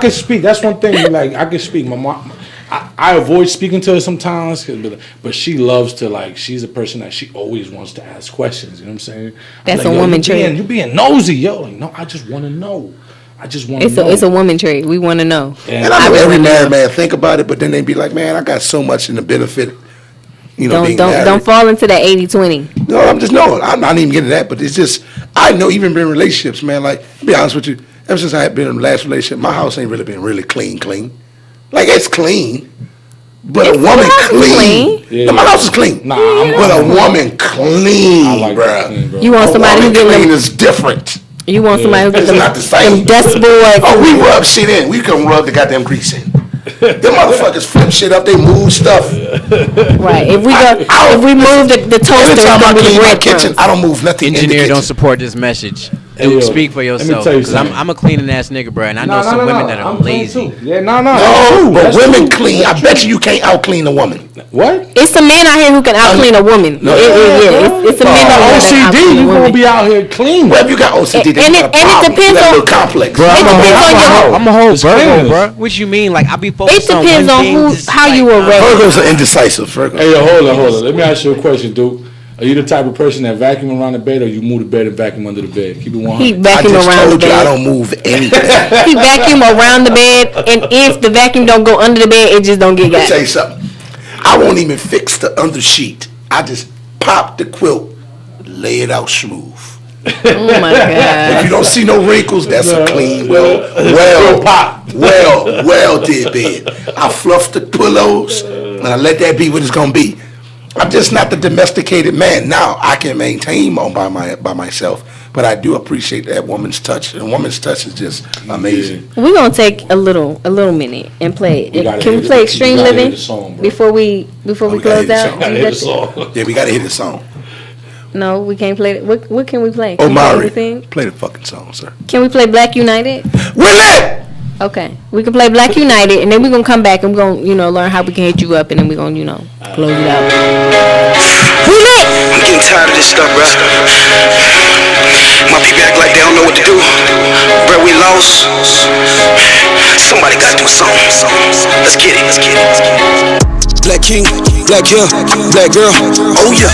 can speak. That's one thing. Like, I can speak. My mom. I avoid speaking to her sometimes, but she loves to, she's a person that she always wants to ask questions. You know what I'm saying? That's a woman trait. You being nosy, yo. Like, no, I just want to know. It's a woman trait. We want to know. And I know every married man think about it, but then they be like, man, I got so much in the benefit. Don't fall into that 80-20. No, I'm not even getting that, but it's just, I know even in relationships, man, like, to be honest with you, ever since I had been in the last relationship, my house ain't really been really clean. Like, it's clean, but a woman clean. Yeah. No, my house is clean. But a woman clean, bro. You want somebody who get clean is different. You want somebody who get them dust boards. Oh, we rub shit in. We can rub the goddamn grease in. Them motherfuckers flip shit up. They move stuff. Right. If we move the toaster, anytime I clean my kitchen, I don't move nothing. Engineer, don't support this message. Hey, speak for yourself. Because I'm a cleaning ass nigga, bro, and I know some women that are lazy. Yeah, but women clean. I bet you can't out clean a woman. What? It's a man out here who can out clean a woman. It's a man out here. OCD, you gonna be out here clean. Well, if you got OCD, and it depends on complex. Bro, I'm a whole Virgo, bro. What you mean? Like, I be focused on. It depends on how you were raised. Virgos are indecisive. Hey, yo, hold on. Let me ask you a question, dude. Are you the type of person that vacuum around the bed, or you move the bed and vacuum under the bed? Keep it 100. He vacuum around the bed. I don't move anything. He vacuum around the bed, and if the vacuum don't go under the bed, it just don't get got. Let me tell you something. I won't even fix the under sheet. I just pop the quilt, lay it out smooth. Oh my God! If you don't see no wrinkles, that's a clean, well did bed. I fluff the pillows, and I let that be what it's gonna be. I'm just not the domesticated man. Now I can maintain by myself, But I do appreciate that woman's touch. And woman's touch is just amazing. We're gonna take a little minute and play it. Can we play Extreme Living before we close out? Yeah, we gotta hit the song. No, we can't play it. What can we play? Oh, Can we Mari, play anything? play the fucking song, sir. Can we play Black United? We're lit! Okay, we can play Black United, and then we're gonna come back and we're gonna, learn how we can hit you up, and then we're gonna, close it out. We lit! I'm getting tired of this stuff, bruh. My people act like they don't know what to do. Bruh, we lost. Somebody gotta do something. Let's get it. Black king, black hair, black girl, oh yeah.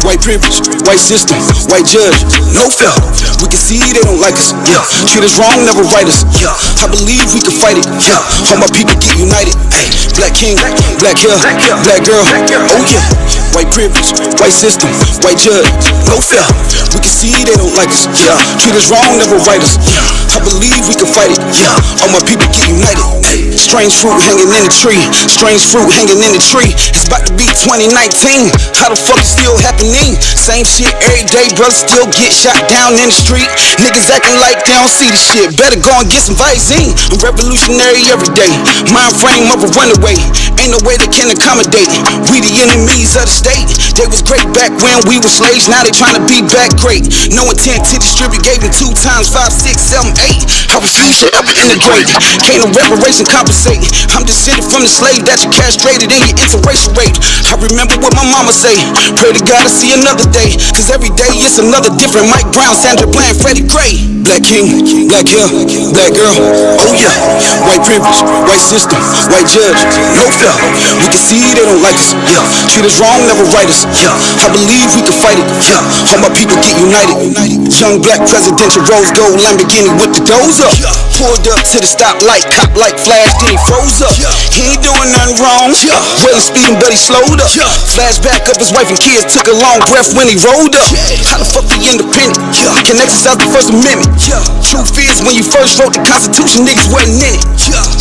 White privilege, white system, white judge, no fair. We can see they don't like us, yeah. Treat us wrong, never right us, yeah. I believe we can fight it, yeah. All my people get united, hey. Black king, black hair, black girl, oh yeah. White privilege, white system, white judge, no fair. We can see they don't like us, yeah. Treat us wrong, never right us, yeah. I believe we can fight it, yeah. All my people get united, hey. Strange fruit hanging in the tree, strange fruit hanging in the tree. It's about to be 2019. How the fuck it still happening? Same shit every day, brothers still get shot down in the street. Niggas acting like they don't see the shit. Better go and get some Visine. I'm revolutionary every day. Mind frame of a runaway. Ain't no way they can accommodate. We the enemies of the state. They was great back when we were slaves. Now they trying to be back great. No intent to distribute. Gave them 2 times 5, 6, 7, 8. I refuse to ever integrate. Can't no reparation compensate. I'm descended from the slave that you castrated in your interracial rape. I remember what my mama say. Pray to God to see another day. Cause every day it's another different. Mike Brown, Sandra Bland, Freddie Gray. Black king, black hair, black girl, oh yeah. White privilege, white system, white judge, no fair. We can see they don't like us, yeah. Treat us wrong, never right us, yeah. I believe we can fight it, yeah. All my people get united. Young black presidential rose gold Lamborghini with the doors up. Pulled up to the stoplight, cop light flashed, then he froze up. He ain't doing nothing wrong, wasn't speeding but he slowed up. Flashback of his wife and kids, took a long breath when he rolled up. How the fuck we independent? Can exercise the First Amendment. Truth is, when you first wrote the Constitution, niggas wasn't in it.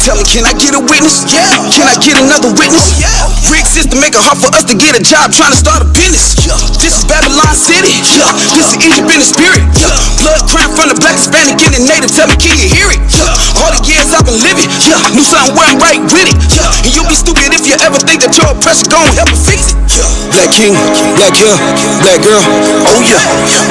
Tell me, can I get a witness? Can I get another witness? Rigged system make it hard for us to get a job trying to start a business. This is Babylon City. This is Egypt in the spirit. Blood crime from the black, Hispanic, and the native. Tell me, can you hear it? All the years I've been living, knew something wasn't right with it. And you'll be stupid if you ever think that your oppressor gon' help us fix it. Black king, black hair, black girl, oh yeah.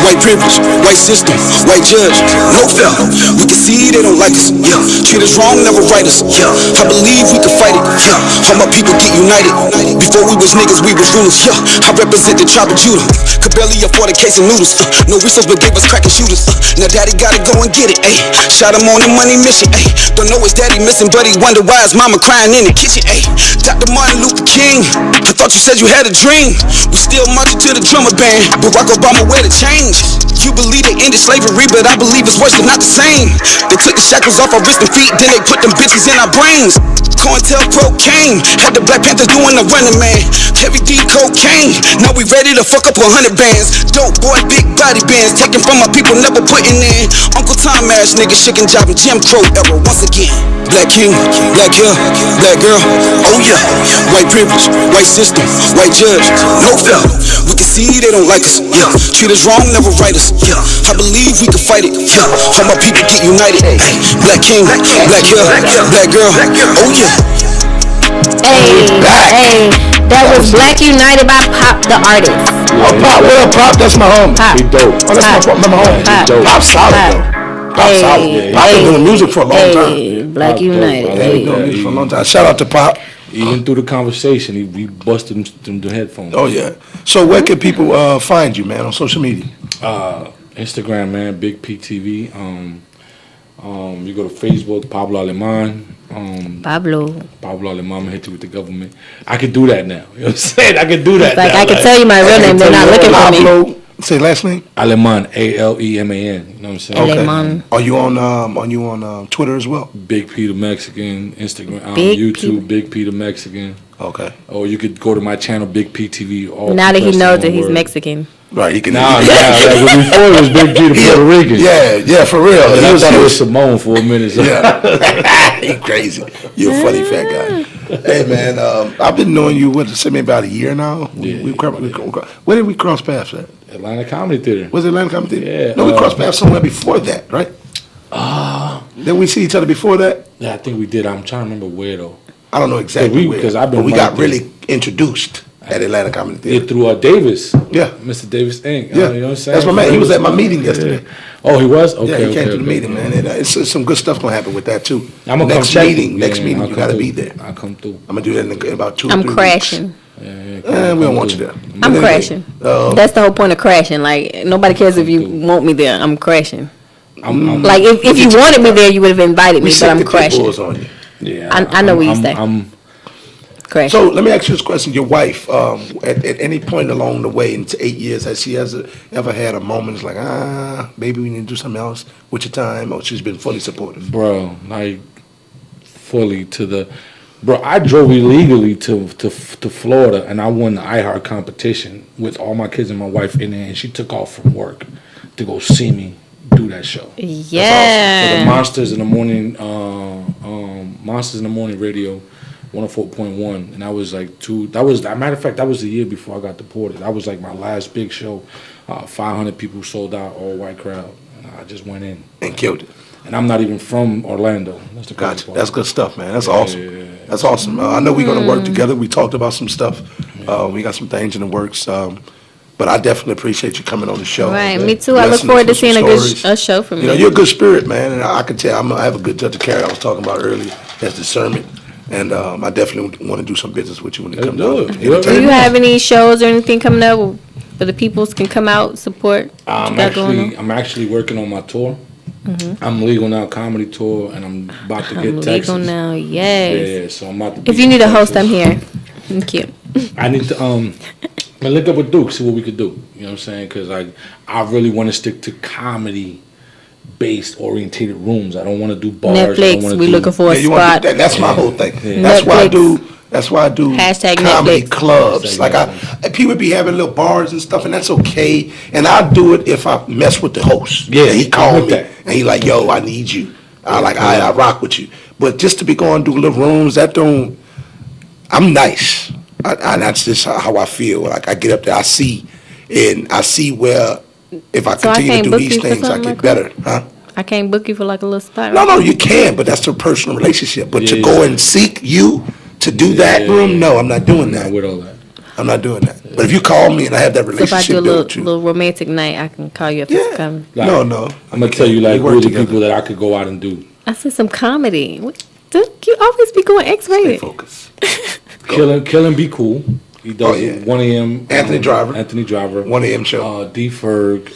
White privilege, white system, white judge, no fair. We can see they don't like us, yeah. Treat us wrong, never right us, yeah. I believe we can fight it, yeah. All my people get united. Before we was niggas, we was rulers, yeah. I represent the tribe of Judah. Could barely afford a case of noodles, no resource but gave us cracking shooters. Now daddy gotta go and get it, ayy. Shot him on the money mission, ayy. Don't know his daddy missing, but he wonder why his mama crying in the kitchen, ayy. Dr. Martin Luther King, I thought you said you had a dream. We still marching to the drummer band. Barack Obama wear the change. You believe they ended slavery, but I believe it's worse than not the same. They took the shackles off our wrists and feet, then they put them bitches in our brains. COINTELPRO came, had the Black Panthers doing the running man. Heavy D cocaine, now we ready to fuck up 100 bands. Dope boy, big body bands, taken from my people, never putting in. Uncle Tom ass nigga, shaking job in Jim Crow era once again. Black king, black hair, black girl, oh yeah. White privilege, white system, white judge, no fair. We can see they don't like us, yeah. Treat us wrong, never right us, yeah. I believe we can fight it, yeah. All my people get united, ay. Black king, black hair, black girl, oh yeah. Hey, that was Black United by Pop the artist. Oh, Pop, what up, Pop? That's my home. Pop. He dope. Oh, that's my home. Pop. Pop solid, though. Pop solid. Pop been doing music for a long time. Black United. Been doing music for a long time. Shout out to Pop. Even through the conversation, we busted them the headphones. Oh, yeah. So where can people find you, man, on social media? Instagram, man, Big PTV. You go to Facebook, Pablo Aleman. Pablo Aleman, hit you with the government. I could do that now. You know what I'm saying? I could do that. Like now. I can tell you my real name. They're not looking for me. Say last name. Aleman, Aleman. You know what I'm saying? Okay. Aleman. Are you on Twitter as well? Big Peter Mexican, Instagram, YouTube, Big Peter Mexican. Okay. Or you could go to my channel, Big PTV. Now that he knows that he's Mexican. Right, he can. Nah, before it was Big Peter Puerto Rican. Yeah, for real. And I thought it was Simone for a minute. So. Yeah, you crazy. You're a funny fat guy. Hey man, I've been knowing you maybe about a year now. Yeah, Where did we cross paths at? Atlanta Comedy Theater. Was it Atlanta Comedy Theater? Yeah. No, we crossed paths somewhere before that, right? Didn't we see each other before that? Yeah, I think we did. I'm trying to remember where though. I don't know exactly where. Because I've been. But we right got there. really introduced at Atlanta Comedy Theater. Yeah, through Davis. Yeah. Mr. Davis Inc. Yeah. You know what I'm saying? That's my man. He was at my meeting yesterday. Oh, he was? Okay. Yeah, he came to the meeting, man. And, it's some good stuff gonna happen with that too. I'm gonna next come meeting. check. Next meeting, you gotta be there. I'll come through. I'm gonna do that in about 2 or 3 I'm weeks. crashing. We don't want you there. I'm crashing. That's the whole point of crashing. Like nobody cares if you want me there. I'm crashing. Like if you wanted me there, you would have invited me, but I'm crashing. On you. Yeah, I know what you say. Crashing. So let me ask you this question: your wife, at any point along the way in 8 years, has she ever had a moment? It's like, maybe we need to do something else with your time, or she's been fully supportive? Bro, like fully to the. Bro, I drove illegally to Florida, and I won the iHeart competition with all my kids and my wife in there, and she took off from work to go see me do that show. Yeah. Awesome. For the Monsters in the Morning, Monsters in the Morning Radio, 104.1, and that was like as a matter of fact, that was the year before I got deported. That was like my last big show. 500 people sold out, all white crowd. And I just went in and killed it. And I'm not even from Orlando. That's the gotcha. That's good stuff, man. That's awesome. Yeah. That's awesome. I know we're going to work together. We talked about some stuff. We got some things in the works. But I definitely appreciate you coming on the show. Right, me too. I look forward to seeing a show from you. You know, you're a good spirit, man, and I can tell. I have a good touch of character. I was talking about earlier. That's discernment, and I definitely want to do some business with you when it comes out. Do you have any shows or anything coming up where the peoples can come out support? I'm actually working on my tour. Mm-hmm. I'm legal now, comedy tour, and I'm about to get Texas. Legal now, yes. Yeah, so I'm about to. If you need a host, I'm here. Thank you. I need to link up with Duke, see what we could do. You know what I'm saying? Because I really want to stick to comedy-based orientated rooms. I don't want to do bars. Netflix. We're looking for a spot. That's my whole thing. Yeah. That's why I do. That's why I do Hashtag comedy Netflix. clubs. Like people be having little bars and stuff, and that's okay. And I'll do it if I mess with the host. Yeah, and he called me and he like, yo, I need you. I rock with you. But just to be going to little rooms, I'm nice. And that's just how I feel. Like I get up there, I see where if I continue to do these things, I get better. Huh? I can't book you for like a little spot. No, you can, but that's a personal relationship. But to go and seek you to do that room, no, I'm not doing that. With all that. I'm not doing that. But if you call me and I have that relationship, so if I do a little romantic night, I can call you if it's coming. Like, no. I'm gonna tell you who are the people that I could go out and do. I said some comedy. You always be going X-rated. Stay focused. Killing be cool. He does 1 a.m. Anthony Driver. 1 a.m. show. D Ferg.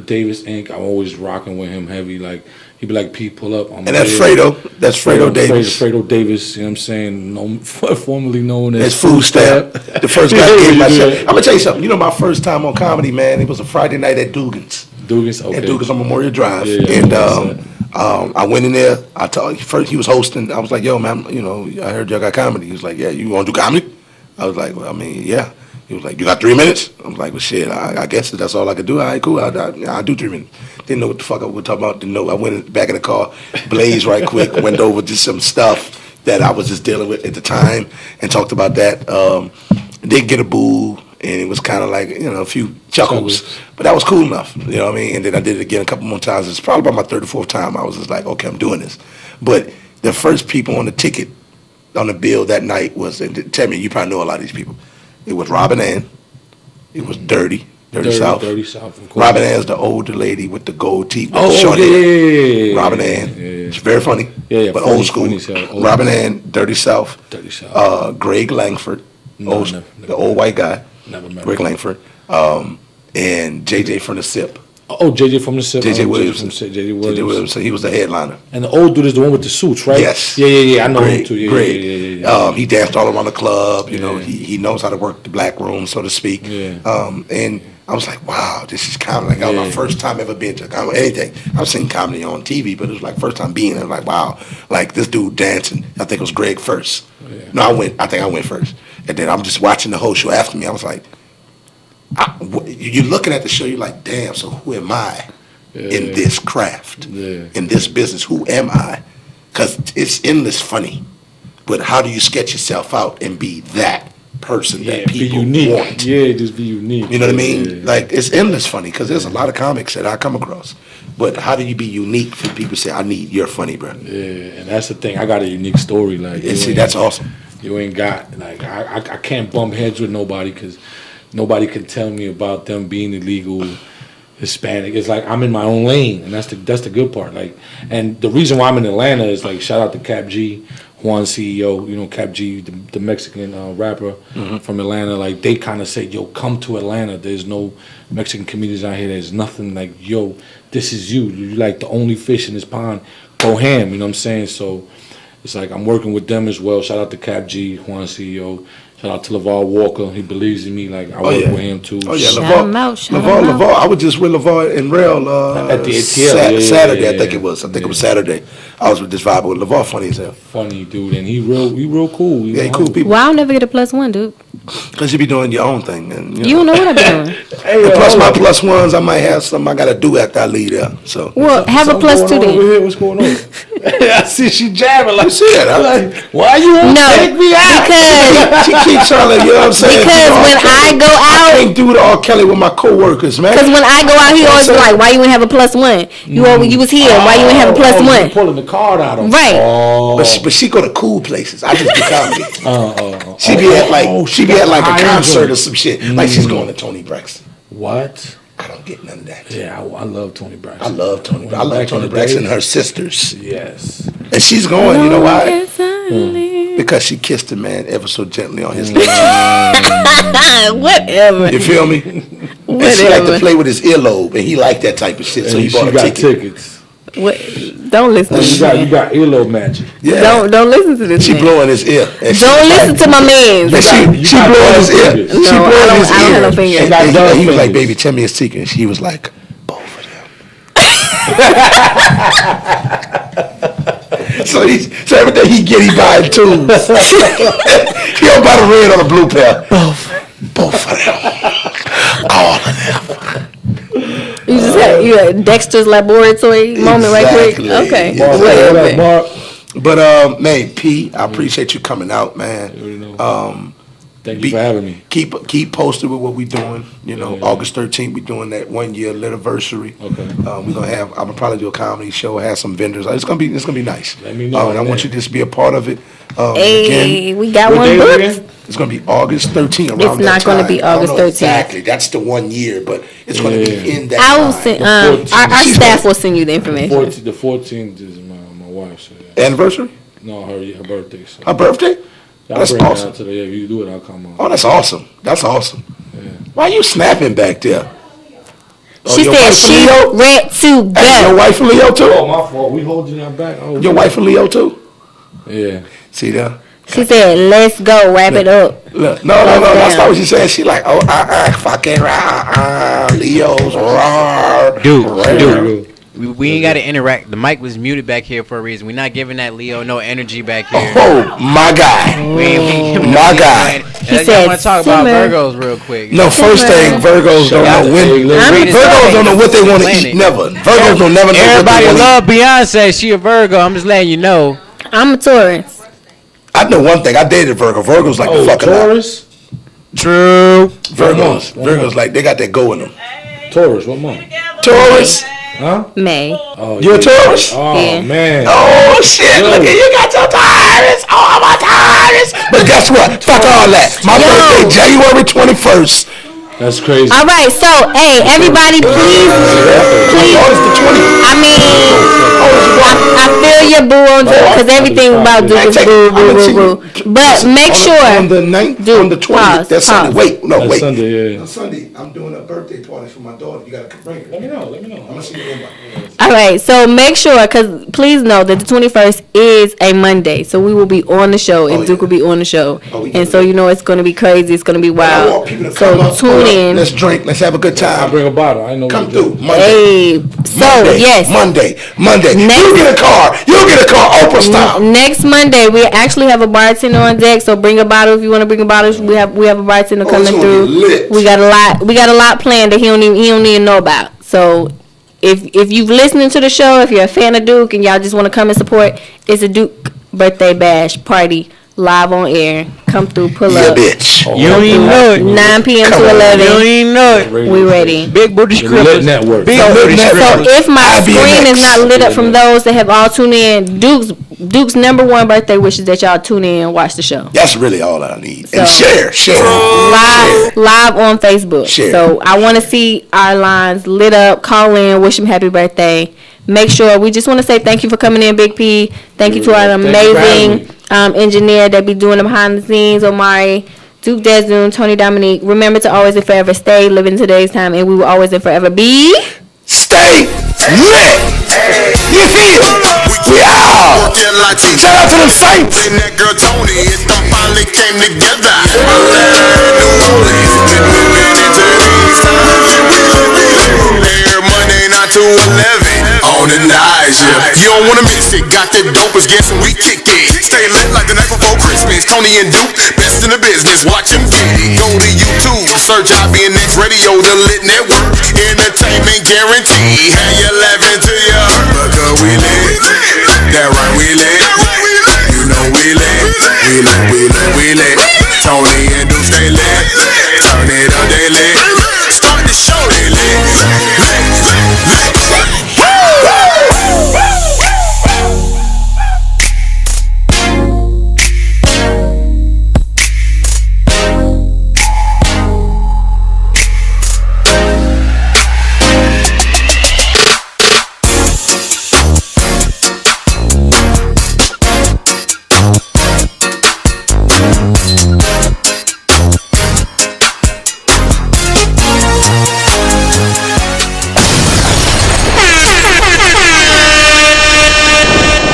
Davis Inc. I'm always rocking with him heavy. Like he'd be like, "Pete, pull up." And that's Fredo. That's Fredo Davis. Fredo Davis. You know what I'm saying? Formerly known as Food Stamp. The first guy gave my show. I'm gonna tell you something. You know, my first time on comedy, man. It was a Friday night at Dugan's. Okay. At Dugan's on Memorial Drive, Yeah, I went in there. I told first he was hosting. I was like, "Yo, man, I heard y'all got comedy." He was like, "Yeah, you want to do comedy?" I was like, "Well, I mean, yeah." He was like, "You got 3 minutes?" I was like, "Well, shit, I guess that's all I could do." All right, cool. I'll do 3 minutes. Didn't know what the fuck I was talking about. Didn't know. I went back in the car, blazed right quick, went over just some stuff that I was just dealing with at the time, and talked about that. Did get a boo, and it was kind of like a few chuckles, but that was cool enough. You know what I mean? And then I did it again a couple more times. It's probably about my third or fourth time. I was just like, okay, I'm doing this. But the first people on the ticket, on the bill that night was, and tell me, you probably know a lot of these people. It was Robin Ann. It was Dirty South. Dirty South, of course. Robin Ann's the older lady with the gold teeth. Yeah. Robin Ann. Yeah. She's very funny. Yeah, but funny, old school. Robin Ann, Dirty South. Greg Langford. The old white guy. Never met Greg him. Langford. And JJ from the SIP. Oh, JJ from the SIP. JJ Williamson. JJ Williamson. He was the headliner. And the old dude is the one with the suits, right? Yes. Yeah. I know Greg, him too. Yeah. He danced all around the club. He knows how to work the black room, so to speak. Yeah. And I was like, wow, this is comedy. Like, my first time ever being to anything. I've seen comedy on TV, but it was like first time being. I was like, wow, like this dude dancing. I think it was Greg first. Yeah. No, I think I went first. And then I'm just watching the whole show after me. I was like, you're looking at the show, you're like, damn, so who am I in this craft, in this business? Who am I? Because it's endless funny. But how do you sketch yourself out and be that person that be people unique. want. Yeah, just be unique. You know what I mean? Yeah. Like, it's endless funny because there's a lot of comics that I come across. But how do you be unique for people to say, I need you're funny, bro? Yeah, and that's the thing. I got a unique story. Like, And see, that's awesome. You ain't got, like, I can't bump heads with nobody because nobody can tell me about them being illegal Hispanic. It's like I'm in my own lane, and that's the good part. Like, and the reason why I'm in Atlanta is like, shout out to Cap G, Juan CEO, you know, Cap G, the Mexican rapper from Atlanta. Like, they kind of say, yo, come to Atlanta. There's no Mexican communities out here. There's nothing like, yo, this is you. You're like the only fish in this pond. Go ham, you know what I'm saying? So it's like I'm working with them as well. Shout out to Cap G, Juan CEO. Shout out to LeVar Walker. He believes in me. Like, I work with him too. Oh, yeah. Shout him out. LeVar. I was just with LeVar and Rail at the ATL. Saturday, I think it was. I think it was Saturday. I was with this vibe with LeVar. Funny as hell. Funny dude, and he real cool. Yeah, he cool people. Well, I'll never get a +1, dude. Because you be doing your own thing. And, you don't know what I be doing. And plus my +1s, I might have something I got to do after I leave there. So. Well, have a +2 then. Over here, what's going on? I see she jabbing like, see that? Like, why you won't take me out? Because she keeps trying to, you know what I'm saying? Because when I go out, I can't do the R. Kelly with my coworkers, man. Because when I go out, he always be like, "Why you ain't have a +1? You was here. Why you ain't have a +1?" Pulling the card out of right. But she go to cool places. I just be comedy. She be at like a concert or some shit. Like she's going to Tony Braxton. What? I don't get none of that. Yeah, I love Tony Braxton. I love Tony Braxton and her sisters. Yes. And she's going, you know why? Because she kissed a man ever so gently on his lips. Whatever. You feel me? And she like to play with his earlobe, and he liked that type of shit, so he bought a ticket. Tickets. What? Don't listen to this. You got earlobe magic. Yeah. Don't listen to this. She blowing his ear. Don't listen to my man. She blowing his ear. No, she blowing his ear. I don't have no fingers. And he was like, "Baby, tell me a secret." And she was like, "Both of them." So every day he get, he buying tubes. He don't buy the red or the blue pair. Both of them. All of them. You just had Dexter's Laboratory moment right quick. Okay. Yeah. But man, P, I appreciate you coming out, man. Thank you for having me. Keep posted with what we doing. You know, August 13th, we doing that 1 year anniversary. Okay. We're gonna have. I'm gonna probably do a comedy show. Have some vendors. It's gonna be nice. Let me know. And I want you to just be a part of it. Hey, again, we got one booked. It's gonna be August 13th. Around it's not going to be August 13th. Exactly. That's the 1 year, but it's going to be in that. I will send. Our staff will send you the information. The 14th is my wife's anniversary. No, her birthday. So. Her birthday. That's awesome. If you do it, I'll come on. Oh, that's awesome. That's awesome. Yeah. Why are you snapping back there? She said she read to go. Hey, your wife and Leo too? Oh, my fault. We holding her back. Oh, your wife and Leo too? Yeah. See there? She said, "Let's go, wrap it up." Look, no. That's not what she said. She like, fucking Leo's raw. Dude. We ain't got to interact. The mic was muted back here for a reason. We're not giving that Leo no energy back here. Oh, my guy. My guy. I want to talk about Virgos real quick. No, first thing, Virgos don't know when. Virgos don't know what they want to eat. Never. Virgos don't never know. Everybody love Beyonce. She a Virgo. I'm just letting you know. I'm a Taurus. I know one thing. I dated Virgo. Virgo's like the fucking Taurus. True. Virgo's like they got that go in them. Taurus. What month? Taurus. Huh? May. Oh, you're a Taurus? Oh, yeah. Man. Oh, shit. Look at you got your Taurus. Oh, I'm a Taurus. But guess what? Fuck all that. My birthday, January 21st. That's crazy. All right, so, hey, everybody, please. I mean, I feel your boo on Duke, because everything about Duke is boo. But make sure. On the 9th, on the 20th, that's Sunday. Wait. Sunday, yeah. On Sunday, I'm doing a birthday party for my daughter. You got to bring her. Let me know. I'm going to see you in. All right, so make sure, because please know that the 21st is a Monday, so we will be on the show, and Duke will be on the show. And so, you know, it's going to be crazy. It's going to be wild. So tune in. Let's drink. Let's have a good time. I'll bring a bottle. I know. Come through. Monday. Hey, so yes. Monday. You get a car. Oprah style. Next Monday, we actually have a bartender on deck. So bring a bottle if you want to bring a bottle. We have a bartender coming through. We got a lot planned that he don't even know about. So if you've listening to the show, if you're a fan of Duke and y'all just want to come and support, it's a Duke birthday bash party live on air. Come through, pull Yeah, up. bitch. You don't even know it. 9 p.m. Come to on. 11. You don't even know it. We ready. Big booty The scribbles. Lit Network. Big So, booty so scribbles. if my screen is not lit up from those that have all tuned in, Duke's number one birthday wishes that y'all tune in and watch the show. That's really all I need. So, and share. Live on Facebook. Share. So I want to see our lines lit up. Call in, wish him happy birthday. Make sure we just want to say thank you for coming in, Big P. Thank you to our amazing engineer that be doing the behind the scenes, Omari, Duke Desdun, Tony Dominique. Remember to always and forever stay, live in today's time, and we will always and forever be. Stay lit. You feel? We out. L.I.T.T. Shout out to the Saints. And that girl Tony, it done finally came together. New Orleans, moving into these times. Every Monday 9 to 11 on the night shift. You don't wanna miss it. Got the dopest guess and we kick it. Stay lit like the night before Christmas. Tony and Duke, best in the business. Watch him get it. Go to YouTube, search IBNX Radio, the Lit Network. Entertainment guarantee. Have you laughing to your heart because we lit. That right, we lit. You know we lit. We lit. Tony and Duke stay lit. Turn it up, they lit. Start the show, they lit.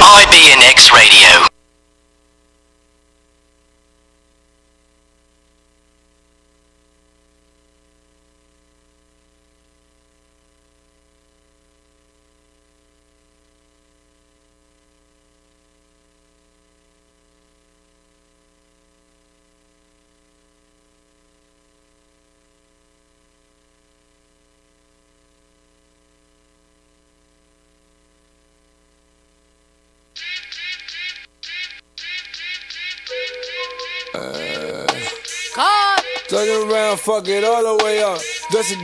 IBNX Radio. Turn around, fuck it all the way up. Just